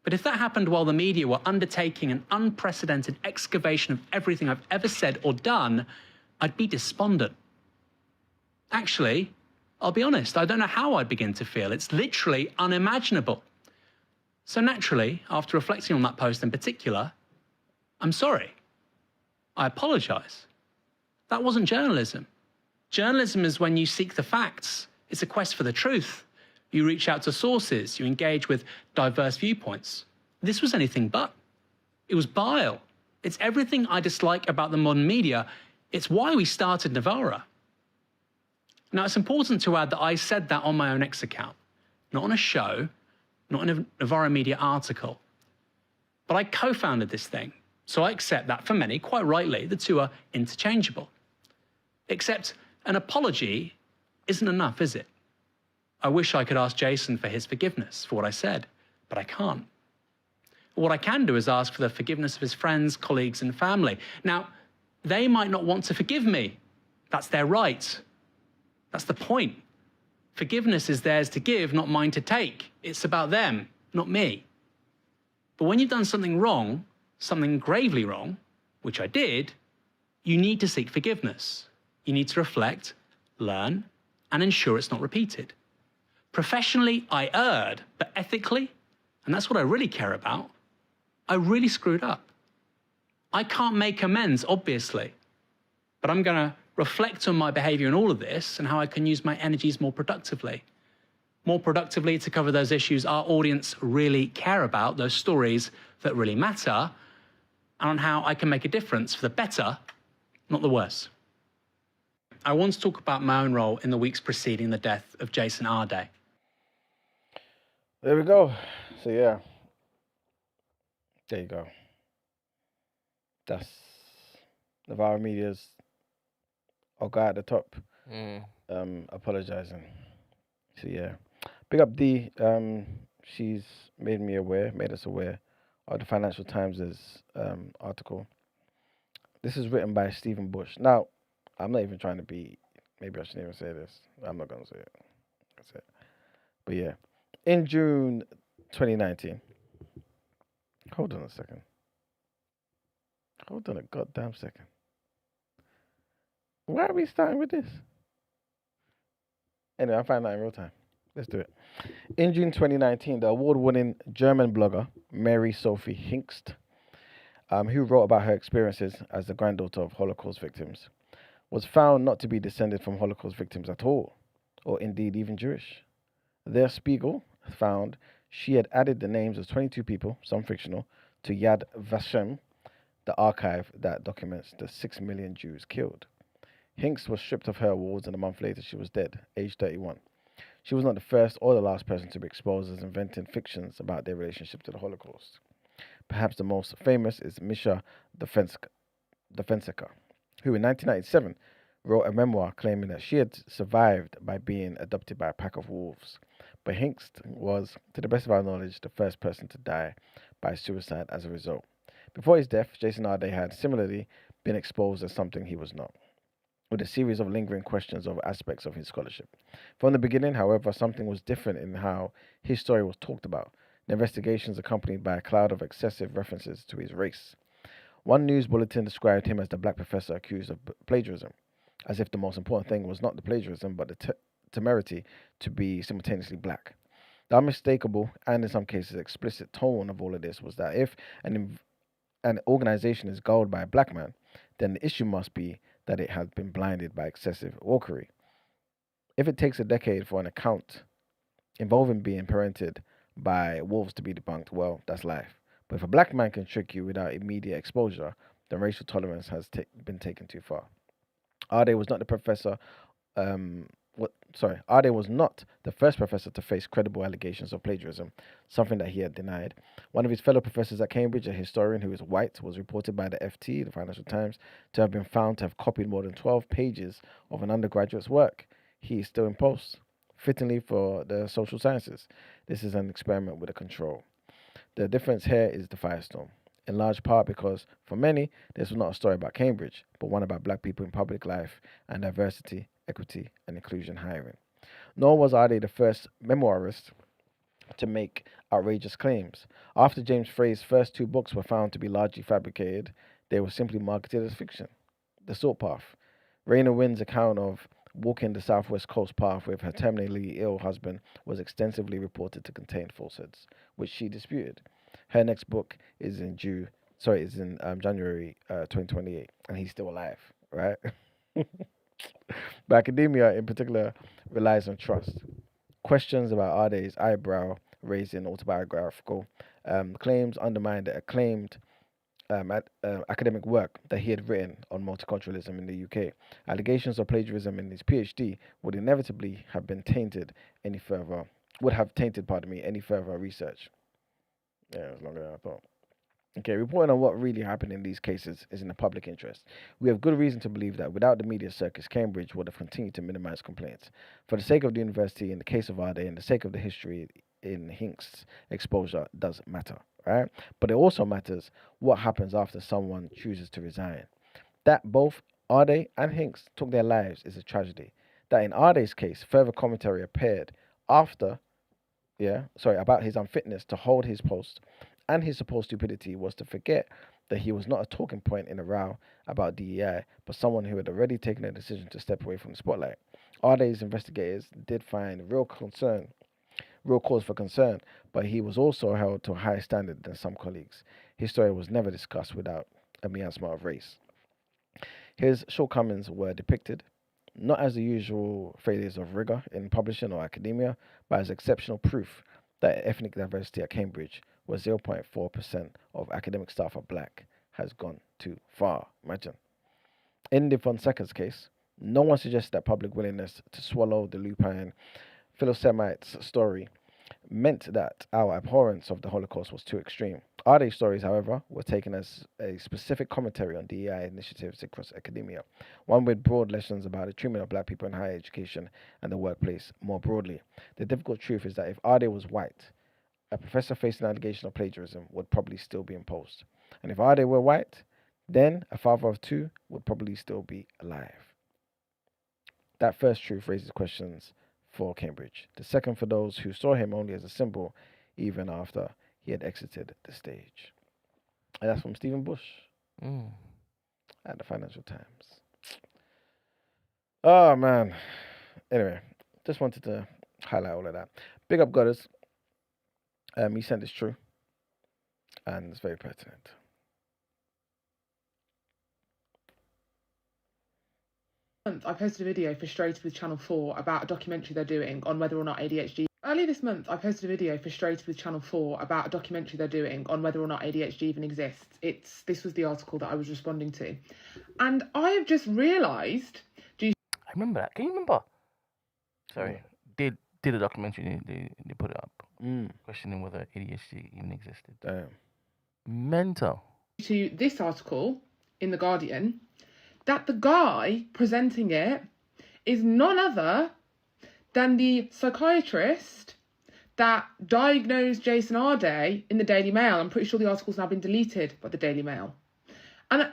But if that happened while the media were undertaking an unprecedented excavation of everything I've ever said or done, I'd be despondent. Actually, I'll be honest, I don't know how I'd begin to feel. It's literally unimaginable. So naturally, after reflecting on that post in particular, I'm sorry. I apologise. That wasn't journalism. Journalism is when you seek the facts. It's a quest for the truth. You reach out to sources. You engage with diverse viewpoints. This was anything but. It was bile. It's everything I dislike about the modern media. It's why we started Novara. Now, it's important to add that I said that on my own X account, not on a show, not in a Novara Media article. But I co-founded this thing, so I accept that for many, quite rightly, the two are interchangeable. Except an apology isn't enough, is it? I wish I could ask Jason for his forgiveness for what I said, but I can't. What I can do is ask for the forgiveness of his friends, colleagues, and family. Now, they might not want to forgive me. That's their right. That's the point. Forgiveness is theirs to give, not mine to take. It's about them, not me. But when you've done something wrong, something gravely wrong, which I did, you need to seek forgiveness. You need to reflect, learn, and ensure it's not repeated. Professionally, I erred, but ethically, and that's what I really care about, I really screwed up. I can't make amends, obviously, but I'm going to reflect on my behaviour in all of this and how I can use my energies more productively. More productively to cover those issues our audience really care about, those stories that really matter, and on how I can make a difference for the better, not the worse. I want to talk about my own role in the weeks preceding the death of Jason Arday. There we go. So yeah, there you go. That's Novara Media's our guy at the top, apologizing. So yeah, big up D. She's made us aware of the Financial Times' article This is written by Stephen Bush. Now, I'm not even trying to be. Maybe I shouldn't even say this. I'm not gonna say it. That's it. But yeah, in June 2019. Hold on a second. Hold on a goddamn second. Why are we starting with this? Anyway, I'll find out in real time. Let's do it. In June 2019, the award-winning German blogger Mary Sophie Hinkst, who wrote about her experiences as the granddaughter of Holocaust victims, was found not to be descended from Holocaust victims at all, or indeed even Jewish. Der Spiegel found she had added the names of 22 people, some fictional, to Yad Vashem, the archive that documents the 6 million Jews killed. Hinkst was stripped of her awards, and a month later she was dead, aged 31. She was not the first or the last person to be exposed as inventing fictions about their relationship to the Holocaust. Perhaps the most famous is Misha Defenska, who in 1997 wrote a memoir claiming that she had survived by being adopted by a pack of wolves. But Hinkst was, to the best of our knowledge, the first person to die by suicide as a result. Before his death, Jason Arday had similarly been exposed as something he was not, with a series of lingering questions over aspects of his scholarship. From the beginning, however, something was different in how his story was talked about. The investigations accompanied by a cloud of excessive references to his race. One news bulletin described him as the black professor accused of plagiarism, as if the most important thing was not the plagiarism, but the temerity to be simultaneously black. The unmistakable and in some cases explicit tone of all of this was that if an organization is gulled by a black man, then the issue must be that it has been blinded by excessive wokery. If it takes a decade for an account involving being parented by wolves to be debunked, well, that's life. But if a black man can trick you without immediate exposure, then racial tolerance has been taken too far. Arday was not the professor. Arday was not the first professor to face credible allegations of plagiarism, something that he had denied. One of his fellow professors at Cambridge, a historian who is white, was reported by the FT, the Financial Times, to have been found to have copied more than 12 pages of an undergraduate's work. He is still in post. Fittingly for the social sciences, this is an experiment with a control. The difference here is the firestorm, in large part because, for many, this was not a story about Cambridge, but one about black people in public life and diversity, equity, and inclusion hiring. Nor was Arday the first memoirist to make outrageous claims. After James Frey's first 2 books were found to be largely fabricated, they were simply marketed as fiction. The Salt Path. Raina Wynn's account of walking the Southwest Coast Path with her terminally ill husband was extensively reported to contain falsehoods, which she disputed. Her next book is in January 2028, and he's still alive, right? But academia, in particular, relies on trust. Questions about Arday's eyebrow raising autobiographical claims undermined the acclaimed academic work that he had written on multiculturalism in the UK. Allegations of plagiarism in his PhD would inevitably have been tainted any further research. Yeah, it was longer than I thought. Okay, reporting on what really happened in these cases is in the public interest. We have good reason to believe that without the media circus, Cambridge would have continued to minimize complaints. For the sake of the university, in the case of Arday, and the sake of the history in Hinkst's exposure does matter, right? But it also matters what happens after someone chooses to resign. That both Arday and Hinkst took their lives is a tragedy. That in Arday's case, further commentary appeared after, about his unfitness to hold his post, and his supposed stupidity was to forget that he was not a talking point in a row about DEI, but someone who had already taken a decision to step away from the spotlight. Arday's investigators did find real cause for concern, but he was also held to a higher standard than some colleagues. His story was never discussed without a miasma of race. His shortcomings were depicted not as the usual failures of rigor in publishing or academia, but as exceptional proof that ethnic diversity at Cambridge, where 0.4% of academic staff are black, has gone too far. Imagine. In the Fonseca's case, no one suggests that public willingness to swallow the lupine Philosemite's story meant that our abhorrence of the Holocaust was too extreme. Arday's stories, however, were taken as a specific commentary on DEI initiatives across academia, one with broad lessons about the treatment of black people in higher education and the workplace more broadly. The difficult truth is that if Arday was white, a professor facing an allegation of plagiarism would probably still be in post. And if Arday were white, then a father of two would probably still be alive. That first truth raises questions for Cambridge. The second for those who saw him only as a symbol even after he had exited the stage. And that's from Stephen Bush at the Financial Times. Oh, man. Anyway, just wanted to highlight all of that. Big up, Goddess. He sent this true, and it's very pertinent. I posted a video frustrated with Channel 4 about a documentary they're doing on whether or not ADHD. Earlier this month, I posted a video frustrated with Channel 4 about a documentary they're doing on whether or not ADHD even exists. This was the article that I was responding to. And I have just realised... I remember that. Can you remember? Sorry. They did a documentary, they put it up, questioning whether ADHD even existed. Damn. Mental. To this article in The Guardian, that the guy presenting it is none other than the psychiatrist that diagnosed Jason Arday in the Daily Mail. I'm pretty sure the article's now been deleted by the Daily Mail. And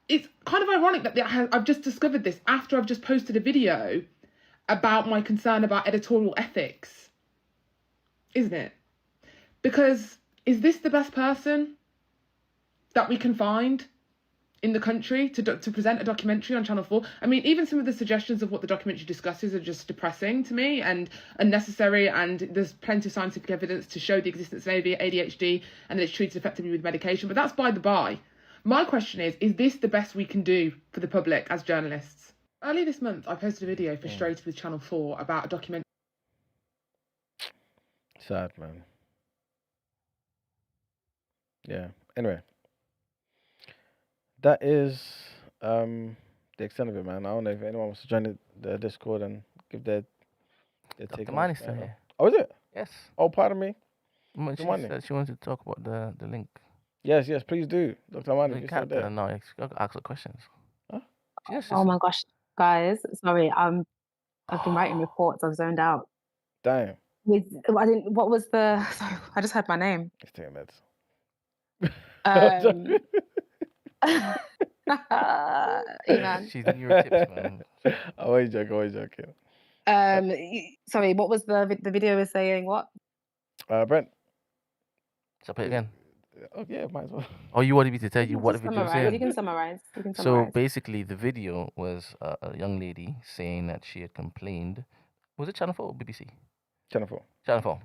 it's kind of ironic that I've just discovered this after I've just posted a video about my concern about editorial ethics, isn't it? Because is this the best person that we can find in the country to present a documentary on Channel 4? I mean, even some of the suggestions of what the documentary discusses are just depressing to me and unnecessary, and there's plenty of scientific evidence to show the existence of ADHD and that it's treated effectively with medication, but that's by the by. My question is this the best we can do for the public as journalists? Earlier this month, I posted a video frustrated with Channel 4 about a documentary. Sad, man. Yeah. Anyway. That is the extent of it, man. I don't know if anyone wants to join the Discord and give their take. Dr. Mani's still here. Oh, is it? Yes. Oh, pardon me. She said she wanted to talk about the link. Yes, please do. Dr. Mani, You can't no, you got to ask her questions. Huh? Oh my gosh, guys. Sorry, I've been writing reports. I've zoned out. Damn. What was the... Sorry, I just heard my name. It's taking meds. Iman. She's neurotips, man. Always joking. Sorry, what was the video was saying? What? Brent. Shall I play it again? Oh yeah, might as well. Oh, you wanted me to tell you what the video was saying? You can summarize. So basically, the video was a young lady saying that she had complained. Was it Channel 4 or BBC? Channel 4. Channel 4.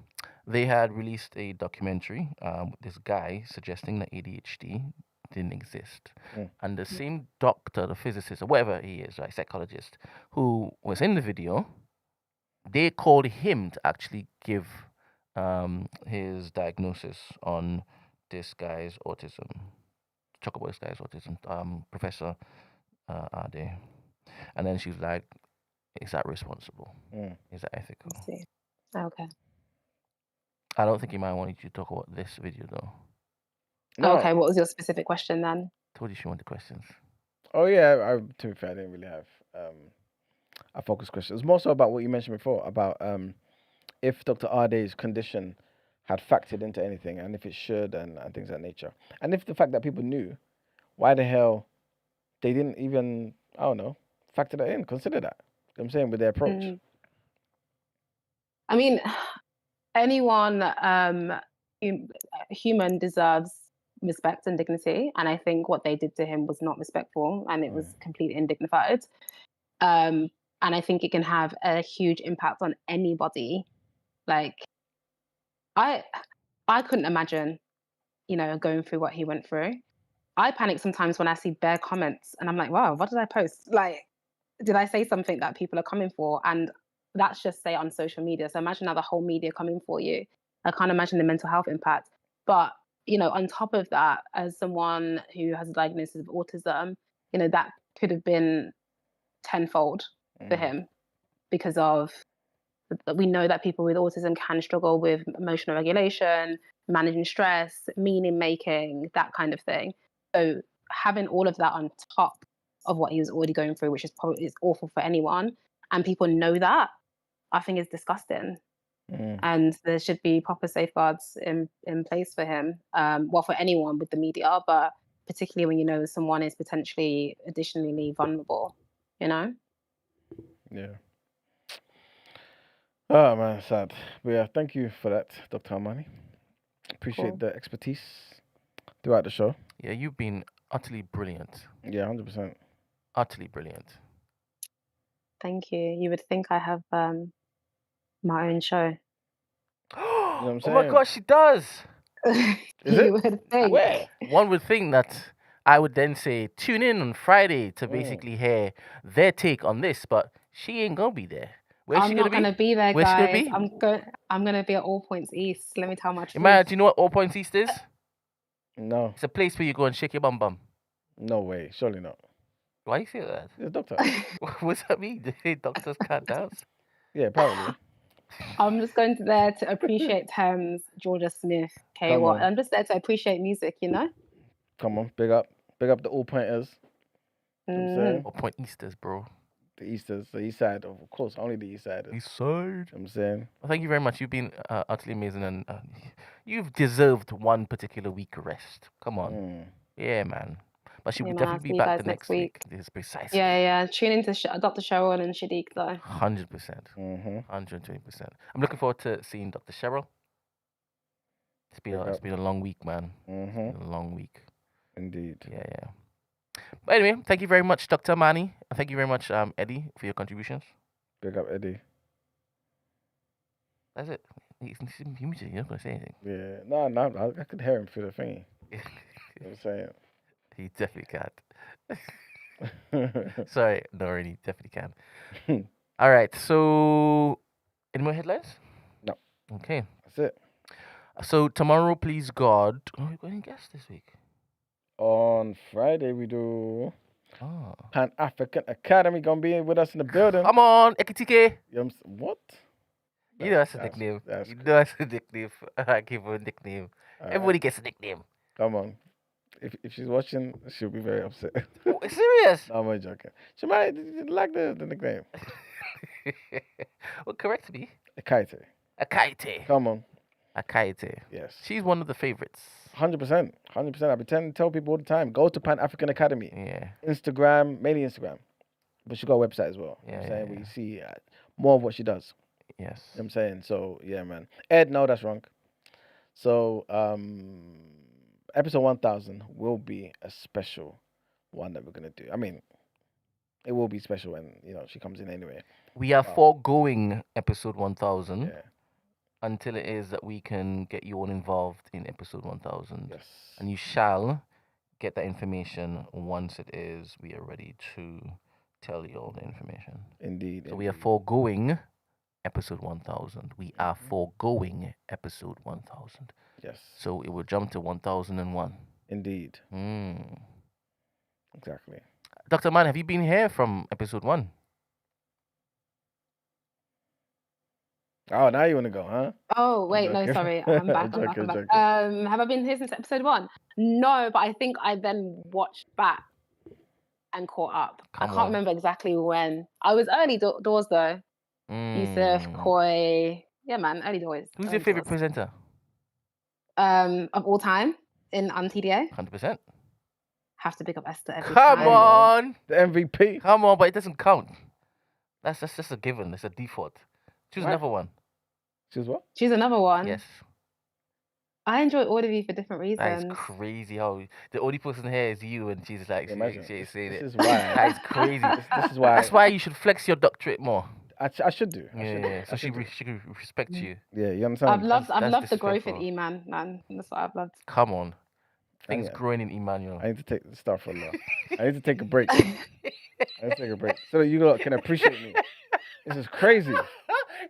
They had released a documentary with this guy suggesting that ADHD didn't exist. And the same doctor, the physicist, or whatever he is, right, psychologist, who was in the video, they called him to actually give his diagnosis on this guy's autism. Talk about this guy's autism, Professor Arday. And then she was like, is that responsible? Is that ethical? I see. Okay. I don't think he might want you to talk about this video, though. No. Okay, what was your specific question then? Told you she wanted questions. Oh yeah, to be fair, I didn't really have a focus question. It's more so about what you mentioned before about if Dr. Arday's condition had factored into anything, and if it should, and things of that nature. And if the fact that people knew, why the hell they didn't even, I don't know, factor that in, consider that. You know what I'm saying, with their approach. I mean, anyone human deserves respect and dignity, and I think what they did to him was not respectful, and it was completely undignified. And I think it can have a huge impact on anybody. Like, I couldn't imagine, going through what he went through. I panic sometimes when I see bare comments, and I'm like, wow, what did I post? Like, did I say something that people are coming for? And that's just say on social media. So imagine now the whole media coming for you. I can't imagine the mental health impact. But, on top of that, as someone who has a diagnosis of autism, that could have been tenfold for him, because of, we know that people with autism can struggle with emotional regulation, managing stress, meaning making, that kind of thing. So having all of that on top of what he was already going through, which is awful for anyone, and people know that, I think is disgusting. And there should be proper safeguards in place for him, well, for anyone with the media, but particularly when you know someone is potentially additionally vulnerable, you know? Yeah. Oh man, sad. But yeah, thank you for that, Dr. Armani. Appreciate Cool. the expertise throughout the show. Yeah, you've been utterly brilliant. Yeah, 100%. Utterly brilliant. Thank you. You would think I have my own show. Oh what I'm my saying? gosh, she does. Is You it? would think. Where? One would think that I would then say, tune in on Friday to Mm. basically hear their take on this, but she ain't gonna be there. Where's she I'm gonna not be? gonna be there, Where's she gonna guys. be? I'm gonna be at All Points East. Let me tell my truth. Imagine, do you know what All Points East is? No. It's a place where you go and shake your bum bum. No way. Surely not. Why you say that? It's a doctor. What's that mean? Doctors can't dance? Yeah, apparently. I'm just going to there to appreciate Thames, Georgia Smith, okay? Come What? on. I'm just there to appreciate music, you know? Come on, big up the all pointers. You know what I'm saying? All Point Easters, bro. The Easters, the East Side, of course, only the East Siders. East Side. You know what I'm saying? Well, thank you very much. You've been utterly amazing, and you've deserved one particular week rest. Come on. Mm. Yeah, man. But she Yeah, will man, I'll definitely see be you back guys the next next week. week. This is precisely. Yeah. Tune into Dr. Cheryl and Shadiq, though. 100%. Mm-hmm. 120%. I'm looking forward to seeing Dr. Cheryl. It's Big been up. a long week, man. Mm-hmm. It's been a long week. Indeed. Yeah. But anyway, thank you very much, Dr. Mani. And thank you very much, Eddie, for your contributions. Big up, Eddie. That's it. You're not going to say anything. Yeah. No, I could hear him through the thingy. You know what I'm He definitely can't. saying? Sorry, no, really, definitely can. All right, so any more headlines? No. Okay. That's it. So tomorrow, please God. Oh, we got any guests this week? On Friday, we do Oh. Pan African Academy gonna be with us in the building. Come on, Ekitike. What? You know that's a nickname. That's You know that's a nickname. I give her a nickname. Alright, Everybody gets a nickname. come on. If she's watching, she'll be very upset. Oh, serious? No, I'm only joking. She might like the nickname. Well, correct me. Akaite. Akaite. Come on. Akaite. Yes. She's one of the favorites. 100%. 100%. I be tell people all the time, go to Pan African Academy. Yeah. Instagram, mainly Instagram. But she got a website as well. You know what I'm saying? We see more of what she does. Yes. You know what I'm saying? So, yeah, man. Ed, no, that's wrong. So, episode 1000 will be a special one that we're going to do. I mean, it will be special when, she comes in anyway. We are foregoing episode 1000 Yeah. until it is that we can get you all involved in episode 1000. Yes. And you shall get that information once it is we are ready to tell you all the information. Indeed. So we are foregoing episode 1000. We are foregoing episode 1000. Yes. So it will jump to 1001. Indeed. Mm. Exactly. Dr. Man, have you been here from episode 1? Oh, now you want to go, huh? Oh, wait, no, joking. sorry. I'm back. Joking. Have I been here since episode 1? No, but I think I then watched back and caught up. I can't remember exactly when. I was early doors, though. Yusuf, Koi. Yeah, man, early doors. Who's early your favorite doors. presenter? Of all time on TDA? 100%. Have to pick up Esther every Come time. on. The MVP. Come on, but it doesn't count. That's just a given. It's a default. Choose another one. Choose what? Choose another one. Yes. I enjoy all of you for different reasons. That is crazy how the only person here is you and she's like, Imagine. she's saying This it. is why. That is crazy. This is why. That's why you should flex your doctorate more. I should do. Yeah. So I she should do. can respect you. Yeah, you understand? I've loved that's the growth in disrespectful. Eman, man. That's what I've loved. Come on. Things yeah. growing in Emmanuel. I need to take the stuff for a lot. I need to take a break. I need to take a break so that you lot can appreciate me. This is crazy.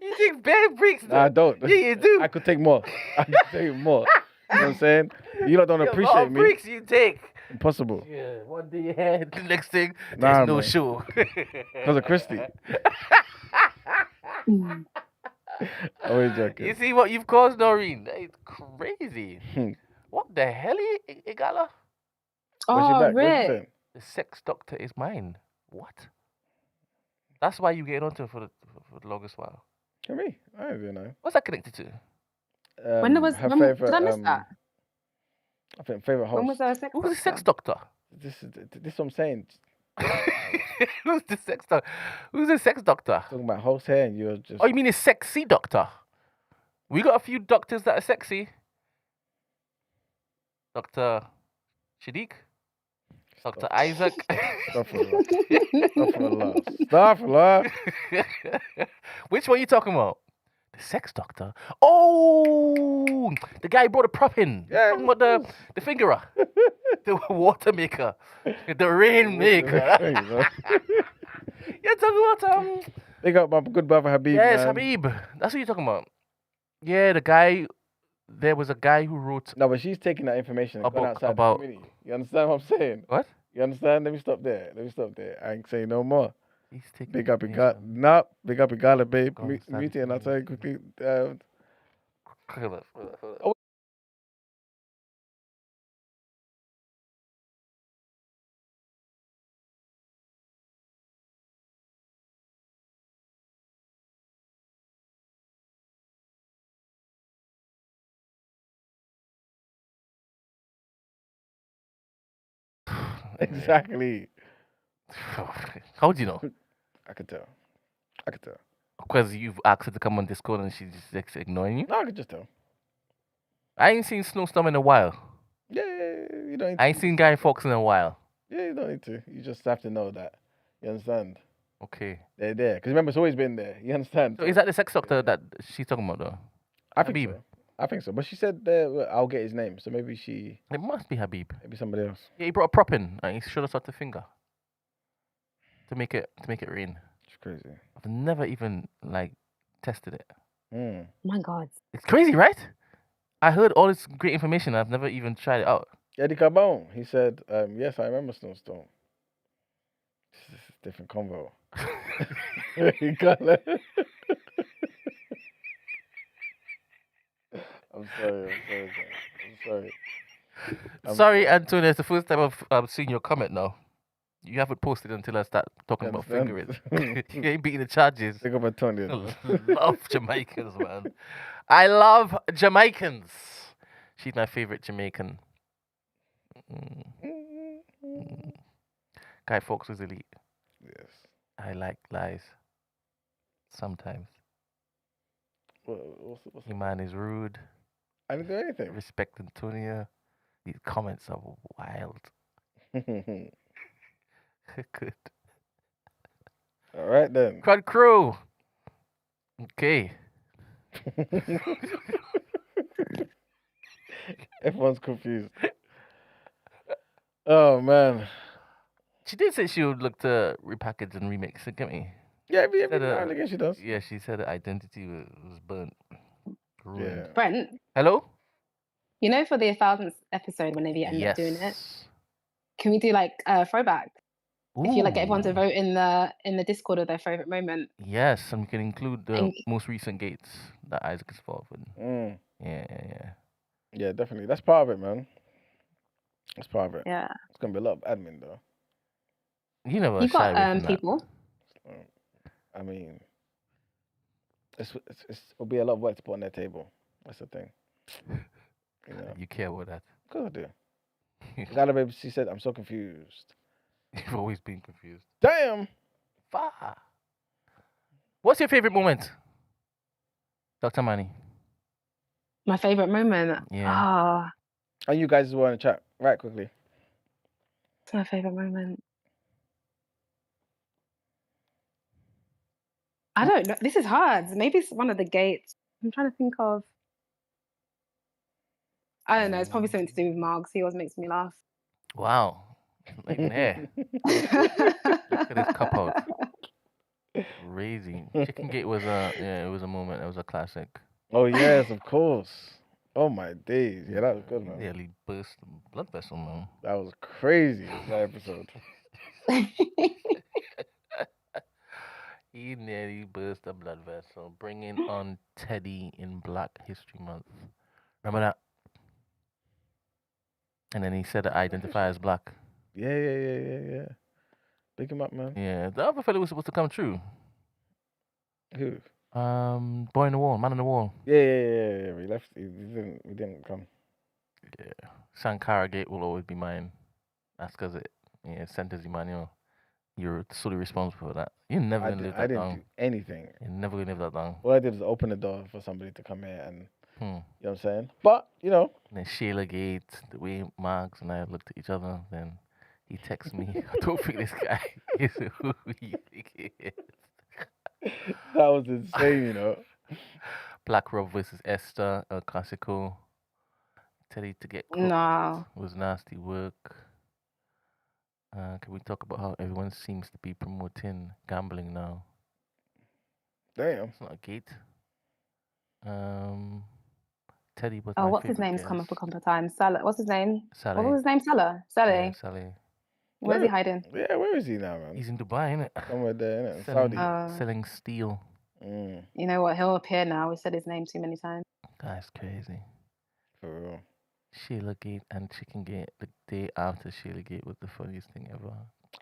You take bad breaks. Nah, I don't. Yeah, you do. I could take more. I could take more. You know what I'm saying? You lot don't appreciate me. Breaks you take. Impossible. Yeah. One day you had the next thing. There's Nah, no man. show. Because of Christy. Always joking. You see what you've caused, Noreen? That is crazy. What the hell, Igala? What's she Oh, back? What's she Rick. saying? The sex doctor is mine. What? That's why you get onto it for the longest while. To me? I don't know. What's that connected to? When Her did I miss favorite, that? I think favorite host. When was there a sex Who's the doctor? sex doctor? This is what I'm saying. Who's the sex doctor? Who's the sex doctor? Talking about host here, and you're just. Oh, you mean a sexy doctor? We got a few doctors that are sexy. Dr. Shadiq? Dr. Isaac? Astaghfirullah. Which one are you talking about? The sex doctor? Oh, the guy who brought the prop in. Yeah. Talking about the fingerer, the water maker, the rain maker. You're talking about They got my good brother Habib. yes, man. Habib. That's what you're talking about. Yeah, the guy. There was a guy who wrote. No, but she's taking that information and gone outside about- the community. You understand what I'm saying? What? You understand? Let me stop there. I ain't saying no more. He's taking. Big up Igala. No, big up Igala, babe. Go on, start Mute it and I'll tell you quickly. Hold up. Exactly. How do you know? I could tell. Because you've asked her to come on Discord and she's just ignoring you. No, I could just tell. I ain't seen Snowstorm in a while. Yeah, you don't need I ain't seen Guy Fawkes in a while. Yeah, you don't need to. You just have to know that. You understand? Okay. They're there. Because remember, it's always been there. You understand? So is that the sex doctor that she's talking about though? I think Habib? so. I think so. But she said, I'll get his name. So maybe It must be Habib. maybe somebody else. Yeah, he brought a prop in and he showed us how to finger. To make it rain. It's crazy. I've never even tested it. Mm. My God. It's crazy, right? I heard all this great information. I've never even tried it out. Eddie Carbone, he said, yes, I remember Snowstorm. This is a different convo. You got it. I'm sorry. Sorry, Antonio. It's the first time I've seen your comment now. You haven't posted until I start talking about fingering. You ain't beating the charges. Think of Antonio. Love Jamaicans, man. I love Jamaicans. She's my favorite Jamaican. Guy Fawkes was elite. Yes. I like lies. Sometimes. What's Your man is rude. I didn't do anything. Respect Antonio. These comments are wild. Good. All right then. Crud crew. Okay. Everyone's confused. Oh man. She did say she would look to repackage and remix it, get me? Yeah, every Said, now and again she does. Yeah, she said her identity was burnt. Ruined. Yeah. Brent, Hello? you know, for the 1000th episode, whenever you end up doing it, can we do like a throwback? If you get everyone to Ooh. vote in the Discord of their favorite moment. Yes, and we can include the And- most recent gates that Isaac is involved in. Mm. Yeah. Yeah, definitely. That's part of it, man. That's part of it. Yeah. It's gonna be a lot of admin though. You never You've shy got away from that. people. I mean, it'll be a lot of work to put on their table. That's the thing. You know, You care about that. of course I do. Gala baby, she said, I'm so confused. You've always been confused. Damn. Far. What's your favorite moment? Dr. Manny. My favorite moment. Yeah. And you guys as well in the chat, right quickly. It's my favorite moment. I don't know. This is hard. Maybe it's one of the gates. I'm trying to think of. I don't know. It's probably something to do with Margs. He always makes me laugh. Wow. Not even here. Look at this cup out. Crazy. Chicken Gate was it was a moment. It was a classic. Oh yes, of course. Oh my days. Yeah, that was good, man. Nearly burst the blood vessel, man. That was crazy, that episode. He nearly burst a blood vessel, bringing on Teddy in Black History Month. Remember that? And then he said to identify as black. Yeah. Pick him up, man. Yeah, the other fellow was supposed to come true. Who? Boy in the wall, man on the wall. Yeah. We left. We didn't come. Yeah. Sankara Gate will always be mine. That's because Centers Emmanuel. You're solely responsible for that. You're never gonna live I that didn't down. do anything. You're never gonna live that down. All I did was open the door for somebody to come here, and Hmm. you know what I'm saying. But And then Sheila Gate, the way Marks and I looked at each other, then he texts me, I don't think this guy is who you think he is. that was insane, you know. Black Rob versus Esther, El Clasico. Teddy to get cooked No. was nasty work. Can we talk about how everyone seems to be promoting gambling now? Damn. It's not a gate. Teddy was Oh, my what's his favorite name's come up a guest. couple of times. Salah. What's his name? What Saleh. was his name? Salah. Sally. Yeah, Saleh. Where's he hiding? Yeah, where is he now, man? He's in Dubai, innit? Somewhere there, innit? In Selling, Saudi. selling steel. Mm, You know what? He'll appear now. We said his name too many times. That's crazy. for real. Sheila Gate and Chicken Gate the day after Sheila Gate was the funniest thing ever.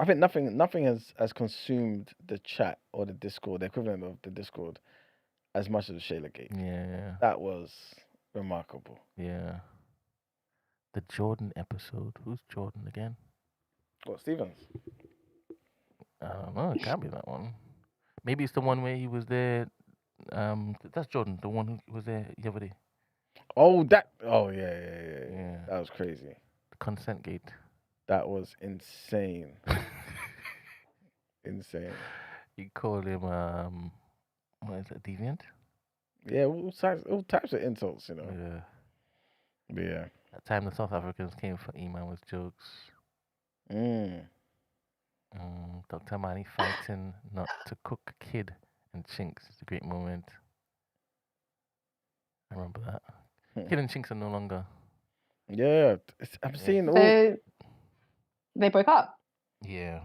I think nothing has consumed the chat or the Discord, the equivalent of the Discord, as much as the Shayla Gate. Yeah, That was remarkable. yeah. The Jordan episode. Who's Jordan again? What, Stevens? I don't know. It can't be that one. Maybe it's the one where he was there. That's Jordan, the one who was there the other day. Oh, yeah. Yeah. That was crazy. The Consent Gate. That was insane. Insane. You call him what is it, deviant? Yeah, all types of insults, you know. Yeah. But yeah. That time the South Africans came for Iman with jokes. Mm. Dr. Mani fighting not to cook a kid and Chinks is a great moment. I remember that. Kid and Chinks are no longer. Yeah, I'm seeing all. So they broke up. Yeah.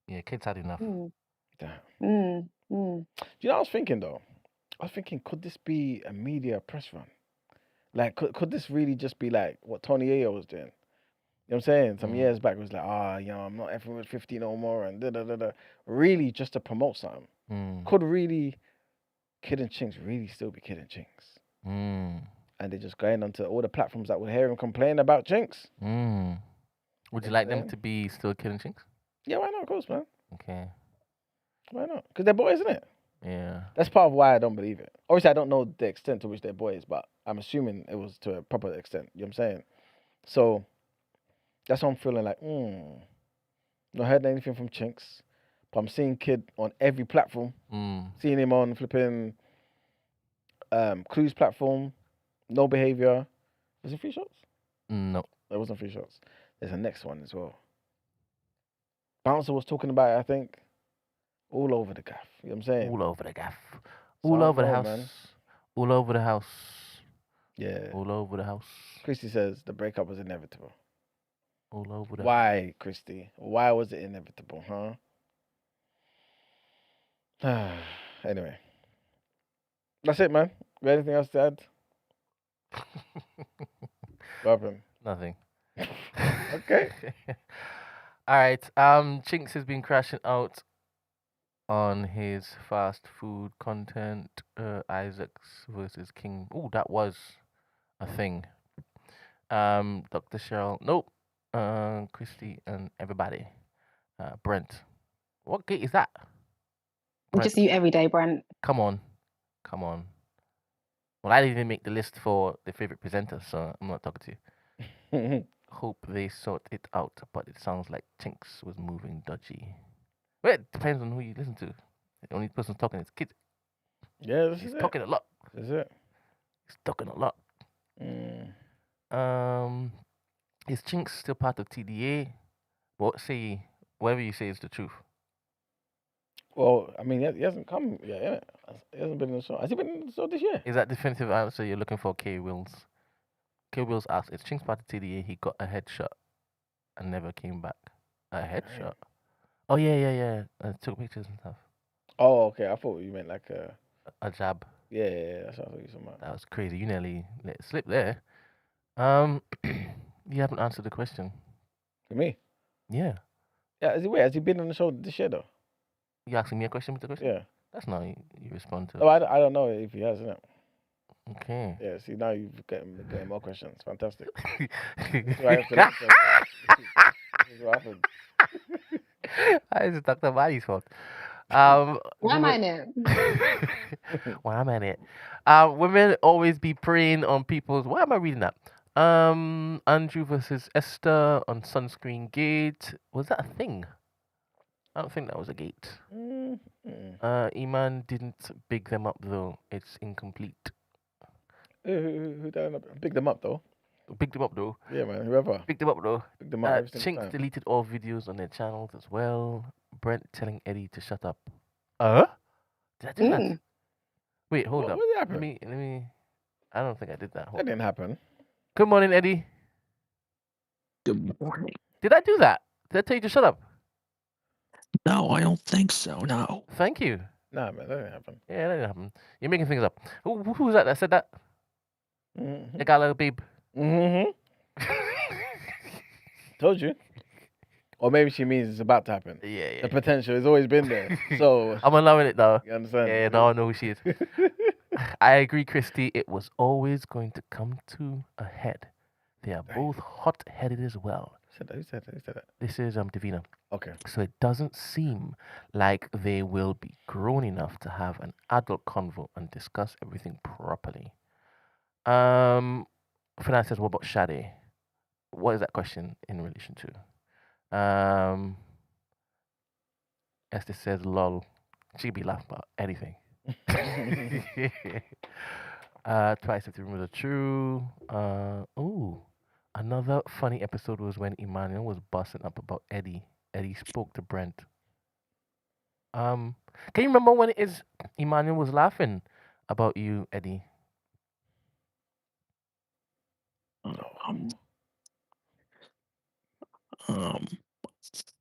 Yeah, kids had enough. Damn. Mm. Do you know what I was thinking though? I was thinking, could this be a media press run? Like, could this really just be like what Tony Ayo was doing? You know what I'm saying? Some years back, it was like, I'm not effing with 50 no more, and da. Really, just to promote something. Could really Kid and Chinks really still be Kid and Chinks? And they're just going onto all the platforms that would hear him complain about Chinks. Would you like them to be still Kid and Chinks? Yeah, why not? Of course, man. Okay. Why not? Because they're boys, isn't it? Yeah. That's part of why I don't believe it. Obviously, I don't know the extent to which they're boys, but I'm assuming it was to a proper extent. You know what I'm saying? So that's what I'm feeling like. Not heard anything from Chinks, but I'm seeing Kid on every platform. Seeing him on flipping Clues platform. No Behavior. Was it Free Shots? No. There wasn't Free Shots. There's a next one as well. Bouncer was talking about it, I think. All over the gaff. You know what I'm saying? All over the gaff. So All I over the know, house. man. All over the house. Yeah. All over the house. Christy says the breakup was inevitable. All over the Why, Christy? Why was it inevitable, huh? Anyway. That's it, man. Got anything else to add? What happened? Nothing. Okay. All right. Chinks has been crashing out on his fast food content. Isaacs versus King. Oh, that was a thing. Dr. Cheryl. Nope. Christy and everybody. Brent. What gate is that? Brent. Just you every day, Brent. Come on. Well, I didn't even make the list for the favorite presenter, so I'm not talking to you. Hope they sort it out, but it sounds like Chinks was moving dodgy. Well, it depends on who you listen to. The only person talking is Kid. Yeah, He's talking a lot. This is it. He's talking a lot. Is Chinks still part of TDA? Whatever you say is the truth. Well, I mean, he hasn't come yet, innit? He hasn't been in the show. Has he been in the show this year? Is that definitive answer you're looking for, K. Wills? K. Wills asked, is Chinks part of TDA? He got a headshot and never came back. A headshot? Oh, yeah. Took pictures and stuff. Oh, okay. I thought you meant like a jab. Yeah. That's what I thought you were talking about. That was crazy. You nearly let it slip there. You haven't answered the question. For me? Yeah. Yeah. Has he been on the show this year though? You asking me a question with the question? Yeah. That's not you respond to. Oh, I don't know if he has, innit? Okay. Yeah, see, now you've getting more questions. Fantastic. That's why I have to listen as well. This is what happens. It's Dr. Mari's fault. Um, Why am I women, in it? why am I in it? Women always be preying on people's. Why am I reading that? Andrew versus Esther on Sunscreen Gate. Was that a thing? I don't think that was a gate. Mm. Iman didn't big them up though. It's incomplete. Who done up? Pick them up though. Big them up though. Yeah, man. Whoever. Pick them up though. Pick them up every single Chinks time. deleted all videos on their channels as well. Brent telling Eddie to shut up. Did I do that? Wait, hold up. What did happen? Let me. I don't think I did that. Hold That didn't happen. Good morning, Eddie. Good morning. Did I do that? Did I tell you to shut up? No, I don't think so. No. Thank you. Nah, man, that didn't happen. Yeah, that didn't happen. You're making things up. Who was that said that? Mm-hmm. The gala babe. Mm-hmm. Told you. Or maybe she means it's about to happen. Yeah. The potential has always been there. So I'm allowing it though. you understand? Yeah, now I know who she is. I agree, Christy. It was always going to come to a head. They are both hot-headed as well. Who said that? This is Davina. Okay. So it doesn't seem like they will be grown enough to have an adult convo and discuss everything properly. Finance says, what about Shade? What is that question in relation to? Esther says, lol. She'd be laughing about anything. Twice if the rumors are true. Another funny episode was when Emmanuel was busting up about Eddie. Eddie spoke to Brent. Can you remember when it is Emmanuel was laughing about you, Eddie?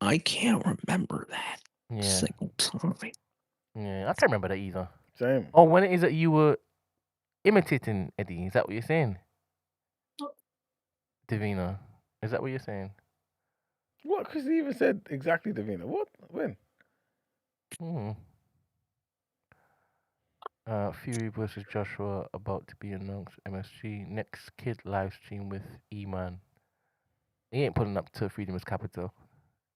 I can't remember that Yeah. single time. Yeah, I can't remember that either. Same. Oh, when it is that you were imitating Eddie? Is that what you're saying? Davina, is that what you're saying? What? Because he even said exactly Davina. What? When? Fury versus Joshua about to be announced. MSG next kid live stream with E-Man. He ain't pulling up to Freedom is Capital.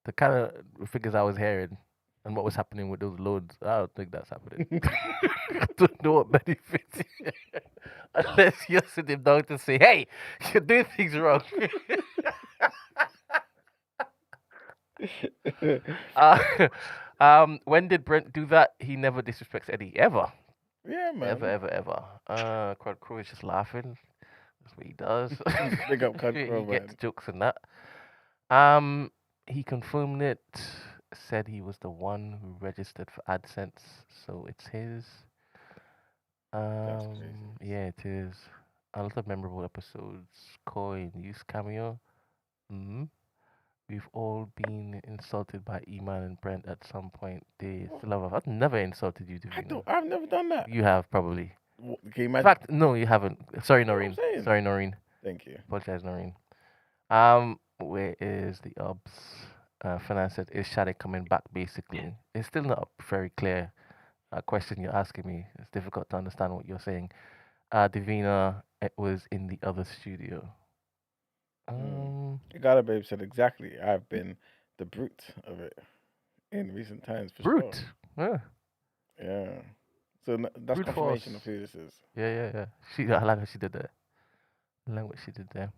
The kind of figures I was hearing and what was happening with those loads, I don't think that's happening. I don't know what benefits unless you're sitting him down to say, hey, you're doing things wrong. When did Brent do that? He never disrespects Eddie, ever. Yeah, man. Ever. Crowd Crew is just laughing. That's what he does. Big up Crowd Crew, He gets man. jokes and that. He confirmed it, said he was the one who registered for AdSense, so it's his. Yeah, it is. A lot of memorable episodes. Coin, use cameo. We've all been insulted by Iman and Brent at some point. They still have. I've never insulted you, Davina. I've never done that. You have probably. Can you In imagine? fact, no, you haven't. Sorry, That's what I'm Noreen. saying. Sorry, Noreen. Thank you. Apologize, Noreen. Where is the obs? Finance said, is Shade coming back? Basically, it's still not a very clear question you're asking me. It's difficult to understand what you're saying. Davina, it was in the other studio. Gala Babe said exactly. I've been the brute of it in recent times. For Brute. Sure. Yeah. So that's Brute confirmation force. of who this is. Yeah. I like what she did there. I like what she did there.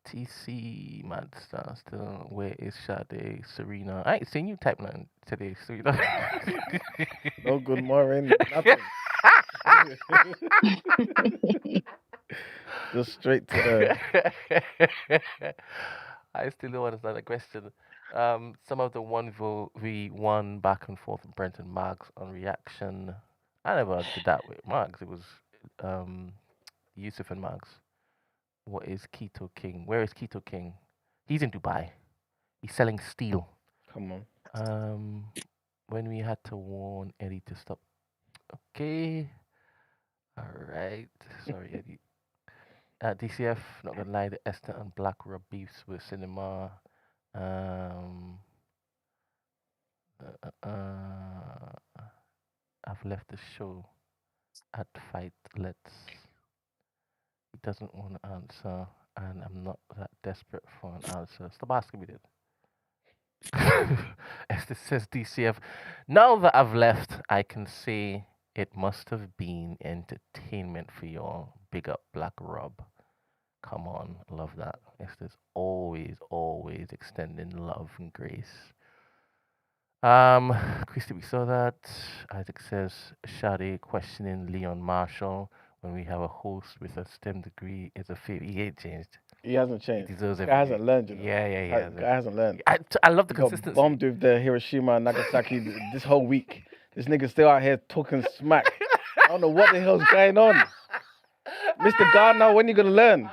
TC Madstar still. Where is Sade? Serena. I ain't seen you type nothing today, Serena. No good morning. Nothing. Just straight to the. I still don't understand the question. Some of the 1v1 back and forth with Brent and Mags on reaction. I never did that with Mags. It was Yusuf and Mags. What is Keto King? Where is Keto King? He's in Dubai. He's selling steel. Come on. When we had to warn Eddie to stop. Okay. All right. Sorry, Eddie. DCF, not gonna lie, the Esther and Black Rub beefs with cinema. I've I've left the show at Fight Let's. He doesn't want to answer, and I'm not that desperate for an answer. Stop asking me that. Esther says DCF. Now that I've left, I can say it must have been entertainment for y'all. Big up Black Rob. Come on, love that. Esther's always extending love and grace. Christy, we saw that. Isaac says Shadi questioning Leon Marshall when we have a host with a STEM degree is a failure. He ain't changed. He hasn't changed. He deserves Guy everything. hasn't learned. You know? Yeah, he hasn't. Guy hasn't learned. I love the He got consistency. bombed with the Hiroshima and Nagasaki this whole week. This nigga still out here talking smack. I don't know what the hell's going on. Mr. Gardner, when you gonna learn?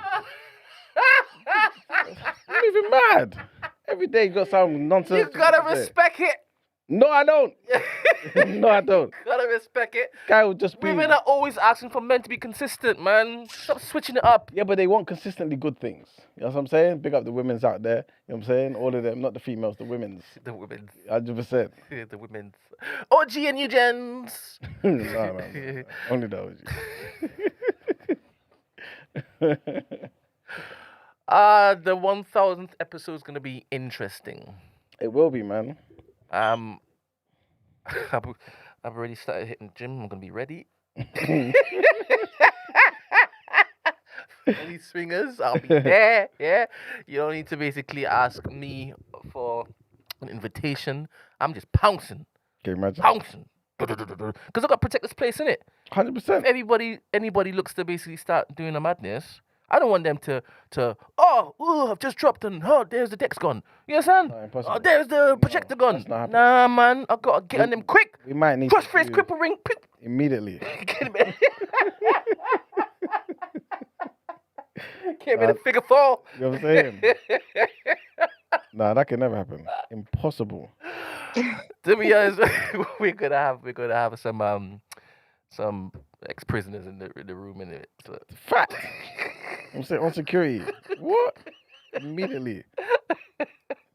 I'm even mad. Every day you got some nonsense. You gotta respect it. No, I don't. No, I don't. Gotta respect it. Guy would just be. Women are always asking for men to be consistent, man. Stop switching it up. Yeah, but they want consistently good things. You know what I'm saying? Big up the women's out there. You know what I'm saying? All of them, not the females, the women's. The women's. 100%. The women's. OG and you gens. No. Only the OG. The 1000th episode is gonna be interesting. It will be, man. I've already started hitting the gym. I'm gonna be ready. Any swingers, I'll be there. Yeah, you don't need to basically ask me for an invitation. I'm just pouncing. Can you imagine? Pouncing. Because I got to protect this place, innit? 100%. If anybody looks to basically start doing a madness, I don't want them to I've just dropped and there's the deck's gone. You understand? No, impossible. There's the projector gone. that's not happening. Nah, man, I gotta get on them quick. We might need Crossface, to cripple ring, immediately. Get him in a figure four. You know what I'm saying? Nah, that can never happen. Impossible. To be honest, we're gonna have some ex-prisoners in the room in it. So. Fact. I'm saying on security. What? Immediately.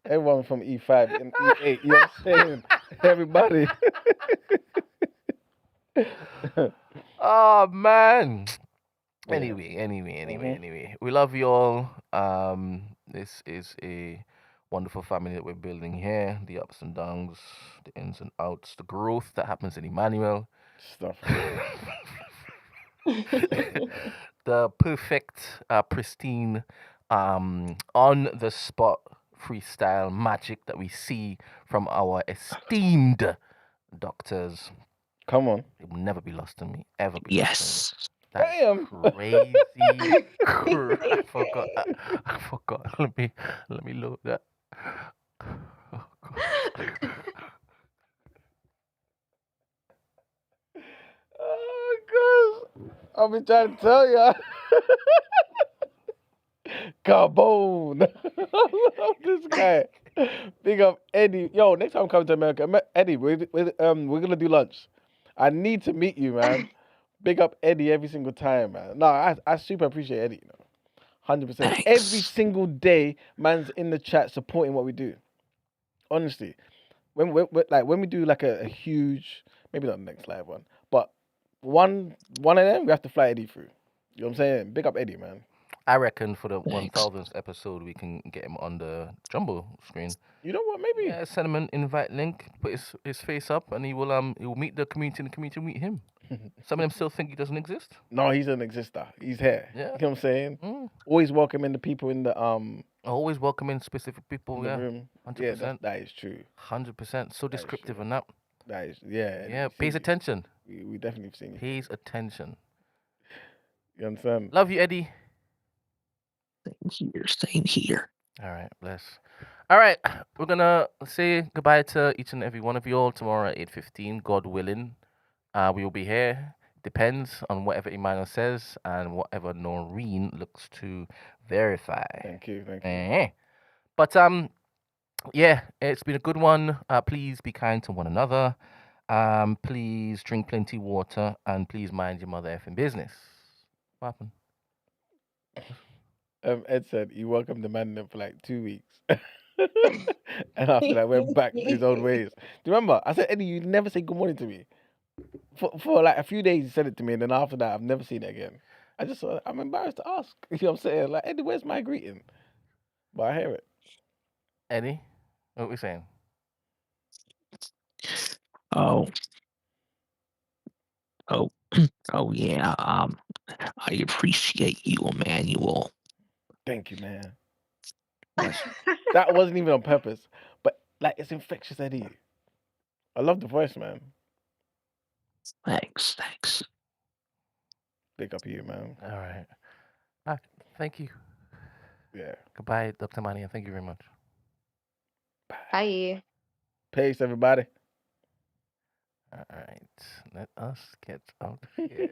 Everyone from E5 and E8. You know what I'm saying? Everybody. Oh man. Anyway. We love you all. This is a wonderful family that we're building here. The ups and downs, the ins and outs, the growth that happens in Emmanuel. Stuff. The perfect, pristine, on the spot freestyle magic that we see from our esteemed doctors. Come on. It will never be lost to me. Ever be Yes. lost to me. That's Damn. crazy. I forgot. Let me load that. Oh, God. Oh, gosh. I've been trying to tell ya. Carbone. I love this guy. Big up Eddie. Yo, next time I come to America, Eddie, we're gonna do lunch. I need to meet you, man. Big up Eddie every single time, man. No, I super appreciate Eddie, you know. 100%. Thanks. Every single day, man's in the chat supporting what we do. Honestly, when we do like a huge, maybe not the next live one, but one of them, we have to fly Eddie through. You know what I'm saying? Big up Eddie, man. I reckon for the Thanks. 1000th episode, we can get him on the jumbo screen. You know what? Maybe. Yeah, send him an invite link, put his face up, and he will meet the community, and the community will meet him. Some of them still think he doesn't exist. No, he's an exister. He's here. Yeah. You know what I'm saying? Mm. Always welcoming the people in the Always welcoming specific people. in the Yeah, room. 100%. Yeah, that is true. 100%. So That is descriptive true. on that. That is yeah. Yeah, we've pays seen attention. you. We definitely have seen you. Pays attention. You understand? Love you, Eddie. Same here. All right, bless. All right, we're gonna say goodbye to each and every one of you all tomorrow at 8:15, God willing. We will be here. Depends on whatever Emmanuel says and whatever Noreen looks to verify. Thank you. But yeah, it's been a good one. Please be kind to one another. Please drink plenty water and please mind your mother effing business. What happened? Ed said he welcomed the man in for like 2 weeks. And after that went back to his old ways. Do you remember? I said, Eddie, you never say good morning to me. For like a few days, he sent it to me, and then after that, I've never seen it again. I'm embarrassed to ask. You know what I'm saying? Like, Eddie, where's my greeting? But I hear it. Eddie, what we saying? Oh, oh, oh yeah. I appreciate you, Emmanuel. Thank you, man. That wasn't even on purpose, but like it's infectious, Eddie. I love the voice, man. Thanks, thanks. Big up you, man. All right. Ah, thank you. Yeah. Goodbye, Dr. Mani, and thank you very much. Bye. Peace, everybody. All right. Let us get out of here.